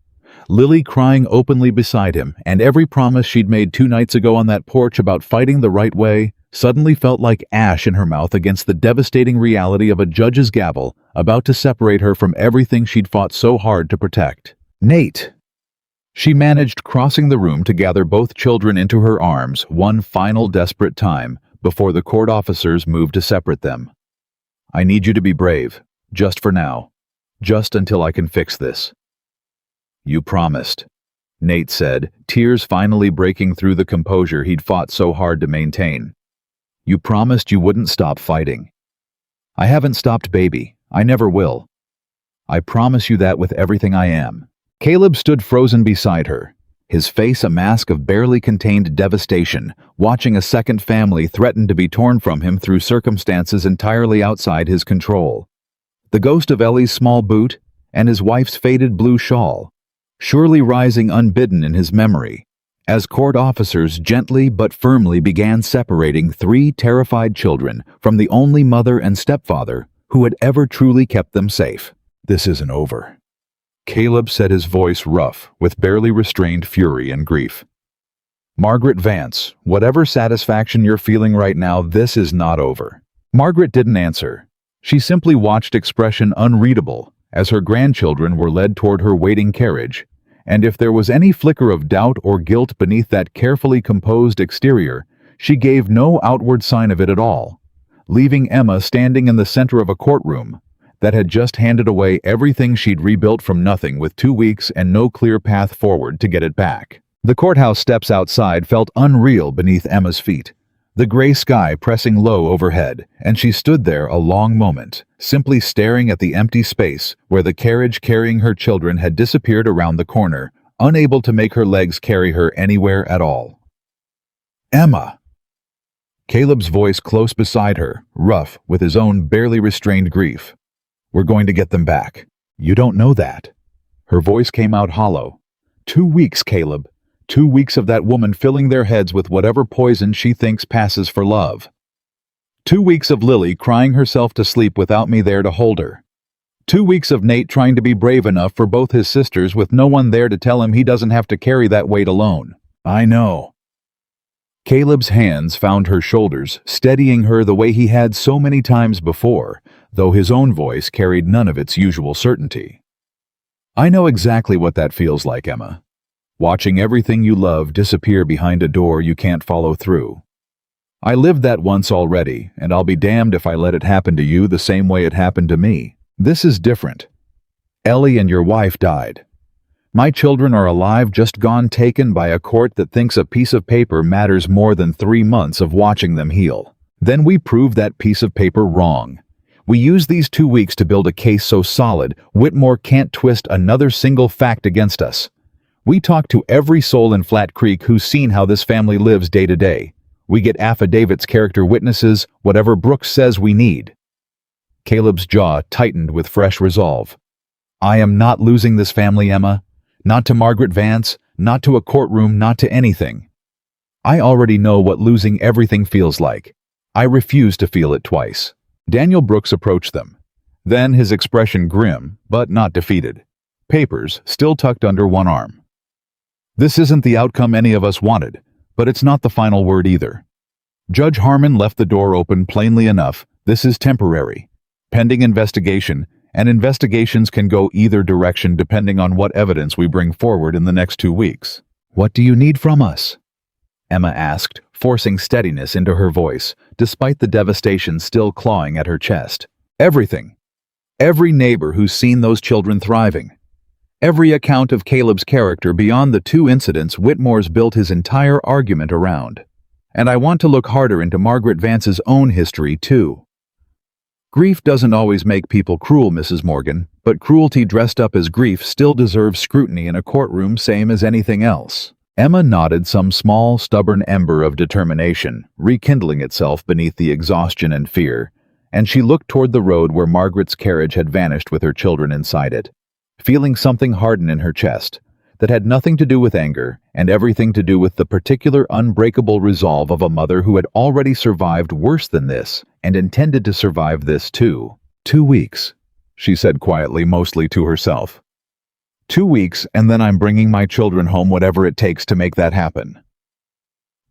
Lily crying openly beside him, and every promise she'd made 2 nights ago on that porch about fighting the right way suddenly felt like ash in her mouth against the devastating reality of a judge's gavel about to separate her from everything she'd fought so hard to protect. "Nate!" She managed crossing the room to gather both children into her arms one final desperate time before the court officers moved to separate them. "I need you to be brave, just for now. Just until I can fix this." "You promised," Nate said, tears finally breaking through the composure he'd fought so hard to maintain. "You promised you wouldn't stop fighting." "I haven't stopped, baby. I never will. I promise you that with everything I am." Caleb stood frozen beside her, his face a mask of barely contained devastation, watching a second family threaten to be torn from him through circumstances entirely outside his control. The ghost of Ellie's small boot and his wife's faded blue shawl, surely rising unbidden in his memory, as court officers gently but firmly began separating 3 terrified children from the only mother and stepfather who had ever truly kept them safe. "This isn't over." Caleb said, his voice rough with barely restrained fury and grief. "Margaret Vance, whatever satisfaction you're feeling right now, this is not over." Margaret didn't answer. She simply watched, expression unreadable, as her grandchildren were led toward her waiting carriage, and if there was any flicker of doubt or guilt beneath that carefully composed exterior, she gave no outward sign of it at all, leaving Emma standing in the center of a courtroom that had just handed away everything she'd rebuilt from nothing with 2 weeks and no clear path forward to get it back. The courthouse steps outside felt unreal beneath Emma's feet, the gray sky pressing low overhead, and she stood there a long moment, simply staring at the empty space where the carriage carrying her children had disappeared around the corner, unable to make her legs carry her anywhere at all. "Emma!" Caleb's voice close beside her, rough with his own barely restrained grief. "We're going to get them back. You don't know that." Her voice came out hollow. 2 weeks, Caleb. 2 weeks of that woman filling their heads with whatever poison she thinks passes for love. 2 weeks of Lily crying herself to sleep without me there to hold her. 2 weeks of Nate trying to be brave enough for both his sisters with no one there to tell him he doesn't have to carry that weight alone. "I know." Caleb's hands found her shoulders, steadying her the way he had so many times before, though his own voice carried none of its usual certainty. "I know exactly what that feels like, Emma. Watching everything you love disappear behind a door you can't follow through. I lived that once already, and I'll be damned if I let it happen to you the same way it happened to me. This is different. Ellie and your wife died. My children are alive, just gone, taken by a court that thinks a piece of paper matters more than 3 months of watching them heal. Then we prove that piece of paper wrong. We use these 2 weeks to build a case so solid Whitmore can't twist another single fact against us. We talk to every soul in Flat Creek who's seen how this family lives day to day. We get affidavits, character witnesses, whatever Brooks says we need." Caleb's jaw tightened with fresh resolve. "I am not losing this family, Emma. Not to Margaret Vance, not to a courtroom, not to anything. I already know what losing everything feels like. I refuse to feel it twice." Daniel Brooks approached them. Then his expression grim, but not defeated. Papers still tucked under one arm. "This isn't the outcome any of us wanted, but it's not the final word either." Judge Harmon left the door open plainly enough. "This is temporary, pending investigation, and investigations can go either direction depending on what evidence we bring forward in the next 2 weeks. "What do you need from us?" Emma asked, forcing steadiness into her voice, despite the devastation still clawing at her chest. "Everything. Every neighbor who's seen those children thriving. Every account of Caleb's character beyond the 2 incidents Whitmore's built his entire argument around. And I want to look harder into Margaret Vance's own history, too. Grief doesn't always make people cruel, Mrs. Morgan, but cruelty dressed up as grief still deserves scrutiny in a courtroom, same as anything else." Emma nodded, some small, stubborn ember of determination rekindling itself beneath the exhaustion and fear, and she looked toward the road where Margaret's carriage had vanished with her children inside it, feeling something harden in her chest that had nothing to do with anger and everything to do with the particular unbreakable resolve of a mother who had already survived worse than this, and intended to survive this too. 2 weeks, she said quietly, mostly to herself. 2 weeks, and then I'm bringing my children home, whatever it takes to make that happen.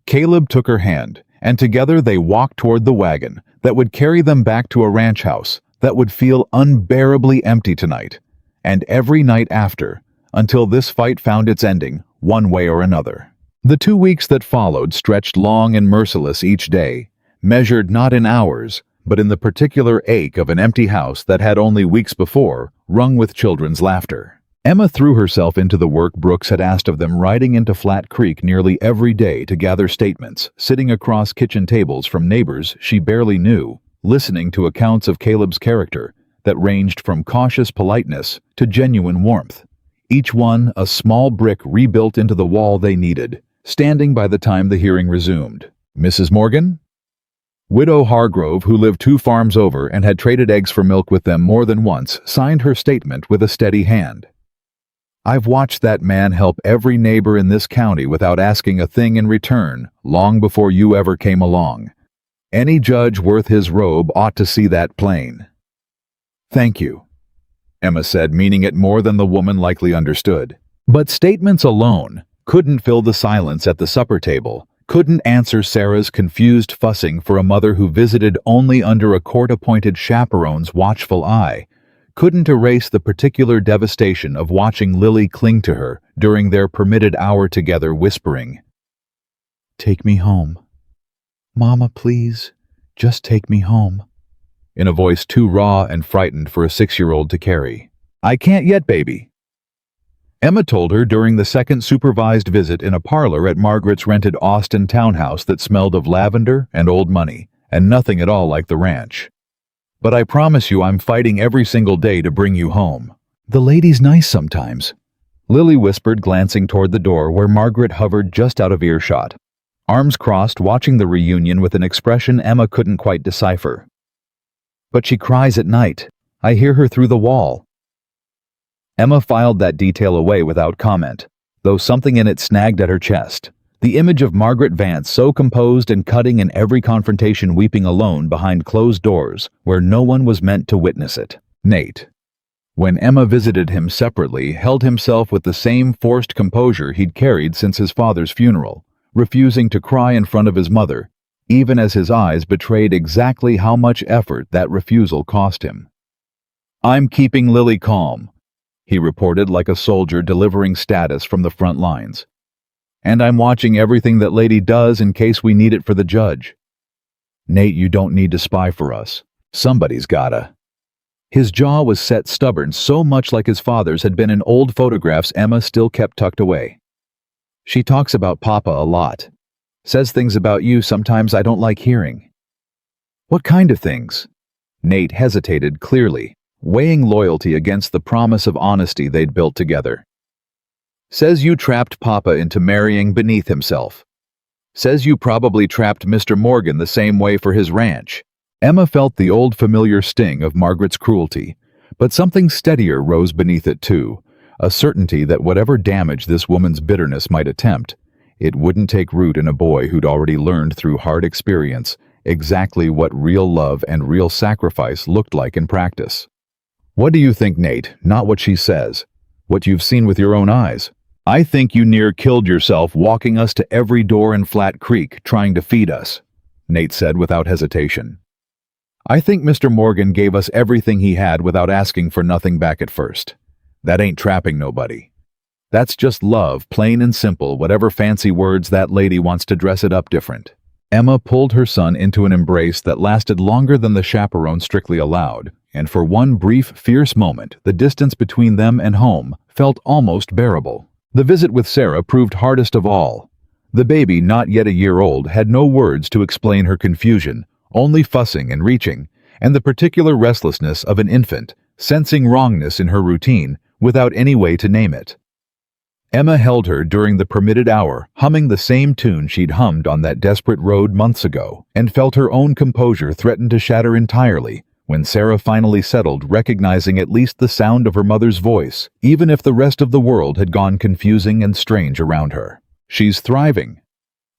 Caleb took her hand, and together they walked toward the wagon that would carry them back to a ranch house that would feel unbearably empty tonight, and every night after, until this fight found its ending, one way or another. The 2 weeks that followed stretched long and merciless each day, measured not in hours, but in the particular ache of an empty house that had only weeks before rung with children's laughter. Emma threw herself into the work Brooks had asked of them, riding into Flat Creek nearly every day to gather statements, sitting across kitchen tables from neighbors she barely knew, listening to accounts of Caleb's character that ranged from cautious politeness to genuine warmth, each one a small brick rebuilt into the wall they needed, standing by the time the hearing resumed. Mrs. Morgan? Widow Hargrove, who lived 2 farms over and had traded eggs for milk with them more than once, signed her statement with a steady hand. I've watched that man help every neighbor in this county without asking a thing in return long before you ever came along. Any judge worth his robe ought to see that plain. Thank you, Emma said, meaning it more than the woman likely understood. But statements alone couldn't fill the silence at the supper table, couldn't answer Sarah's confused fussing for a mother who visited only under a court-appointed chaperone's watchful eye, couldn't erase the particular devastation of watching Lily cling to her during their permitted hour together, whispering, "Take me home. Mama, please, just take me home," in a voice too raw and frightened for a 6-year-old to carry. "I can't yet, baby," Emma told her during the second supervised visit in a parlor at Margaret's rented Austin townhouse that smelled of lavender and old money, and nothing at all like the ranch. "But I promise you I'm fighting every single day to bring you home." "The lady's nice sometimes," Lily whispered, glancing toward the door where Margaret hovered just out of earshot, arms crossed, watching the reunion with an expression Emma couldn't quite decipher. "But she cries at night. I hear her through the wall." Emma filed that detail away without comment, though something in it snagged at her chest. The image of Margaret Vance, so composed and cutting in every confrontation, weeping alone behind closed doors where no one was meant to witness it. Nate, when Emma visited him separately, held himself with the same forced composure he'd carried since his father's funeral, refusing to cry in front of his mother, even as his eyes betrayed exactly how much effort that refusal cost him. "I'm keeping Lily calm," he reported like a soldier delivering status from the front lines. "And I'm watching everything that lady does in case we need it for the judge." "Nate, you don't need to spy for us. Somebody's gotta." His jaw was set stubborn, so much like his father's had been in old photographs Emma still kept tucked away. "She talks about Papa a lot. Says things about you sometimes I don't like hearing." "What kind of things?" Nate hesitated, clearly weighing loyalty against the promise of honesty they'd built together. "Says you trapped Papa into marrying beneath himself. Says you probably trapped Mr. Morgan the same way for his ranch." Emma felt the old familiar sting of Margaret's cruelty, but something steadier rose beneath it too, a certainty that whatever damage this woman's bitterness might attempt, it wouldn't take root in a boy who'd already learned through hard experience exactly what real love and real sacrifice looked like in practice. "What do you think, Nate? Not what she says. What you've seen with your own eyes. I think you near killed yourself walking us to every door in Flat Creek trying to feed us," Nate said without hesitation. "I think Mr. Morgan gave us everything he had without asking for nothing back at first. That ain't trapping nobody. That's just love, plain and simple, whatever fancy words that lady wants to dress it up different." Emma pulled her son into an embrace that lasted longer than the chaperone strictly allowed, and for one brief, fierce moment, the distance between them and home felt almost bearable. The visit with Sarah proved hardest of all. The baby, not yet a year old, had no words to explain her confusion, only fussing and reaching, and the particular restlessness of an infant, sensing wrongness in her routine without any way to name it. Emma held her during the permitted hour, humming the same tune she'd hummed on that desperate road months ago, and felt her own composure threaten to shatter entirely when Sarah finally settled, recognizing at least the sound of her mother's voice, even if the rest of the world had gone confusing and strange around her. "She's thriving,"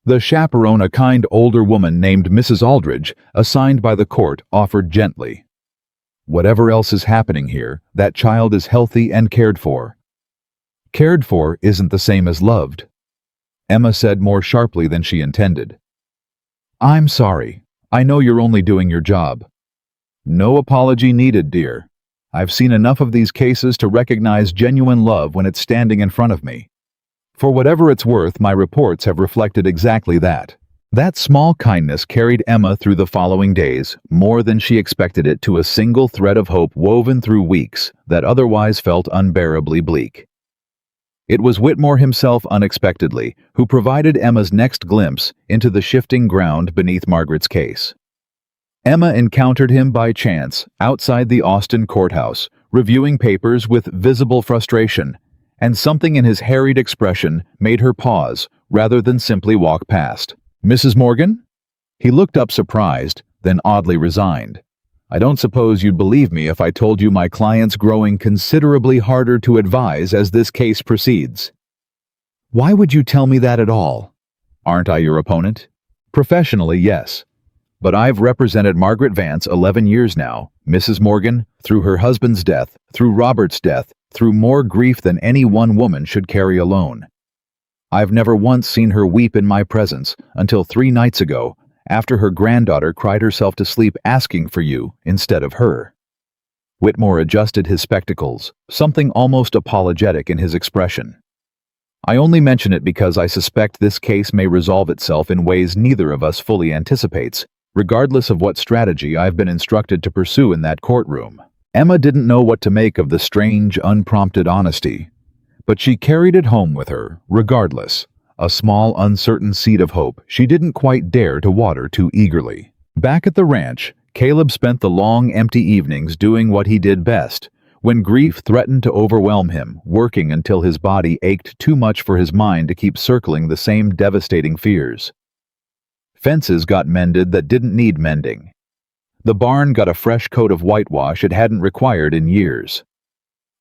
The chaperone, a kind older woman named Mrs. Aldridge, assigned by the court, offered gently. Whatever else is happening here, that child is healthy and cared for. Cared for isn't the same as loved, Emma said more sharply than she intended. I'm sorry. I know you're only doing your job. No apology needed, dear. I've seen enough of these cases to recognize genuine love when it's standing in front of me. For whatever it's worth, my reports have reflected exactly that. That small kindness carried Emma through the following days, more than she expected it, to a single thread of hope woven through weeks that otherwise felt unbearably bleak. It was Whitmore himself, unexpectedly, who provided Emma's next glimpse into the shifting ground beneath Margaret's case. Emma encountered him by chance outside the Austin courthouse, reviewing papers with visible frustration, and something in his harried expression made her pause rather than simply walk past. Mrs. Morgan? He looked up surprised, then oddly resigned. I don't suppose you'd believe me if I told you my client's growing considerably harder to advise as this case proceeds. Why would you tell me that at all? Aren't I your opponent? Professionally, yes. But I've represented Margaret Vance 11 years now, Mrs. Morgan, through her husband's death, through Robert's death, through more grief than any one woman should carry alone. I've never once seen her weep in my presence until 3 nights ago, after her granddaughter cried herself to sleep asking for you instead of her. Whitmore adjusted his spectacles, something almost apologetic in his expression. I only mention it because I suspect this case may resolve itself in ways neither of us fully anticipates, regardless of what strategy I've been instructed to pursue in that courtroom. Emma didn't know what to make of the strange, unprompted honesty, but she carried it home with her, regardless, a small, uncertain seed of hope she didn't quite dare to water too eagerly. Back at the ranch, Caleb spent the long, empty evenings doing what he did best, when grief threatened to overwhelm him, working until his body ached too much for his mind to keep circling the same devastating fears. Fences got mended that didn't need mending. The barn got a fresh coat of whitewash it hadn't required in years.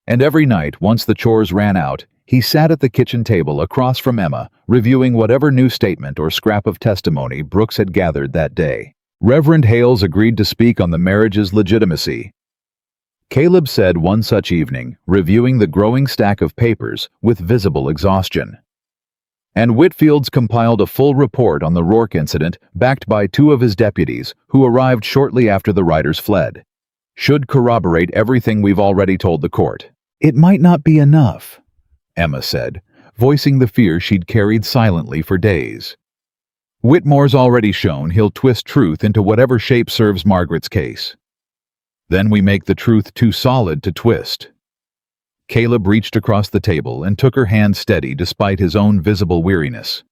And every night, once the chores ran out, he sat at the kitchen table across from Emma, reviewing whatever new statement or scrap of testimony Brooks had gathered that day. Reverend Hales agreed to speak on the marriage's legitimacy. Caleb said one such evening, reviewing the growing stack of papers with visible exhaustion. And Whitfield's compiled a full report on the Rourke incident, backed by 2 of his deputies, who arrived shortly after the writers fled. Should corroborate everything we've already told the court. It might not be enough, Emma said, voicing the fear she'd carried silently for days. Whitmore's already shown he'll twist truth into whatever shape serves Margaret's case. Then we make the truth too solid to twist. Caleb reached across the table and took her hand steady despite his own visible weariness.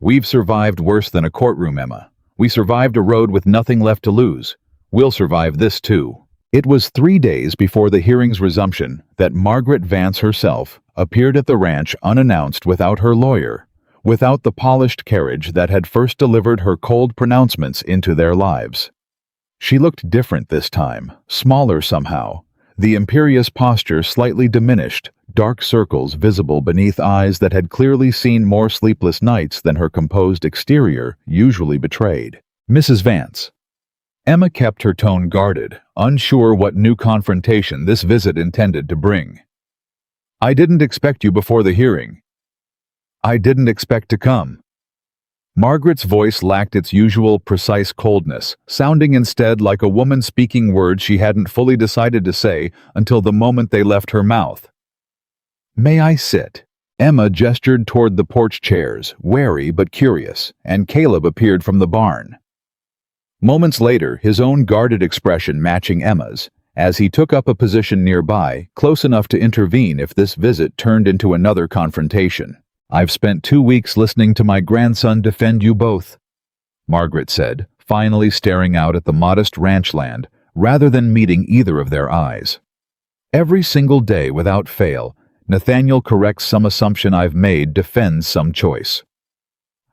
We've survived worse than a courtroom, Emma. We survived a road with nothing left to lose. We'll survive this too. It was 3 days before the hearing's resumption that Margaret Vance herself appeared at the ranch unannounced, without her lawyer, without the polished carriage that had first delivered her cold pronouncements into their lives. She looked different this time, smaller somehow, the imperious posture slightly diminished, dark circles visible beneath eyes that had clearly seen more sleepless nights than her composed exterior usually betrayed. Mrs. Vance. Emma kept her tone guarded, unsure what new confrontation this visit intended to bring. I didn't expect you before the hearing. I didn't expect to come. Margaret's voice lacked its usual precise coldness, sounding instead like a woman speaking words she hadn't fully decided to say until the moment they left her mouth. May I sit? Emma gestured toward the porch chairs, wary but curious, and Caleb appeared from the barn. Moments later, his own guarded expression matching Emma's, as he took up a position nearby, close enough to intervene if this visit turned into another confrontation. I've spent 2 weeks listening to my grandson defend you both, Margaret said, finally staring out at the modest ranch land, rather than meeting either of their eyes. Every single day, without fail, Nathaniel corrects some assumption I've made, defends some choice.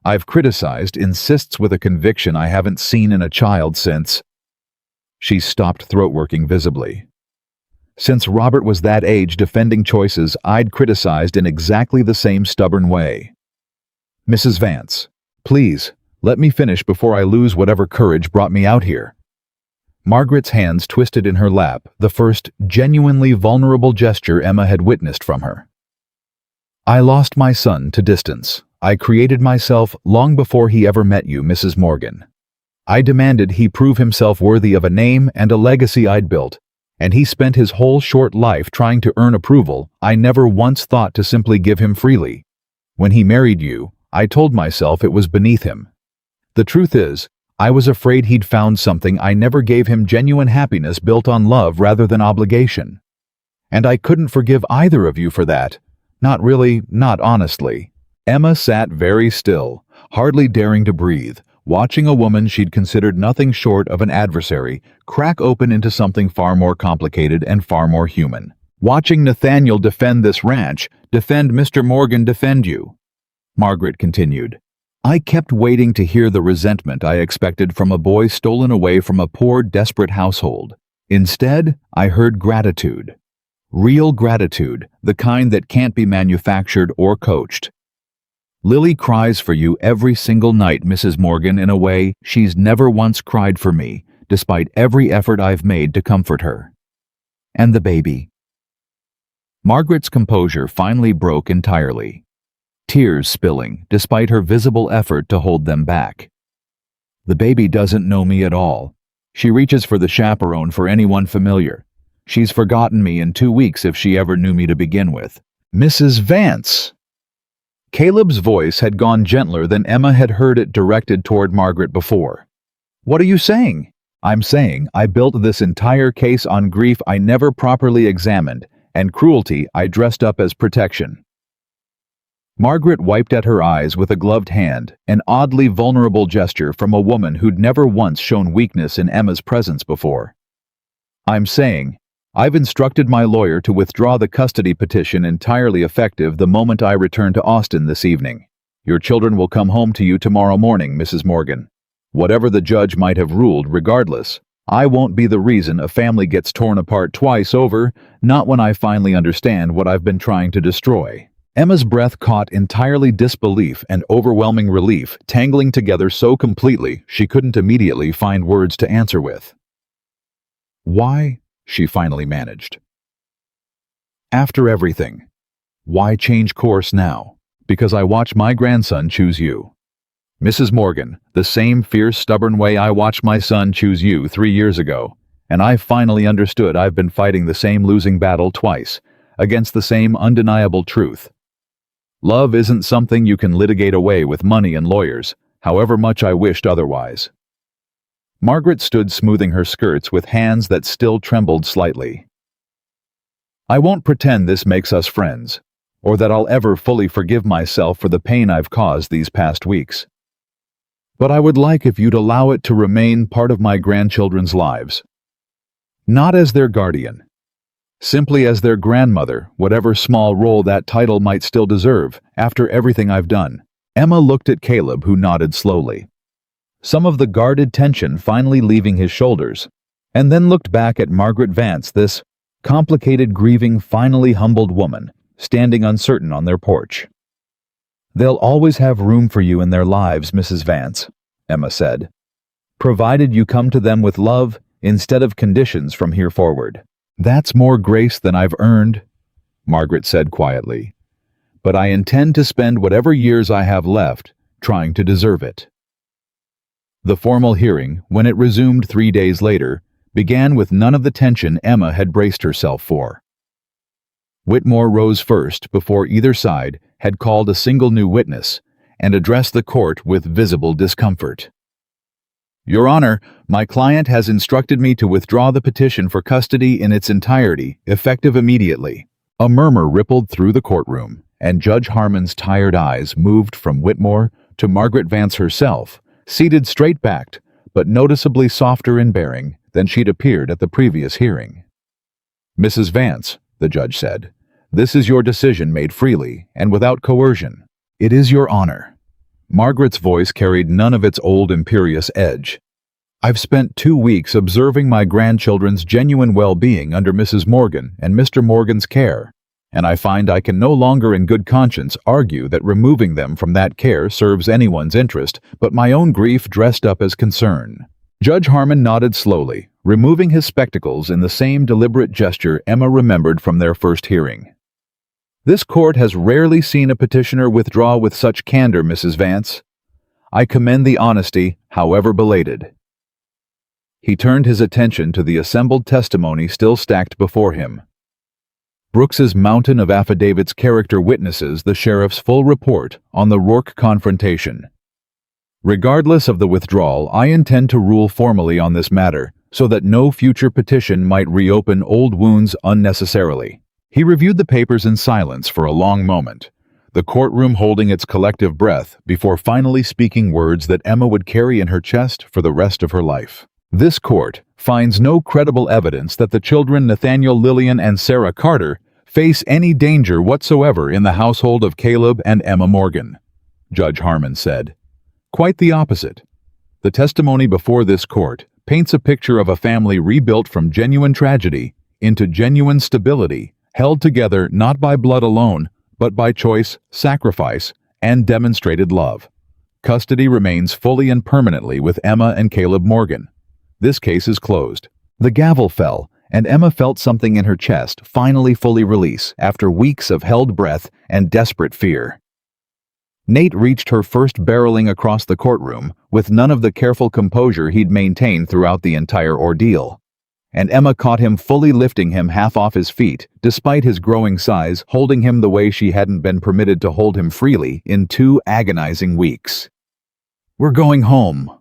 I've criticized, insists with a conviction I haven't seen in a child since. She stopped throat-working visibly. Since Robert was that age, defending choices I'd criticized in exactly the same stubborn way. Mrs. Vance, Please, let me finish before I lose whatever courage brought me out here. Margaret's hands twisted in her lap, the first genuinely vulnerable gesture Emma had witnessed from her. I lost my son to distance. I created myself long before he ever met you, Mrs. Morgan. I demanded he prove himself worthy of a name and a legacy I'd built, and he spent his whole short life trying to earn approval I never once thought to simply give him freely. When he married you, I told myself it was beneath him. The truth is, I was afraid he'd found something I never gave him, genuine happiness built on love rather than obligation. And I couldn't forgive either of you for that. Not really, not honestly. Emma sat very still, hardly daring to breathe, watching a woman she'd considered nothing short of an adversary crack open into something far more complicated and far more human. Watching Nathaniel defend this ranch, defend Mr. Morgan, defend you. Margaret continued. I kept waiting to hear the resentment I expected from a boy stolen away from a poor, desperate household. Instead, I heard gratitude. Real gratitude, the kind that can't be manufactured or coached. Lily cries for you every single night, Mrs. Morgan, in a way she's never once cried for me, despite every effort I've made to comfort her. And the baby. Margaret's composure finally broke entirely, tears spilling despite her visible effort to hold them back. The baby doesn't know me at all. She reaches for the chaperone for anyone familiar. She's forgotten me in 2 weeks if she ever knew me to begin with. Mrs. Vance! Caleb's voice had gone gentler than Emma had heard it directed toward Margaret before. What are you saying? I'm saying I built this entire case on grief I never properly examined, and cruelty I dressed up as protection. Margaret wiped at her eyes with a gloved hand, an oddly vulnerable gesture from a woman who'd never once shown weakness in Emma's presence before. I'm saying, I've instructed my lawyer to withdraw the custody petition entirely effective the moment I return to Austin this evening. Your children will come home to you tomorrow morning, Mrs. Morgan. Whatever the judge might have ruled, regardless, I won't be the reason a family gets torn apart twice over, not when I finally understand what I've been trying to destroy. Emma's breath caught entirely disbelief and overwhelming relief, tangling together so completely she couldn't immediately find words to answer with. Why? She finally managed. After everything, why change course now? Because I watch my grandson choose you. Mrs. Morgan, the same fierce, stubborn way I watched my son choose you 3 years ago, and I finally understood I've been fighting the same losing battle twice, against the same undeniable truth. Love isn't something you can litigate away with money and lawyers, however much I wished otherwise. Margaret stood smoothing her skirts with hands that still trembled slightly. I won't pretend this makes us friends, or that I'll ever fully forgive myself for the pain I've caused these past weeks. But I would like if you'd allow it to remain part of my grandchildren's lives. Not as their guardian, simply as their grandmother, whatever small role that title might still deserve after everything I've done. Emma looked at Caleb, who nodded slowly, some of the guarded tension finally leaving his shoulders, and then looked back at Margaret Vance, this complicated, grieving, finally humbled woman, standing uncertain on their porch. They'll always have room for you in their lives, Mrs. Vance, Emma said, provided you come to them with love instead of conditions from here forward. That's more grace than I've earned, Margaret said quietly, but I intend to spend whatever years I have left trying to deserve it. The formal hearing, when it resumed 3 days later, began with none of the tension Emma had braced herself for. Whitmore rose first before either side had called a single new witness and addressed the court with visible discomfort. Your Honor, my client has instructed me to withdraw the petition for custody in its entirety, effective immediately. A murmur rippled through the courtroom, and Judge Harmon's tired eyes moved from Whitmore to Margaret Vance herself, seated straight-backed, but noticeably softer in bearing than she'd appeared at the previous hearing. Mrs. Vance, the judge said, this is your decision made freely and without coercion. It is your honor. Margaret's voice carried none of its old imperious edge. I've spent 2 weeks observing my grandchildren's genuine well-being under Mrs. Morgan and Mr. Morgan's care. and I find I can no longer in good conscience argue that removing them from that care serves anyone's interest but my own grief dressed up as concern." Judge Harmon nodded slowly, removing his spectacles in the same deliberate gesture Emma remembered from their first hearing. "This court has rarely seen a petitioner withdraw with such candor, Mrs. Vance. I commend the honesty, however belated." He turned his attention to the assembled testimony still stacked before him. Brooks's mountain of affidavits character witnesses the sheriff's full report on the Rourke confrontation. "Regardless of the withdrawal, I intend to rule formally on this matter, so that no future petition might reopen old wounds unnecessarily." He reviewed the papers in silence for a long moment, the courtroom holding its collective breath before finally speaking words that Emma would carry in her chest for the rest of her life. "This court finds no credible evidence that the children Nathaniel Lillian and Sarah Carter face any danger whatsoever in the household of Caleb and Emma Morgan," Judge Harmon said. "Quite the opposite. The testimony before this court paints a picture of a family rebuilt from genuine tragedy into genuine stability, held together not by blood alone, but by choice, sacrifice, and demonstrated love. Custody remains fully and permanently with Emma and Caleb Morgan. This case is closed." The gavel fell, and Emma felt something in her chest finally fully release after weeks of held breath and desperate fear. Nate reached her first barreling across the courtroom with none of the careful composure he'd maintained throughout the entire ordeal. And Emma caught him fully lifting him half off his feet, despite his growing size, holding him the way she hadn't been permitted to hold him freely in 2 agonizing weeks. "We're going home,"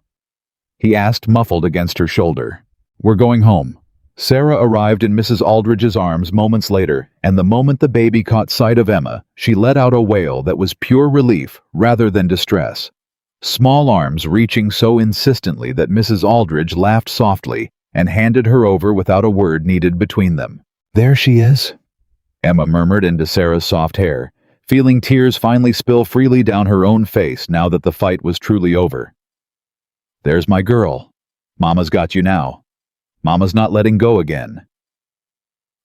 he asked, muffled against her shoulder. "We're going home." Sarah arrived in Mrs. Aldridge's arms moments later, and the moment the baby caught sight of Emma, she let out a wail that was pure relief rather than distress. Small arms reaching so insistently that Mrs. Aldridge laughed softly and handed her over without a word needed between them. "There she is," Emma murmured into Sarah's soft hair, feeling tears finally spill freely down her own face now that the fight was truly over. "There's my girl. Mama's got you now. Mama's not letting go again."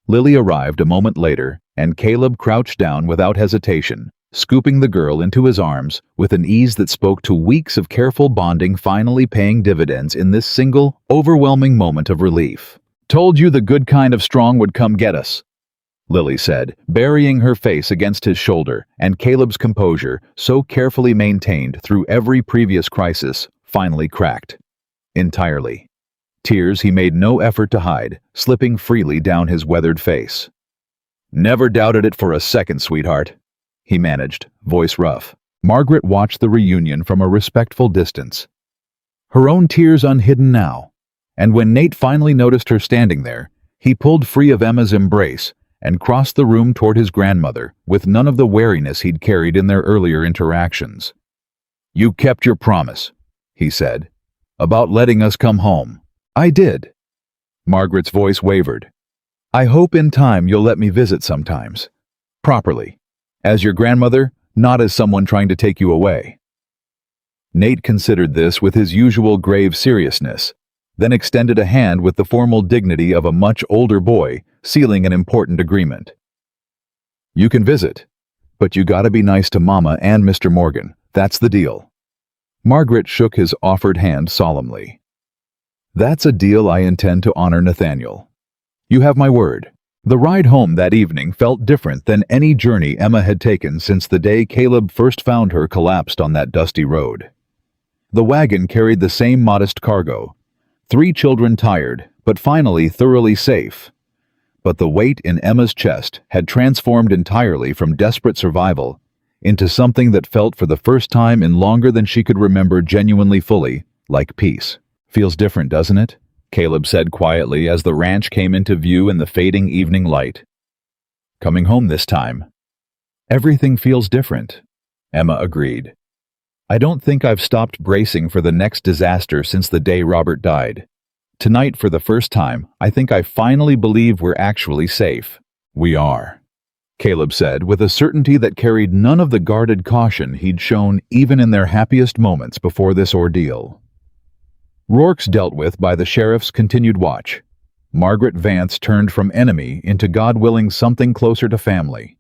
Lily arrived a moment later, and Caleb crouched down without hesitation, scooping the girl into his arms with an ease that spoke to weeks of careful bonding finally paying dividends in this single, overwhelming moment of relief. "Told you the good kind of strong would come get us," Lily said, burying her face against his shoulder, and Caleb's composure, so carefully maintained through every previous crisis, finally cracked. Entirely. Tears he made no effort to hide, slipping freely down his weathered face. "Never doubted it for a second, sweetheart," he managed, voice rough. Margaret watched the reunion from a respectful distance, her own tears unhidden now, and when Nate finally noticed her standing there, he pulled free of Emma's embrace and crossed the room toward his grandmother with none of the wariness he'd carried in their earlier interactions. "You kept your promise," he said, "about letting us come home." "I did." Margaret's voice wavered. "I hope in time you'll let me visit sometimes. Properly. As your grandmother, not as someone trying to take you away." Nate considered this with his usual grave seriousness, then extended a hand with the formal dignity of a much older boy, sealing an important agreement. "You can visit, but you gotta be nice to Mama and Mr. Morgan. That's the deal." Margaret shook his offered hand solemnly. "That's a deal I intend to honor, Nathaniel. You have my word." The ride home that evening felt different than any journey Emma had taken since the day Caleb first found her collapsed on that dusty road. The wagon carried the same modest cargo, 3 children tired, but finally thoroughly safe. But the weight in Emma's chest had transformed entirely from desperate survival into something that felt for the first time in longer than she could remember genuinely fully, like peace. "Feels different, doesn't it?" Caleb said quietly as the ranch came into view in the fading evening light. "Coming home this time." "Everything feels different," Emma agreed. "I don't think I've stopped bracing for the next disaster since the day Robert died. Tonight, for the first time, I think I finally believe we're actually safe." "We are," Caleb said with a certainty that carried none of the guarded caution he'd shown even in their happiest moments before this ordeal. Rourke's dealt with by the sheriff's continued watch. Margaret Vance turned from enemy into God-willing something closer to family.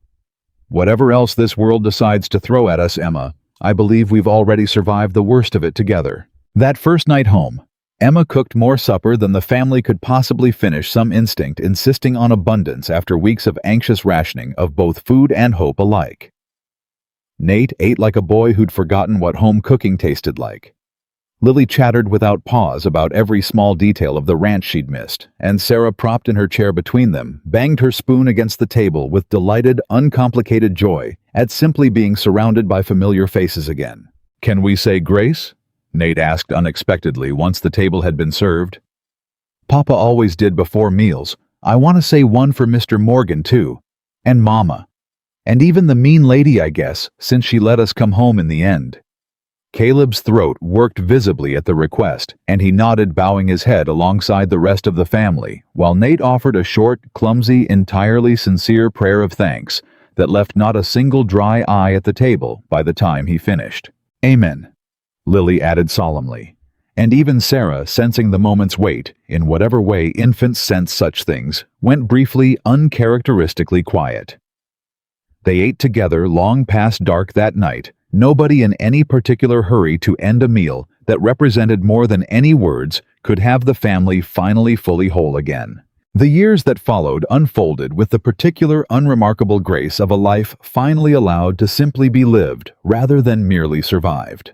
Whatever else this world decides to throw at us, Emma, I believe we've already survived the worst of it together. That first night home, Emma cooked more supper than the family could possibly finish, some instinct insisting on abundance after weeks of anxious rationing of both food and hope alike. Nate ate like a boy who'd forgotten what home cooking tasted like. Lily chattered without pause about every small detail of the ranch she'd missed, and Sarah, propped in her chair between them, banged her spoon against the table with delighted, uncomplicated joy at simply being surrounded by familiar faces again. "Can we say grace?" Nate asked unexpectedly once the table had been served. "Papa always did before meals. I want to say one for Mr. Morgan, too. And Mama. And even the mean lady, I guess, since she let us come home in the end." Caleb's throat worked visibly at the request, and he nodded, bowing his head alongside the rest of the family, while Nate offered a short, clumsy, entirely sincere prayer of thanks that left not a single dry eye at the table by the time he finished. "Amen," Lily added solemnly, and even Sarah, sensing the moment's weight, in whatever way infants sense such things, went briefly, uncharacteristically quiet. They ate together long past dark that night, nobody in any particular hurry to end a meal that represented more than any words could have the family finally fully whole again. The years that followed unfolded with the particular unremarkable grace of a life finally allowed to simply be lived rather than merely survived.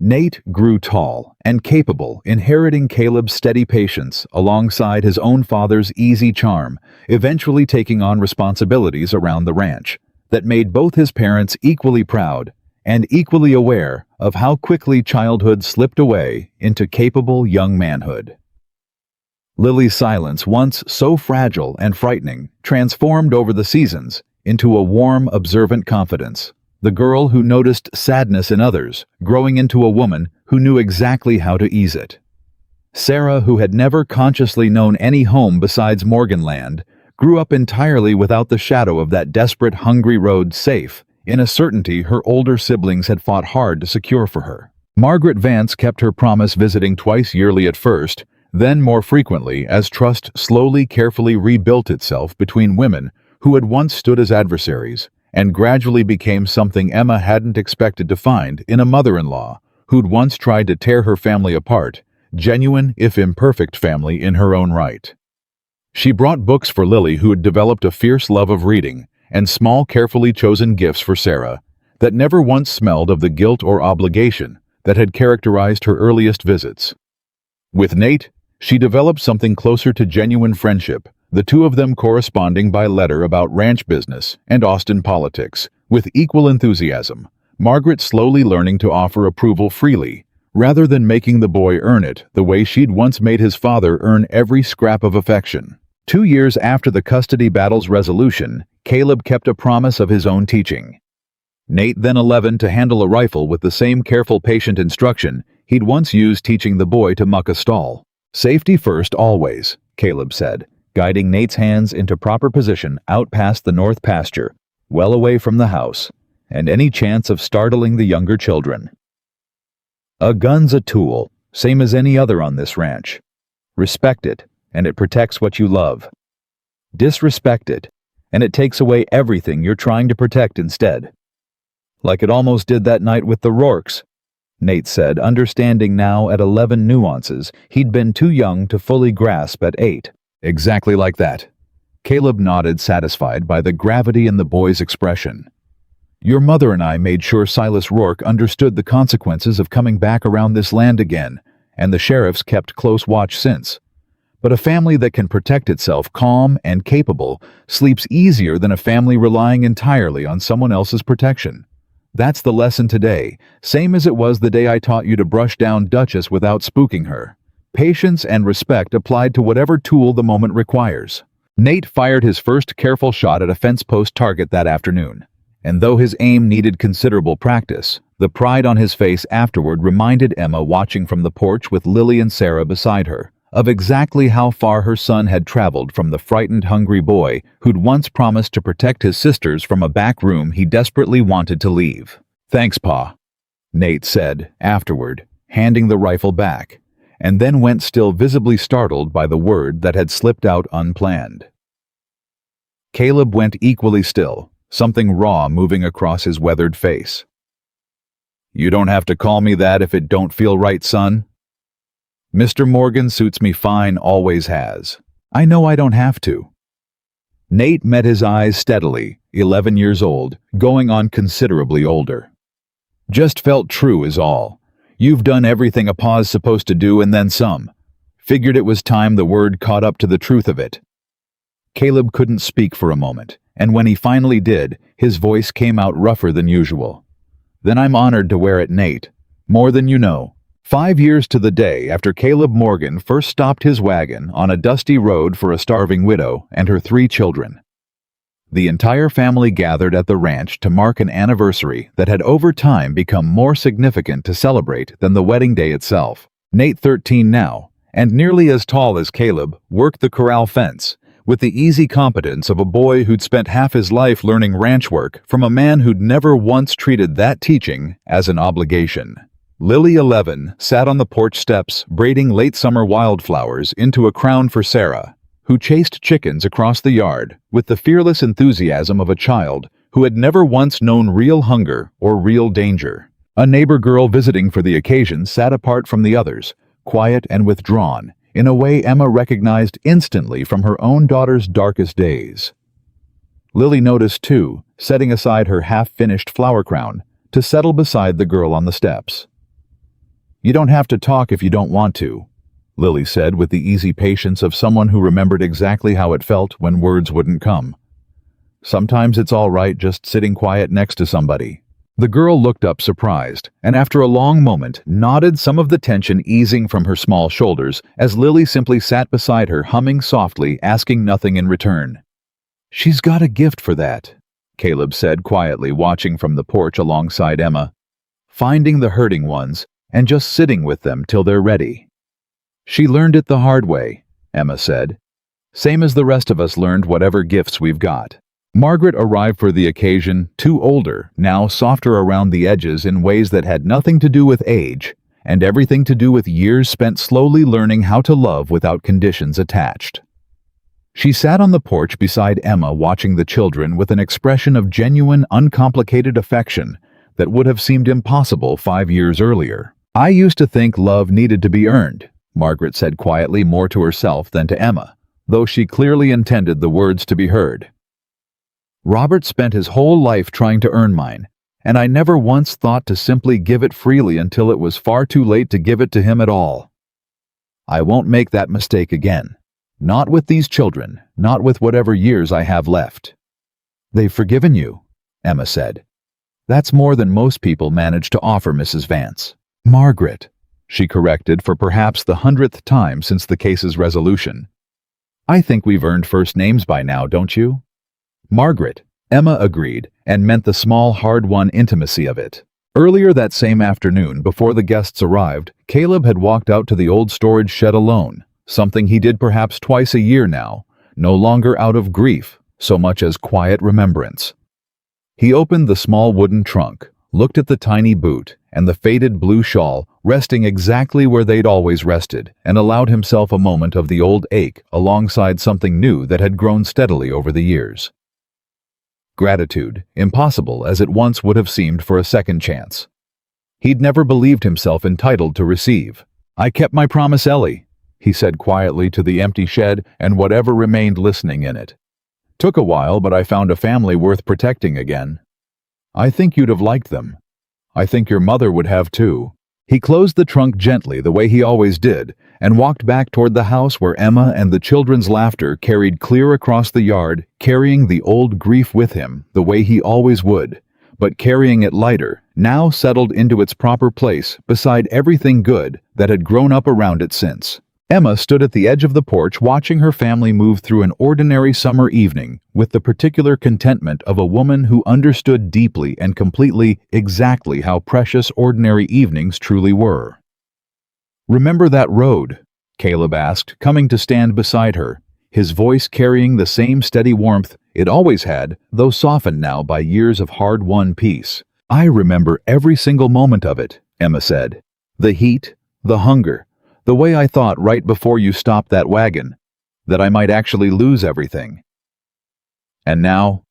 Nate grew tall and capable, inheriting Caleb's steady patience alongside his own father's easy charm, eventually taking on responsibilities around the ranch that made both his parents equally proud and equally aware of how quickly childhood slipped away into capable young manhood. Lily's silence, once so fragile and frightening, transformed over the seasons into a warm, observant confidence. The girl who noticed sadness in others, growing into a woman who knew exactly how to ease it. Sarah, who had never consciously known any home besides Morganland, grew up entirely without the shadow of that desperate, hungry road, safe in a certainty her older siblings had fought hard to secure for her. Margaret Vance kept her promise, visiting twice yearly at first, then more frequently as trust slowly, carefully rebuilt itself between women who had once stood as adversaries, and gradually became something Emma hadn't expected to find in a mother-in-law who'd once tried to tear her family apart, genuine if imperfect family in her own right. She brought books for Lily, who had developed a fierce love of reading, and small, carefully chosen gifts for Sarah that never once smelled of the guilt or obligation that had characterized her earliest visits. With Nate, she developed something closer to genuine friendship, the two of them corresponding by letter about ranch business and Austin politics, with equal enthusiasm, Margaret slowly learning to offer approval freely, rather than making the boy earn it the way she'd once made his father earn every scrap of affection. 2 years after the custody battle's resolution, Caleb kept a promise of his own teaching. Nate, then 11, to handle a rifle with the same careful, patient instruction he'd once used teaching the boy to muck a stall. "Safety first always," Caleb said, guiding Nate's hands into proper position out past the north pasture, well away from the house, and any chance of startling the younger children. "A gun's a tool, same as any other on this ranch. Respect it, and it protects what you love. Disrespect it, and it takes away everything you're trying to protect instead. Like it almost did that night with the Rourkes," Nate said, understanding now at 11 nuances he'd been too young to fully grasp at 8. "Exactly like that." Caleb nodded, satisfied by the gravity in the boy's expression. "Your mother and I made sure Silas Rourke understood the consequences of coming back around this land again, and the sheriffs kept close watch since. But a family that can protect itself, calm and capable, sleeps easier than a family relying entirely on someone else's protection. That's the lesson today, same as it was the day I taught you to brush down Duchess without spooking her. Patience and respect applied to whatever tool the moment requires." Nate fired his first careful shot at a fence post target that afternoon, and though his aim needed considerable practice, the pride on his face afterward reminded Emma, watching from the porch with Lily and Sarah beside her, of exactly how far her son had traveled from the frightened, hungry boy who'd once promised to protect his sisters from a back room he desperately wanted to leave. "Thanks, Pa," Nate said afterward, handing the rifle back, and then went still, visibly startled by the word that had slipped out unplanned. Caleb went equally still, something raw moving across his weathered face. "You don't have to call me that if it don't feel right, son." "Mr. Morgan suits me fine, always has. I know I don't have to." Nate met his eyes steadily, 11 years old, going on considerably older. "Just felt true is all. You've done everything a pa's supposed to do and then some. Figured it was time the word caught up to the truth of it." Caleb couldn't speak for a moment, and when he finally did, his voice came out rougher than usual. "Then I'm honored to wear it, Nate. More than you know." 5 years to the day after Caleb Morgan first stopped his wagon on a dusty road for a starving widow and her 3 children. The entire family gathered at the ranch to mark an anniversary that had over time become more significant to celebrate than the wedding day itself. Nate, 13 now, and nearly as tall as Caleb, worked the corral fence, with the easy competence of a boy who'd spent half his life learning ranch work from a man who'd never once treated that teaching as an obligation. Lily, 11, sat on the porch steps braiding late summer wildflowers into a crown for Sarah, who chased chickens across the yard with the fearless enthusiasm of a child who had never once known real hunger or real danger. A neighbor girl visiting for the occasion sat apart from the others, quiet and withdrawn, in a way Emma recognized instantly from her own daughter's darkest days. Lily noticed, too, setting aside her half-finished flower crown to settle beside the girl on the steps. "You don't have to talk if you don't want to," Lily said with the easy patience of someone who remembered exactly how it felt when words wouldn't come. "Sometimes it's all right just sitting quiet next to somebody." The girl looked up surprised, and after a long moment nodded, some of the tension easing from her small shoulders as Lily simply sat beside her, humming softly, asking nothing in return. "She's got a gift for that," Caleb said quietly, watching from the porch alongside Emma. "Finding the hurting ones and just sitting with them till they're ready." "She learned it the hard way," Emma said. "Same as the rest of us learned whatever gifts we've got." Margaret arrived for the occasion, too older, now softer around the edges in ways that had nothing to do with age, and everything to do with years spent slowly learning how to love without conditions attached. She sat on the porch beside Emma, watching the children with an expression of genuine, uncomplicated affection that would have seemed impossible 5 years earlier. "I used to think love needed to be earned," Margaret said quietly, more to herself than to Emma, though she clearly intended the words to be heard. "Robert spent his whole life trying to earn mine, and I never once thought to simply give it freely until it was far too late to give it to him at all. I won't make that mistake again. Not with these children, not with whatever years I have left." "They've forgiven you," Emma said. "That's more than most people manage to offer, Mrs. Vance." "Margaret," she corrected for perhaps the 100th time since the case's resolution. "I think we've earned first names by now, don't you?" "Margaret," Emma agreed, and meant the small, hard-won intimacy of it. Earlier that same afternoon, before the guests arrived, Caleb had walked out to the old storage shed alone, something he did perhaps twice a year now, no longer out of grief, so much as quiet remembrance. He opened the small wooden trunk, looked at the tiny boot and the faded blue shawl resting exactly where they'd always rested, and allowed himself a moment of the old ache alongside something new that had grown steadily over the years. Gratitude, impossible as it once would have seemed for a second chance. He'd never believed himself entitled to receive. "I kept my promise, Ellie," he said quietly to the empty shed and whatever remained listening in it. "Took a while, but I found a family worth protecting again. I think you'd have liked them. I think your mother would have too." He closed the trunk gently the way he always did and walked back toward the house where Emma and the children's laughter carried clear across the yard, carrying the old grief with him the way he always would, but carrying it lighter, now settled into its proper place beside everything good that had grown up around it since. Emma stood at the edge of the porch watching her family move through an ordinary summer evening with the particular contentment of a woman who understood deeply and completely exactly how precious ordinary evenings truly were. "Remember that road?" Caleb asked, coming to stand beside her, his voice carrying the same steady warmth it always had, though softened now by years of hard-won peace. "I remember every single moment of it," Emma said. "The heat, the hunger, The way I thought right before you stopped that wagon, that I might actually lose everything. And now,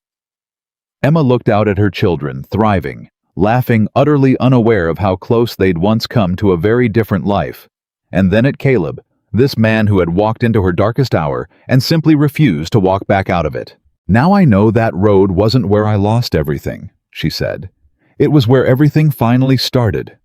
Emma looked out at her children, thriving, laughing, utterly unaware of how close they'd once come to a very different life. And then at Caleb, this man who had walked into her darkest hour and simply refused to walk back out of it. "Now I know that road wasn't where I lost everything," she said. "It was where everything finally started."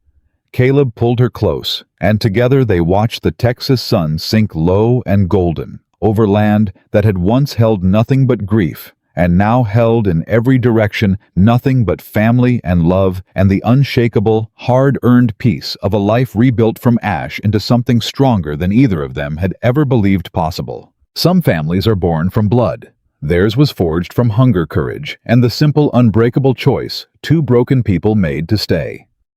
Caleb pulled her close, and together they watched the Texas sun sink low and golden over land that had once held nothing but grief, and now held in every direction nothing but family and love and the unshakable, hard-earned peace of a life rebuilt from ash into something stronger than either of them had ever believed possible. Some families are born from blood. Theirs was forged from hunger, courage, and the simple, unbreakable choice two broken people made to stay.